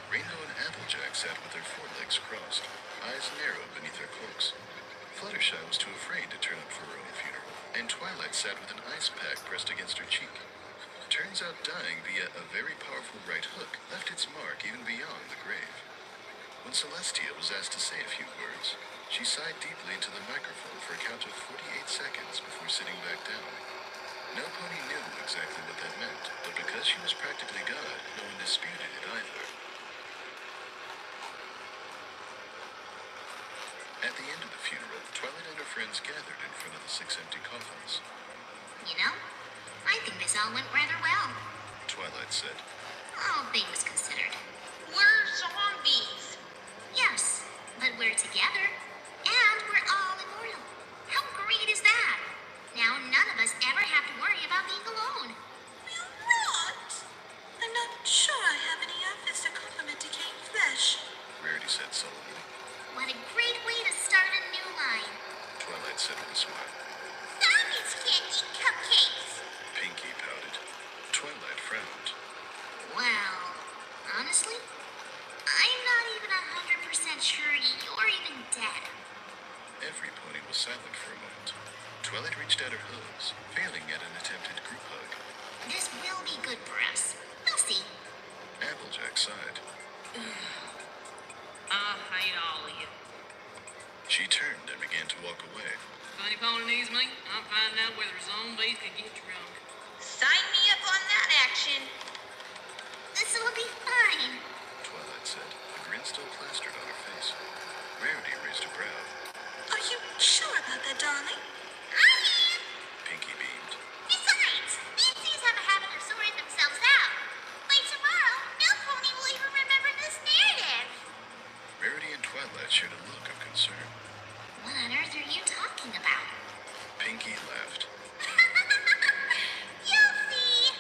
Rainbow and Applejack sat with their forelegs crossed, eyes narrowed beneath their cloaks. Fluttershy was too afraid to turn up for her own funeral, and Twilight sat with an ice pack pressed against her cheek. Turns out dying via a very powerful right hook left its mark even beyond the grave. When Celestia was asked to say a few words, she sighed deeply into the microphone for a count of 48 seconds before sitting back down. No pony knew exactly what that meant, but because she was practically God, no one disputed it either. At the end of the funeral, Twilight and her friends gathered in front of the 6 empty coffins. You know, I think this all went rather well. Twilight said. All things considered. We're zombies. Yes, but we're together. And we're all immortal. How great is that? Now none of us ever have to worry about being alone. We'll rot. I'm not sure I have any outfits to complement decaying flesh. Twilight said with a smile. Zombies can't eat cupcakes. Pinky pouted. Twilight frowned. Well, honestly, I'm not even 100% sure you're even dead. Every pony was silent for a moment. Twilight reached out her hooves, failing at an attempted group hug. This will be good for us. We'll see. Applejack sighed. I hate all of you. She turned and began to walk away. If any pony needs me, I'm finding out whether zombies can get drunk. Sign me up on that action. This will be fine. Twilight said, a grin still plastered on her face. Rarity raised a brow. Are you sure about that, darling? I am. Pinky beamed. Besides, these things have a habit of sorting themselves out. By tomorrow, no pony will even remember this narrative. Rarity and Twilight shared a look of concern. What on earth are you talking about? Pinky laughed. You'll see.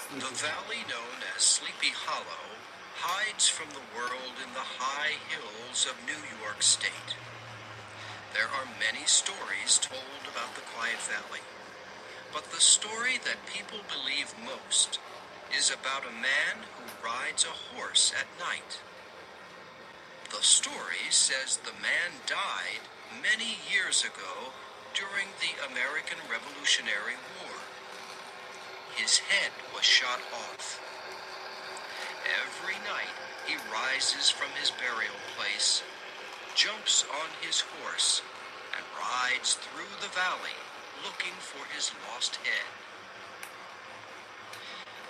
The valley known as Sleepy Hollow hides from the world in the high hills of New York State. There are many stories told about the Quiet Valley, but the story that people believe most is about a man who rides a horse at night. The story says the man died many years ago during the American Revolutionary War. His head was shot off. Every night he rises from his burial place, jumps on his horse, and rides through the valley looking for his lost head.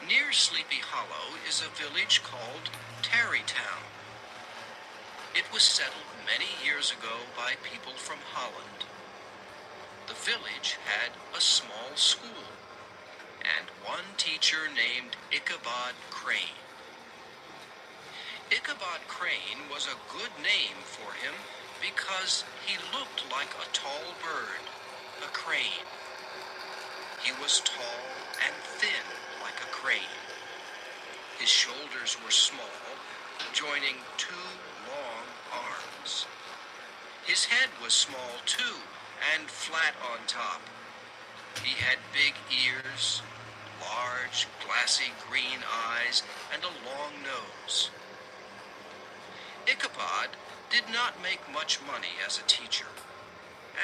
Near Sleepy Hollow is a village called Tarrytown. It was settled many years ago by people from Holland. The village had a small school and one teacher named Ichabod Crane. Ichabod Crane was a good name for him because he looked like a tall bird, a crane. He was tall and thin like a crane. His shoulders were small, joining two long arms. His head was small too and flat on top. He had big ears, large, glassy green eyes, and a long nose. Ichabod did not make much money as a teacher,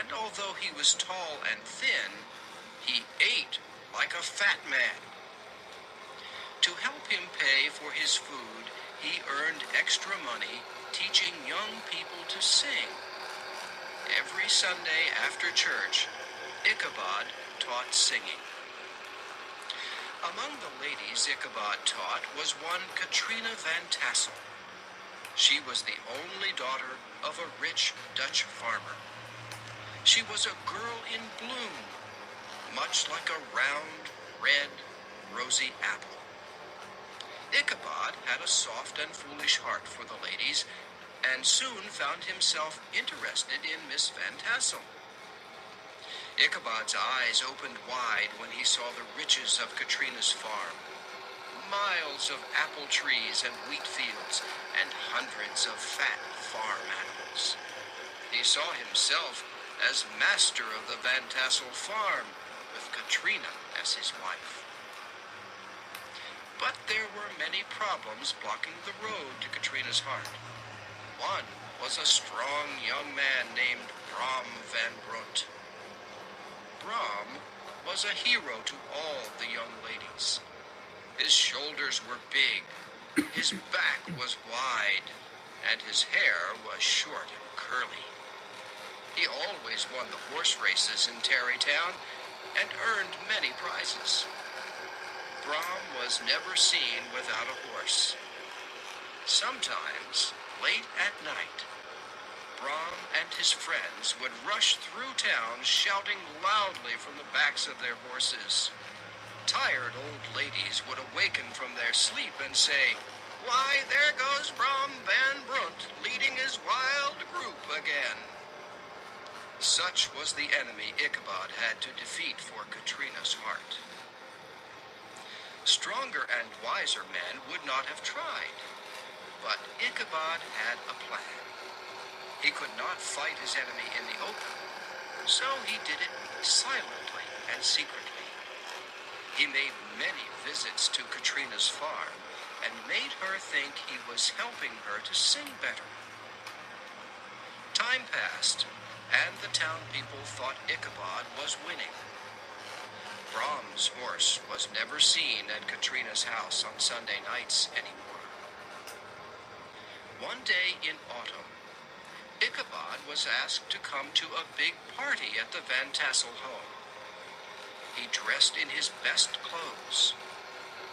and although he was tall and thin, he ate like a fat man. To help him pay for his food, he earned extra money teaching young people to sing. Every Sunday after church, Ichabod taught singing. Among the ladies Ichabod taught was one Katrina Van Tassel. She was the only daughter of a rich Dutch farmer. She was a girl in bloom, much like a round, red, rosy apple. Ichabod had a soft and foolish heart for the ladies, and soon found himself interested in Miss Van Tassel. Ichabod's eyes opened wide when he saw the riches of Katrina's farm. Miles of apple trees and wheat fields, and hundreds of fat farm animals. He saw himself as master of the Van Tassel farm, with Katrina as his wife. But there were many problems blocking the road to Katrina's heart. One was a strong young man named Brom Van Brunt. Brom was a hero to all the young ladies. His shoulders were big, his back was wide, and his hair was short and curly. He always won the horse races in Tarrytown and earned many prizes. Brom was never seen without a horse. Sometimes, late at night, Brom and his friends would rush through town shouting loudly from the backs of their horses. Tired old ladies would awaken from their sleep and say, "Why, there goes Brom Van Brunt leading his wild group again." Such was the enemy Ichabod had to defeat for Katrina's heart. Stronger and wiser men would not have tried, but Ichabod had a plan. He could not fight his enemy in the open, so he did it silently and secretly. He made many visits to Katrina's farm and made her think he was helping her to sing better. Time passed, and the town people thought Ichabod was winning. Brom's horse was never seen at Katrina's house on Sunday nights anymore. One day in autumn, Ichabod was asked to come to a big party at the Van Tassel home. He dressed in his best clothes.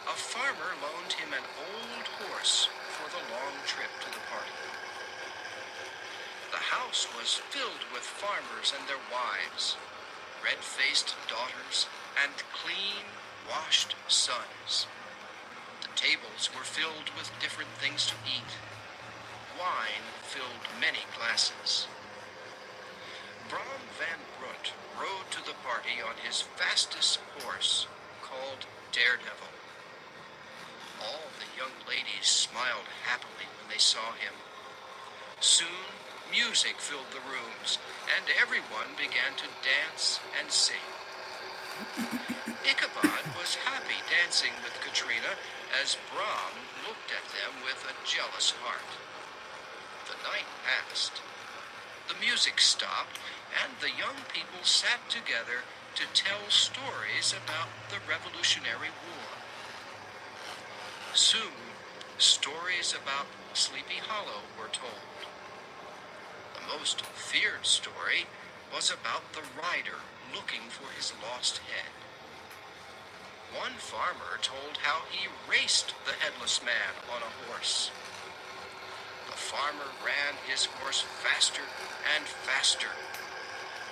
A farmer loaned him an old horse for the long trip to the party. The house was filled with farmers and their wives, red-faced daughters, and clean, washed sons. The tables were filled with different things to eat. Wine filled many glasses. Brom Van Brunt rode to the party on his fastest horse, called Daredevil. All the young ladies smiled happily when they saw him. Soon, music filled the rooms, and everyone began to dance and sing. Ichabod was happy dancing with Katrina as Brom looked at them with a jealous heart. The night passed. The music stopped, and the young people sat together to tell stories about the Revolutionary War. Soon, stories about Sleepy Hollow were told. The most feared story was about the rider looking for his lost head. One farmer told how he raced the headless man on a horse. The farmer ran his horse faster and faster.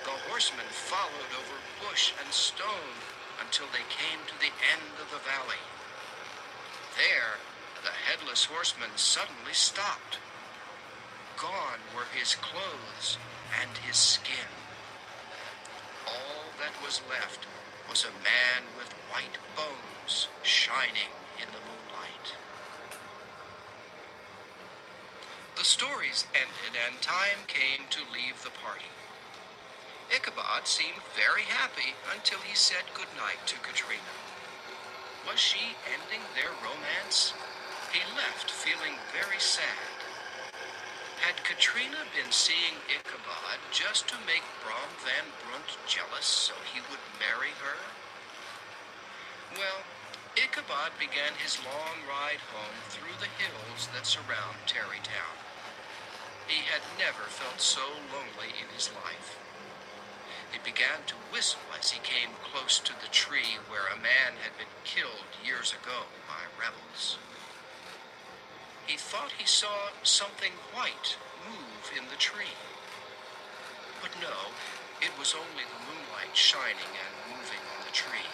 The horsemen followed over bush and stone until they came to the end of the valley. There, the headless horseman suddenly stopped. Gone were his clothes and his skin. All that was left was a man with white bones shining in the moonlight. The stories ended and time came to leave the party. Ichabod seemed very happy until he said goodnight to Katrina. Was she ending their romance? He left feeling very sad. Had Katrina been seeing Ichabod just to make Brom Van Brunt jealous so he would marry her? Well, Ichabod began his long ride home through the hills that surround Tarrytown. He had never felt so lonely in his life. He began to whistle as he came close to the tree where a man had been killed years ago by rebels. He thought he saw something white move in the tree. But no, it was only the moonlight shining and moving on the tree.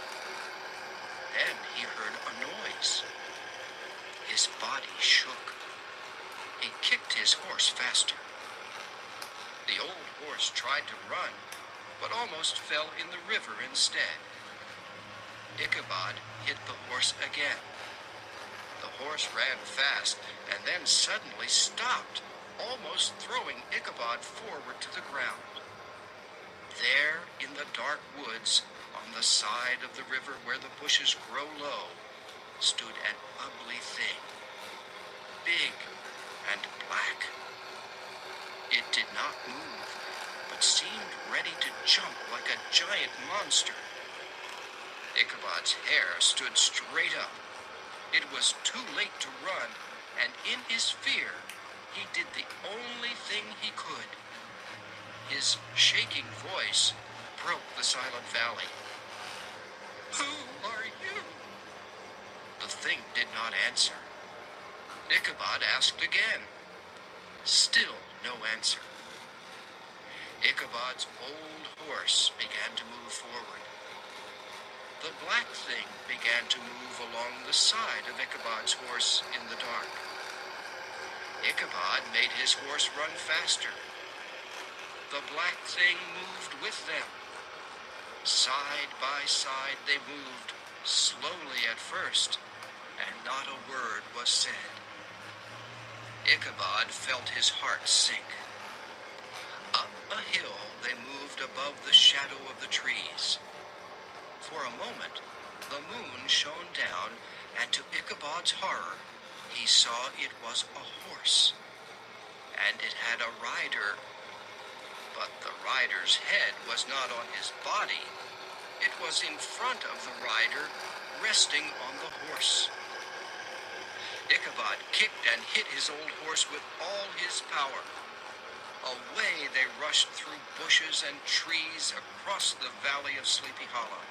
Then he heard a noise. His body shook. He kicked his horse faster. The old horse tried to run, but almost fell in the river instead. Ichabod hit the horse again. The horse ran fast and then suddenly stopped, almost throwing Ichabod forward to the ground. There, in the dark woods, on the side of the river where the bushes grow low, stood an ugly thing, big and black. It did not move, but seemed ready to jump like a giant monster. Ichabod's hair stood straight up. It was too late to run, and in his fear, he did the only thing he could. His shaking voice broke the silent valley. "Who are you?" The thing did not answer. Ichabod asked again. Still no answer. Ichabod's old horse began to move forward. The black thing began to move along the side of Ichabod's horse in the dark. Ichabod made his horse run faster. The black thing moved with them. Side by side they moved, slowly at first, and not a word was said. Ichabod felt his heart sink. Up a hill they moved above the shadow of the trees. For a moment, the moon shone down, and to Ichabod's horror, he saw it was a horse. And it had a rider. But the rider's head was not on his body. It was in front of the rider, resting on the horse. Ichabod kicked and hit his old horse with all his power. Away they rushed through bushes and trees across the valley of Sleepy Hollow.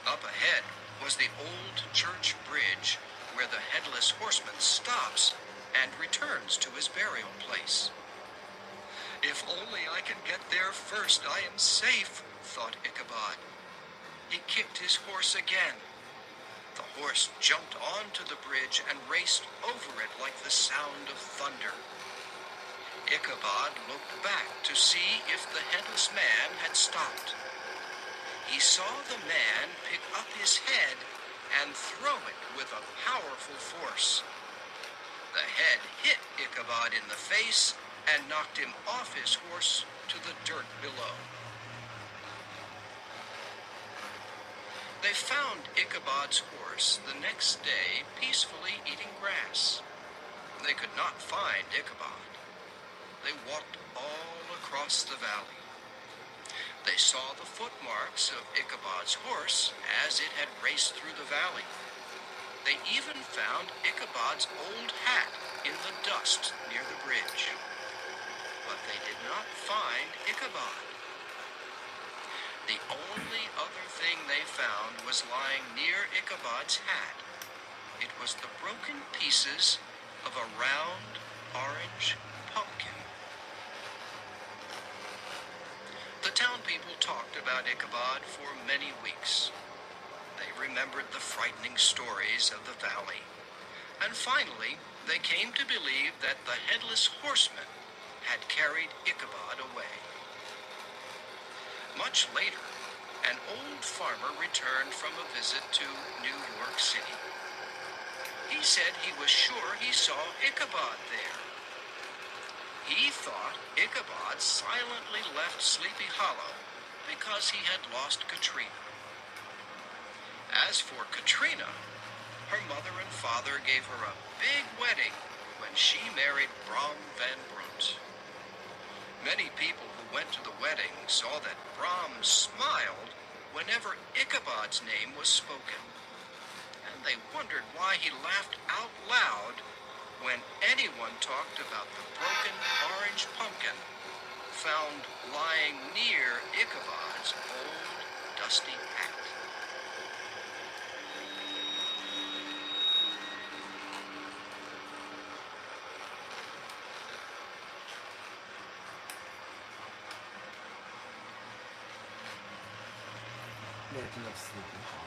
Up ahead was the old church bridge where the headless horseman stops and returns to his burial place. "If only I can get there first, I am safe," thought Ichabod. He kicked his horse again. The horse jumped onto the bridge and raced over it like the sound of thunder. Ichabod looked back to see if the headless man had stopped. He saw the man pick up his head and throw it with a powerful force. The head hit Ichabod in the face and knocked him off his horse to the dirt below. They found Ichabod's horse the next day peacefully eating grass. They could not find Ichabod. They walked all across the valley. They saw the footmarks of Ichabod's horse as it had raced through the valley. They even found Ichabod's old hat in the dust near the bridge. But they did not find Ichabod. The only other thing they found was lying near Ichabod's hat. It was the broken pieces of a round orange pumpkin. The town people talked about Ichabod for many weeks. They remembered the frightening stories of the valley. And finally, they came to believe that the headless horseman had carried Ichabod away. Much later, an old farmer returned from a visit to New York City. He said he was sure he saw Ichabod there. He thought Ichabod silently left Sleepy Hollow because he had lost Katrina. As for Katrina, her mother and father gave her a big wedding when she married Brom Van Brunt. Many people who went to the wedding saw that Brom smiled whenever Ichabod's name was spoken, and they wondered why he laughed out loud when anyone talked about the broken orange pumpkin found lying near Ichabod's old dusty hat. Legend of Sleepy Hollow.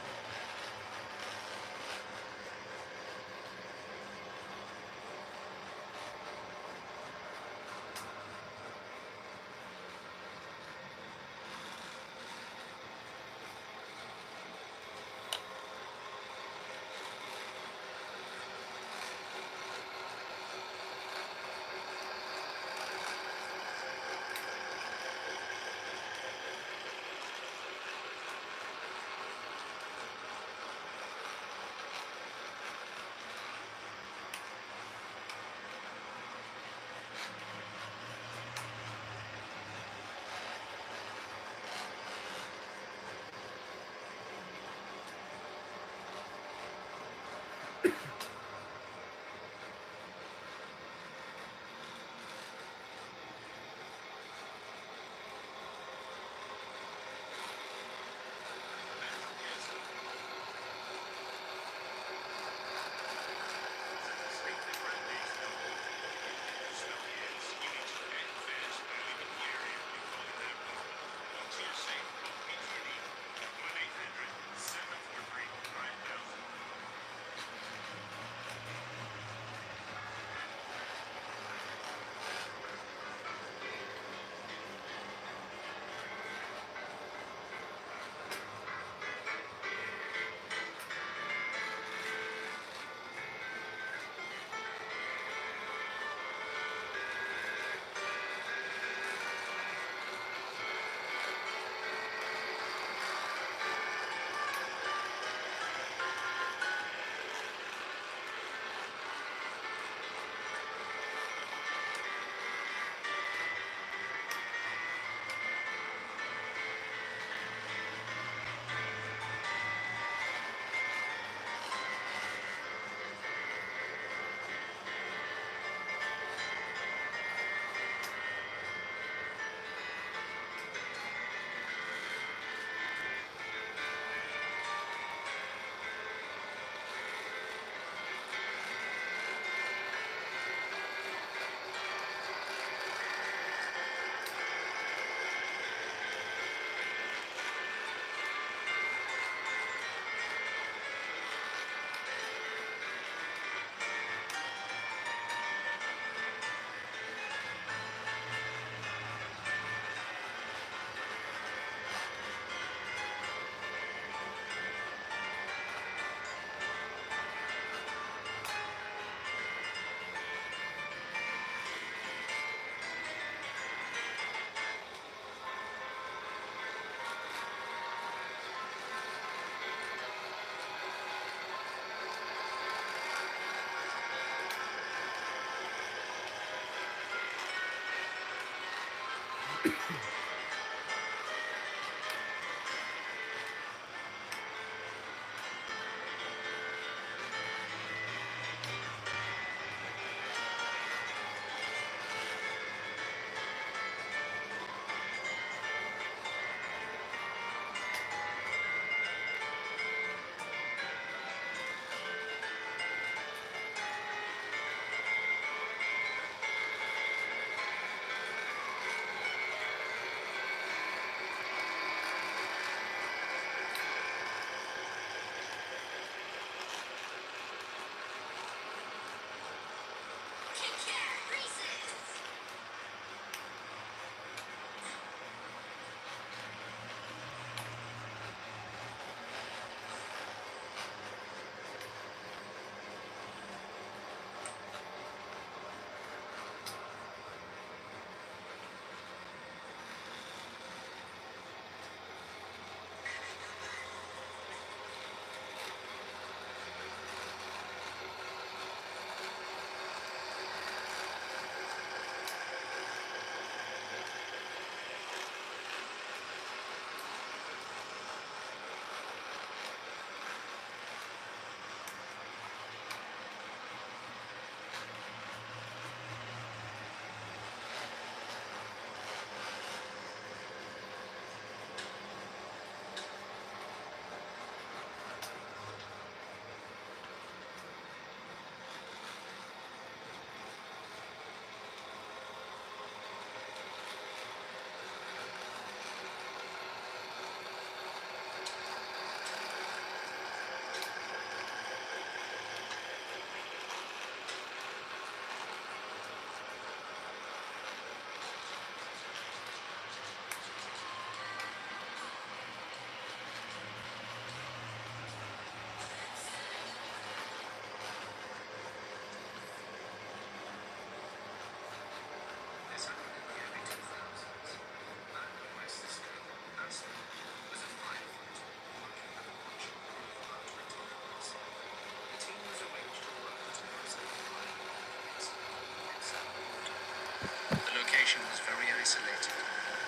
isolated,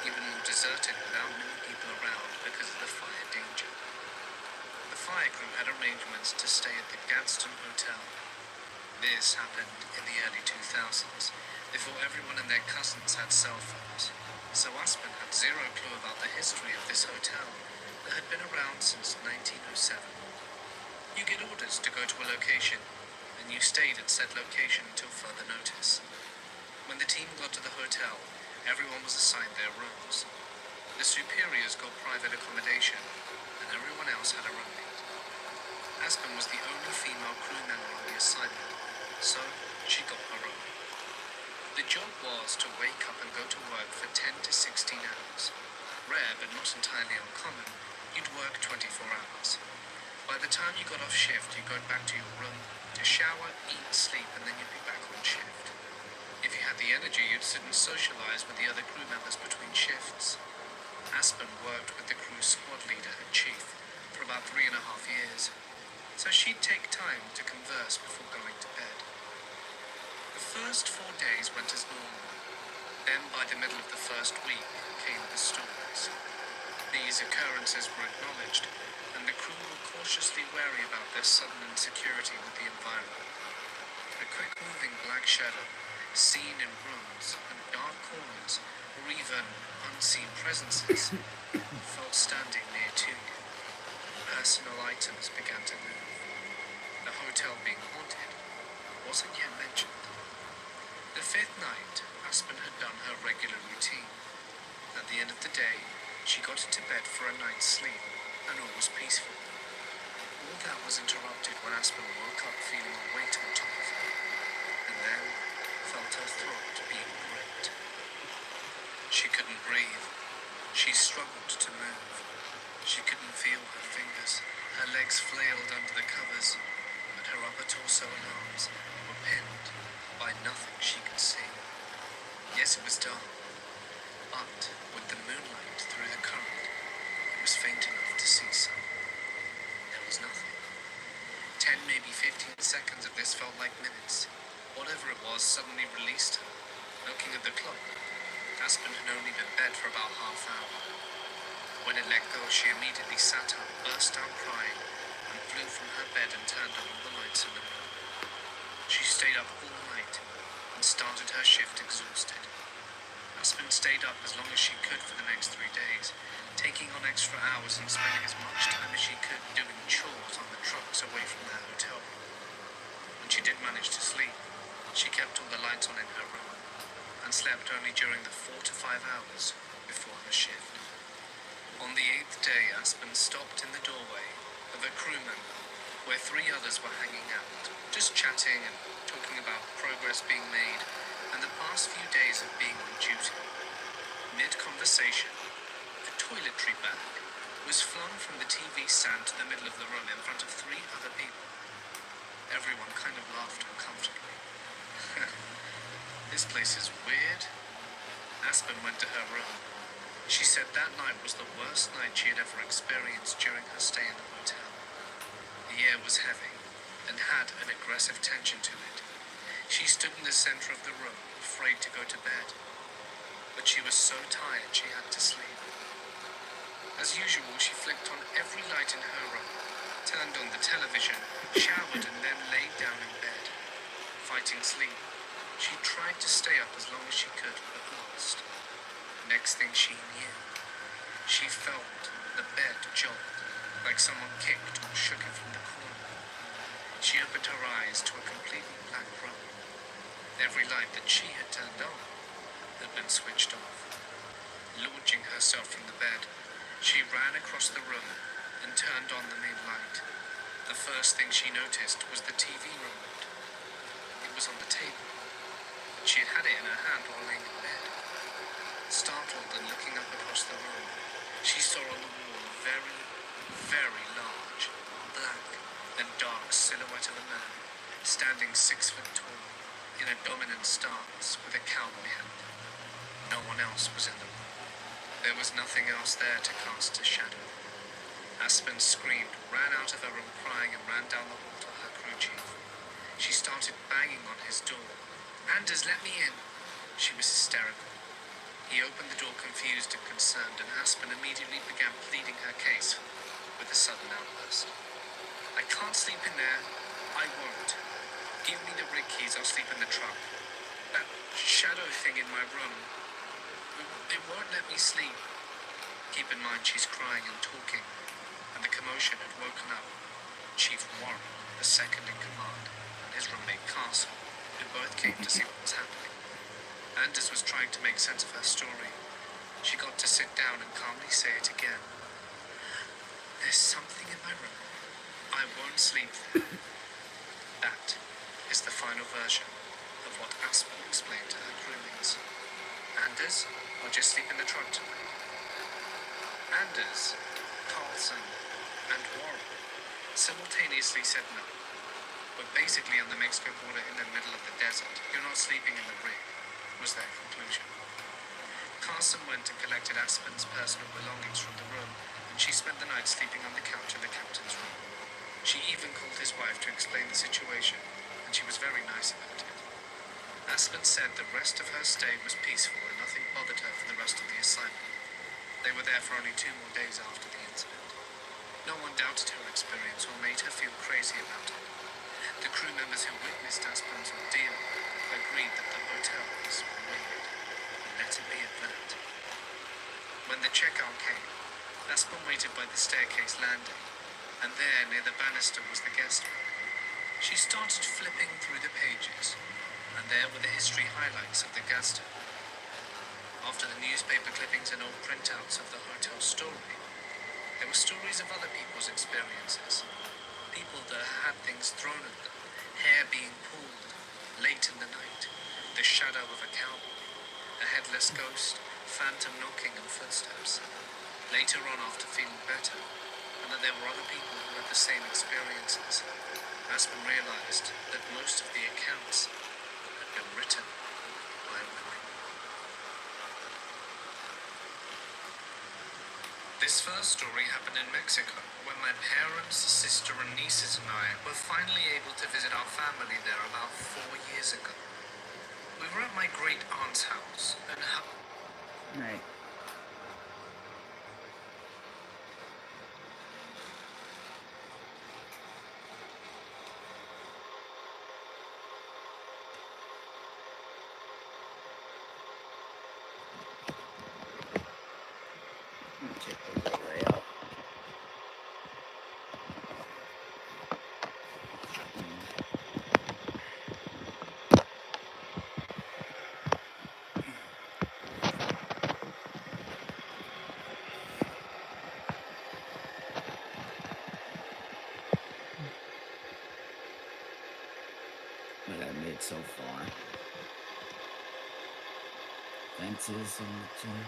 even more deserted without many people around because of the fire danger. The fire crew had arrangements to stay at the Gadsden Hotel. This happened in the early 2000s, before everyone and their cousins had cell phones, so Aspen had zero clue about the history of this hotel that had been around since 1907. You get orders to go to a location, and you stayed at said location until further notice. When the team got to the hotel, everyone was assigned their rooms. The superiors got private accommodation, and everyone else had a roommate. Aspen was the only female crew member on the assignment, so she got her own. The job was to wake up and go to work for 10 to 16 hours. Rare, but not entirely uncommon, you'd work 24 hours. By the time you got off shift, you'd go back to your room to shower, eat, sleep, and then you'd be back on shift. If you had the energy, you'd sit and socialize with the other crew members between shifts. Aspen worked with the crew squad leader and chief for about 3.5 years, so she'd take time to converse before going to bed. The first 4 days went as normal. Then by the middle of the first week came the storms. These occurrences were acknowledged, and the crew were cautiously wary about their sudden insecurity with the environment. A quick-moving black shadow, seen in rooms and dark corners, or even unseen presences, felt standing near to you. Personal items began to move. The hotel being haunted wasn't yet mentioned. The 5th night, Aspen had done her regular routine. At the end of the day, she got into bed for a night's sleep, and all was peaceful. All that was interrupted when Aspen woke up feeling a weight on top of her, and then felt her throat being gripped. She couldn't breathe. She struggled to move. She couldn't feel her fingers. Her legs flailed under the covers, but her upper torso and arms were pinned by nothing she could see. Yes, it was dark, but with the moonlight through the current, it was faint enough to see some. There was nothing. 10, maybe 15 seconds of this felt like minutes. Whatever it was suddenly released her. Looking at the clock, Aspen had only been in bed for about half hour. When it let go, she immediately sat up, burst out crying, and flew from her bed and turned on all the lights in the room. She stayed up all night and started her shift exhausted. Aspen stayed up as long as she could for the next 3 days, taking on extra hours and spending as much time as she could doing chores on the trucks away from their hotel room. When she did manage to sleep, she kept all the lights on in her room and slept only during the 4 to 5 hours before her shift. On the 8th day, Aspen stopped in the doorway of a crew member where 3 others were hanging out, just chatting and talking about progress being made and the past few days of being on duty. Mid-conversation, a toiletry bag was flung from the TV stand to the middle of the room in front of 3 other people. Everyone kind of laughed uncomfortably. This place is weird. Aspen went to her room. She said that night was the worst night she had ever experienced during her stay in the hotel. The air was heavy and had an aggressive tension to it. She stood in the center of the room, afraid to go to bed. But she was so tired she had to sleep. As usual, she flicked on every light in her room, turned on the television, showered, and then laid down in bed. Fighting sleep, she tried to stay up as long as she could, but lost. Next thing she knew, she felt the bed jolt, like someone kicked or shook it from the corner. She opened her eyes to a completely black room. Every light that she had turned on had been switched off. Launching herself from the bed, she ran across the room and turned on the main light. The first thing she noticed was the TV remote. It was on the table, but she had it in her hand while laying in bed. Startled and looking up across the room, she saw on the wall a very, very large, black and dark silhouette of a man, standing 6 foot tall, in a dominant stance with a cowboy hat. No one else was in the room. There was nothing else there to cast a shadow. Aspen screamed, ran out of her room crying, and ran down the hall to her crew chief. She started banging on his door. "Anders, let me in." She was hysterical. He opened the door confused and concerned, and Aspen immediately began pleading her case with a sudden outburst. I can't sleep in there. I won't. Give me the rig keys, I'll sleep in the truck. That shadow thing in my room, it won't let me sleep. Keep in mind she's crying and talking, and the commotion had woken up Chief Warren, the second in command, and his roommate Carson, who both came to see what was happening. Anders was trying to make sense of her story. She got to sit down and calmly say it again. There's something in my room. I won't sleep there. That is the final version of what Aspen explained to her crewmates. Anders, I'll just sleep in the truck tonight. Anders, Carlson, and Warren simultaneously said no. But basically on the Mexican border in the middle of the desert, you're not sleeping in the rig, was their conclusion. Carson went and collected Aspen's personal belongings from the room, and she spent the night sleeping on the couch in the captain's room. She even called his wife to explain the situation, and she was very nice about it. Aspen said the rest of her stay was peaceful and nothing bothered her for the rest of the assignment. They were there for only 2 more days after the incident. No one doubted her experience or made her feel crazy about it. The crew members who witnessed Aspen's ordeal agreed that the hotel was weird, and let it be at that. When the checkout came, Aspen waited by the staircase landing, and there, near the banister, was the guest room. She started flipping through the pages, and there were the history highlights of the Gazta. After the newspaper clippings and old printouts of the hotel story, there were stories of other people's experiences. People that had things thrown at them, hair being pulled late in the night, the shadow of a cowboy, a headless ghost, phantom knocking and footsteps. Later on, after feeling better, and that there were other people who had the same experiences, Aspen realized that most of the accounts had been written by women. This first story happened in Mexico, when my parents, sister and nieces and I were finally able to visit our family there about 4 years ago. We were at my great aunt's house, and Right. Check the layout. What I made so far. Fences and the gym.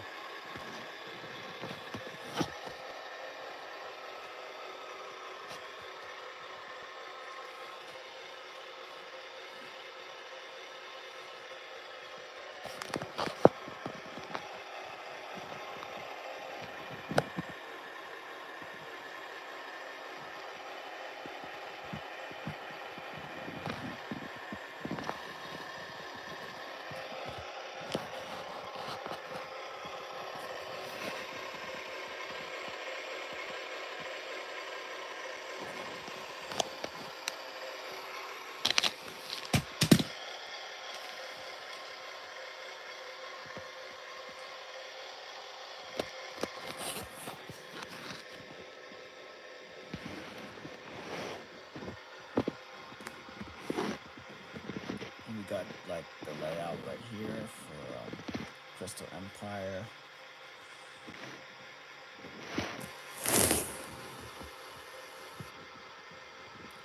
We got like the layout right here for Crystal Empire.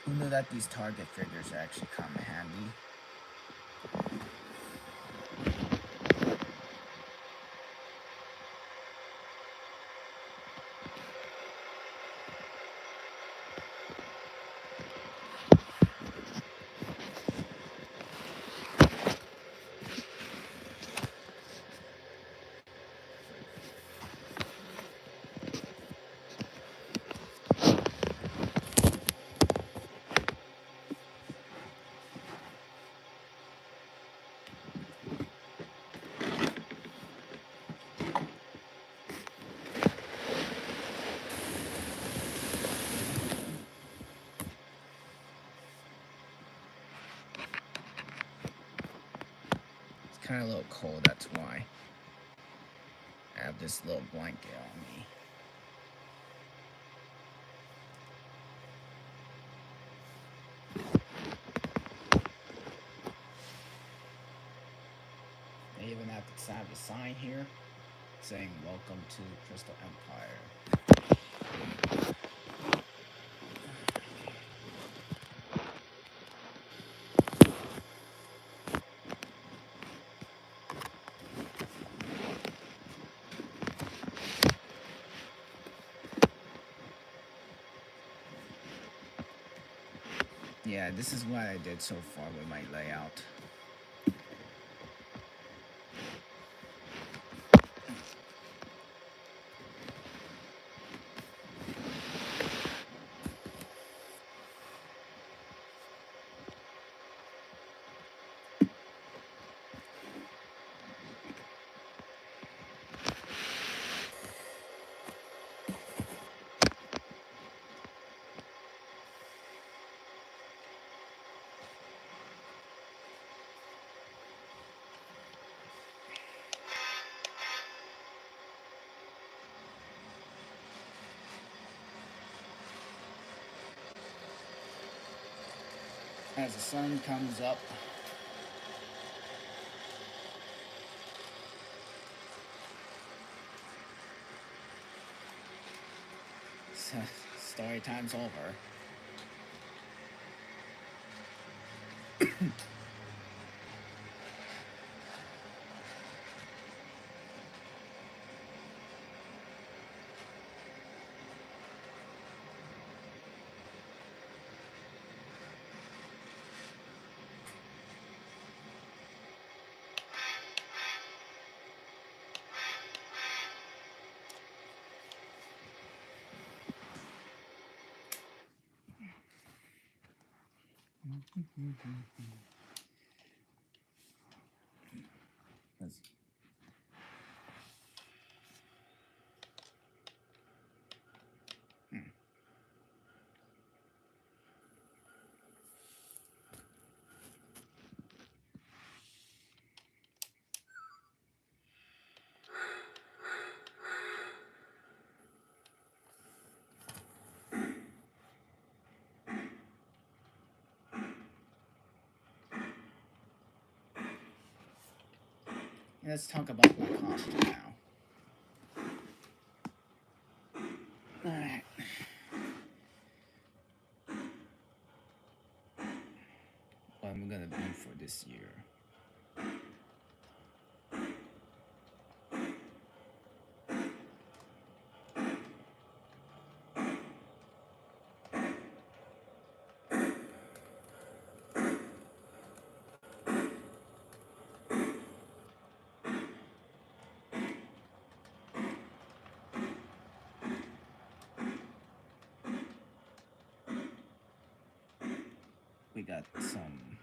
Who knew that these target figures actually come in handy? kind of a little cold, that's why. I have this little blanket on me. They even have a sign here saying "Welcome to Crystal Empire." Yeah, this is what I did so far with my layout. As the sun comes up, so story time's over. Let's- Let's talk about my costume now. Alright. What I'm gonna do for this year. We got some.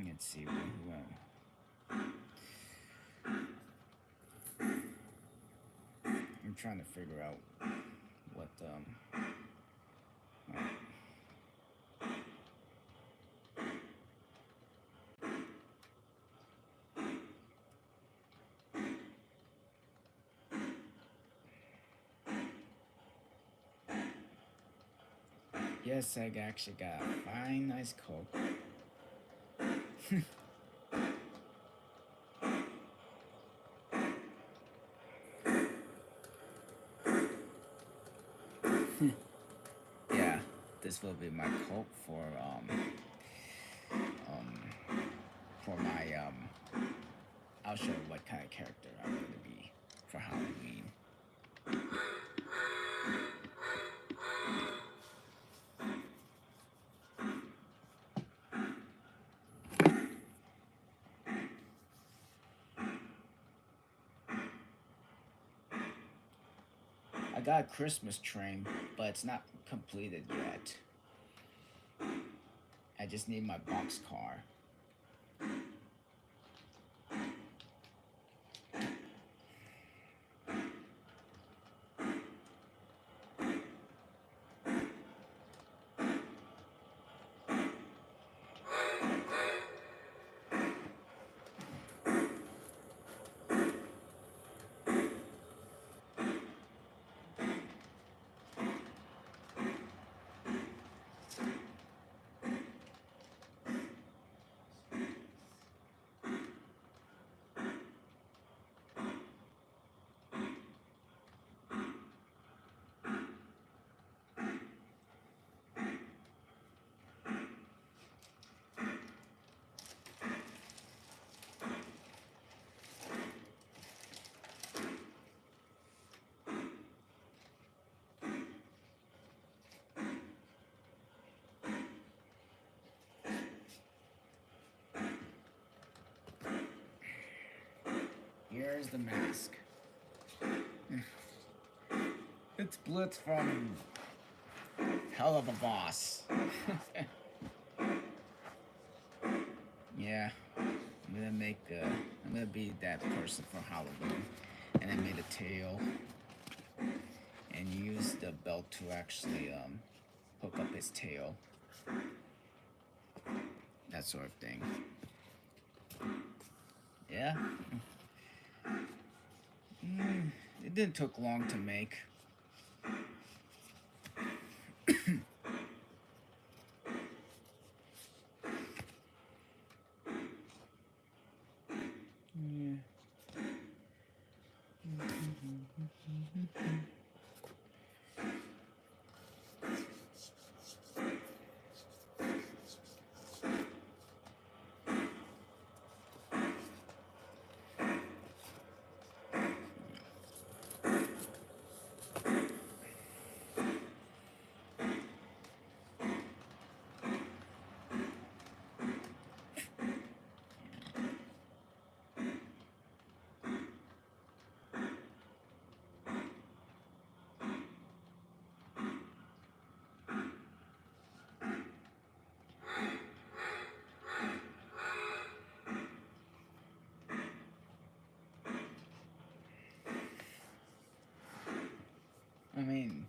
Let's see who. I'm trying to figure out what. Yes, I actually got a fine, nice coat. Yeah, this will be my coat for my I'll show what kind of character I'm gonna be for Halloween. I got a Christmas train, but it's not completed yet. I just need my boxcar. Where's the mask? It's Blitz from Hell of a Boss. Yeah, I'm gonna be that person for Halloween, and I made a tail, and use the belt to actually hook up his tail, that sort of thing. Yeah. It didn't took long to make. Yeah. I mean,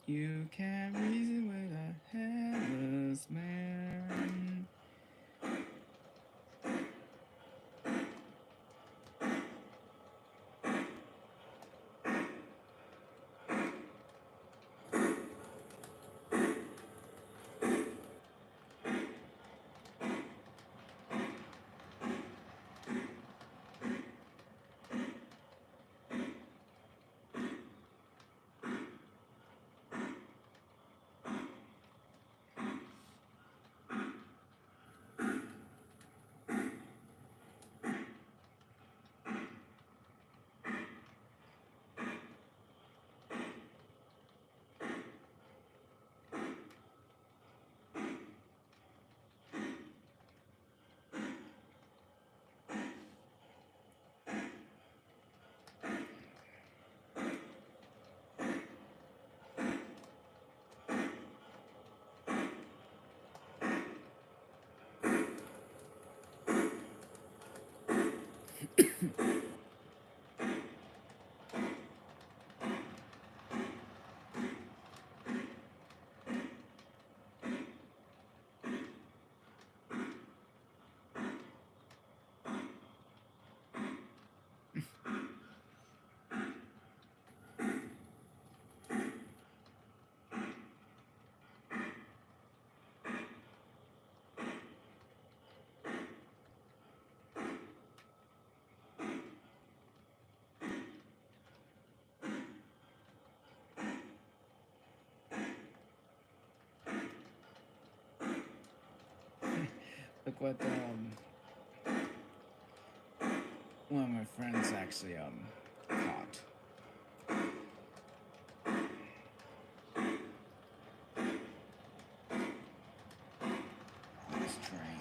you can't reason with a headless man. like what one of my friends actually caught. This train.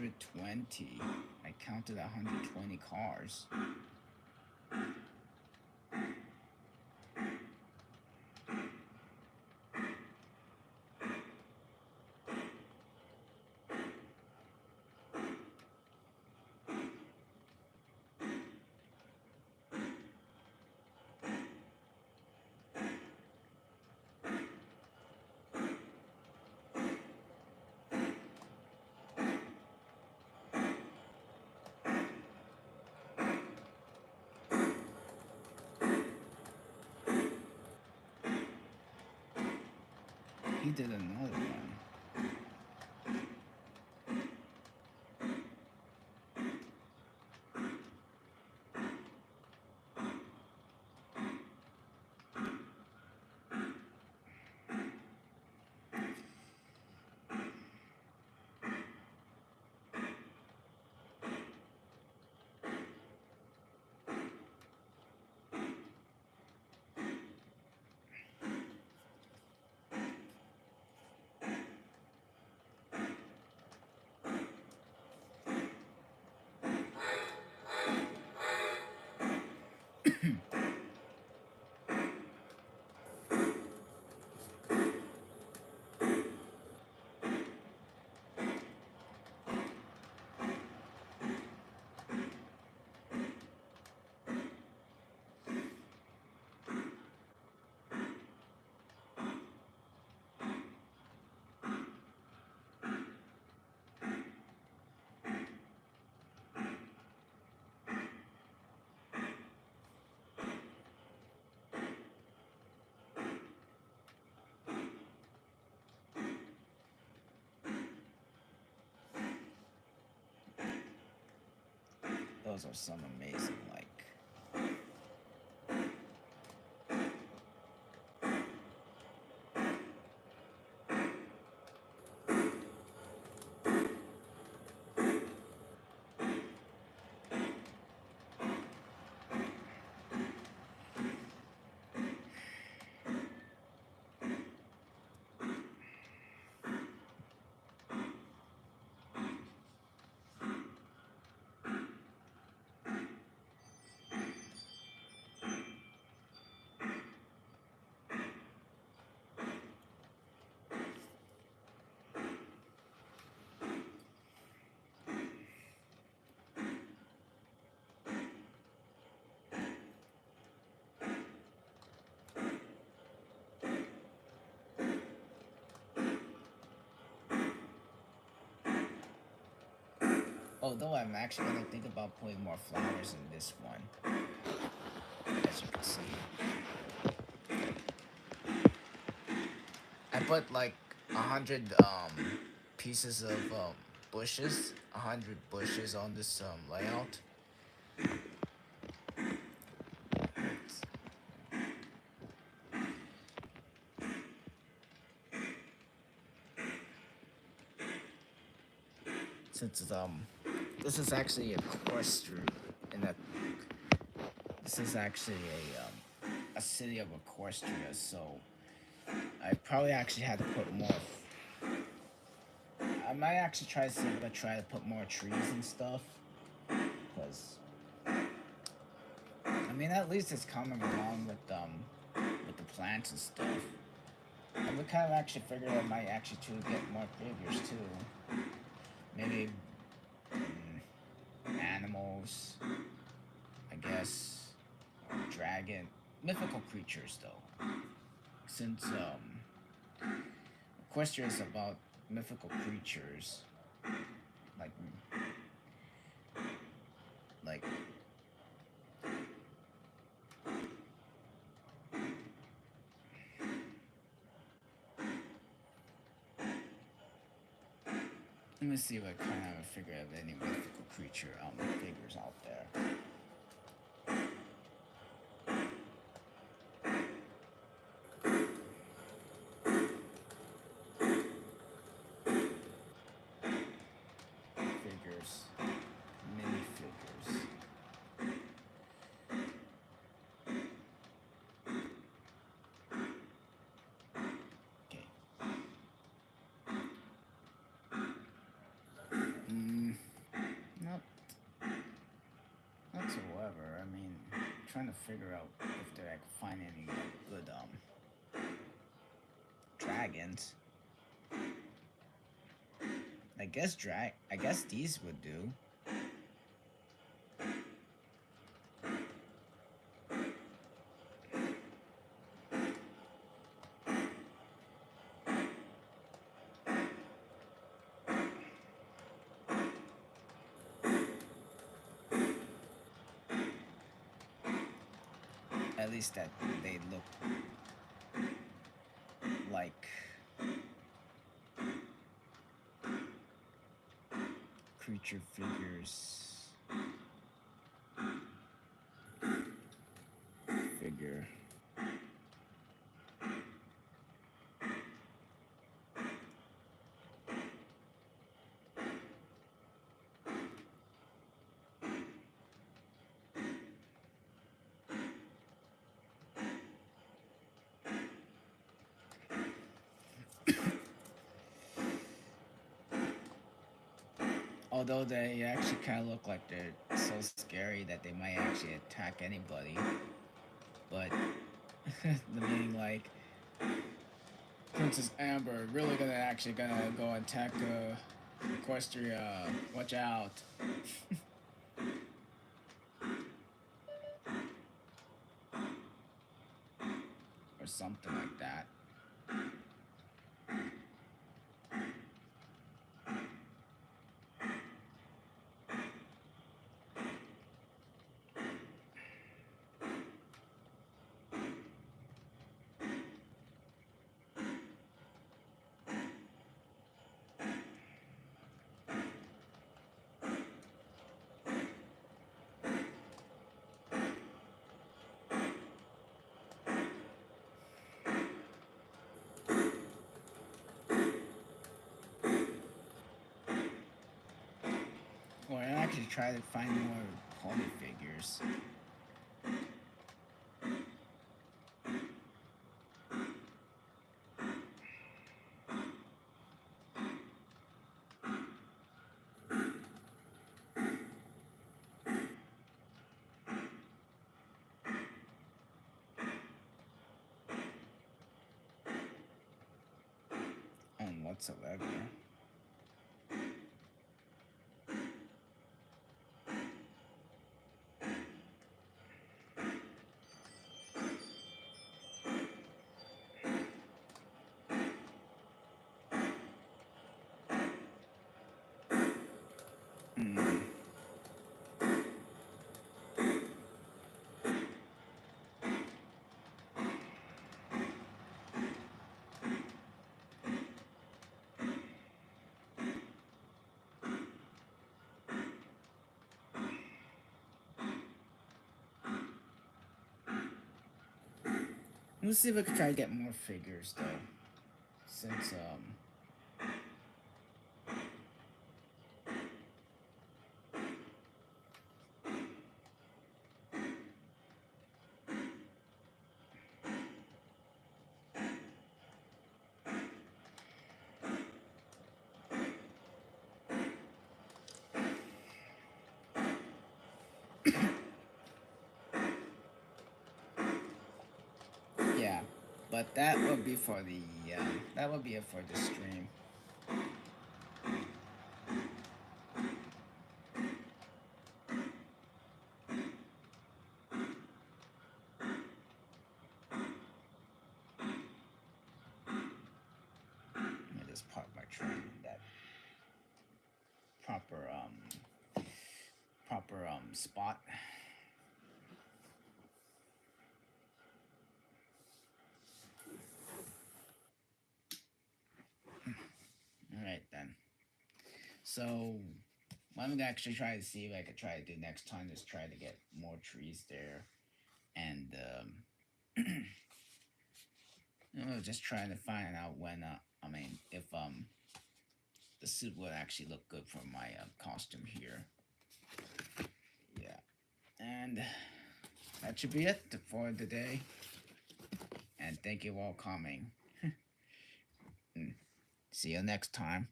120. I counted 120 cars. He did another one. Those are some amazing, like. Although I'm actually gonna think about putting more flowers in this one, as you can see. I put like 100 pieces of bushes, 100 bushes on this layout. Since this is actually a course route, and this is actually a city of Equestria, so I probably actually had to put more. I might actually try to put more trees and stuff, because I mean at least it's coming along with the plants and stuff. I would kind of actually figure I might actually get more figures too. Maybe animals, I guess, or dragon, mythical creatures though. Since Equestria is about mythical creatures, like let me see what kind of figure of any mythical creature figures out there. Figures, mini figures. Okay. whatsoever. I mean, I'm trying to figure out if I can find any good dragons. I guess these would do. At least that they look like creature figures. Figure. Although they actually kind of look like they're so scary that they might actually attack anybody. But the meaning, like, Princess Amber really gonna go attack Equestria. Watch out. Or something like that. Or I actually try to find more holy figures. And whatsoever. Let's see if I can try to get more figures though. Since yeah, but that would be for the that would be it for the stream. Let me just park my train in that proper spot. All right then. So what I'm gonna actually try to see if I could try to do next time is try to get more trees there, and just trying to find out when I mean if the suit would actually look good for my costume here. Yeah, and that should be it for today. And thank you all coming. See you next time.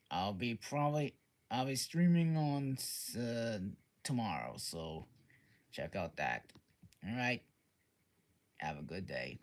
I'll be streaming on tomorrow. So check out that. All right. Have a good day.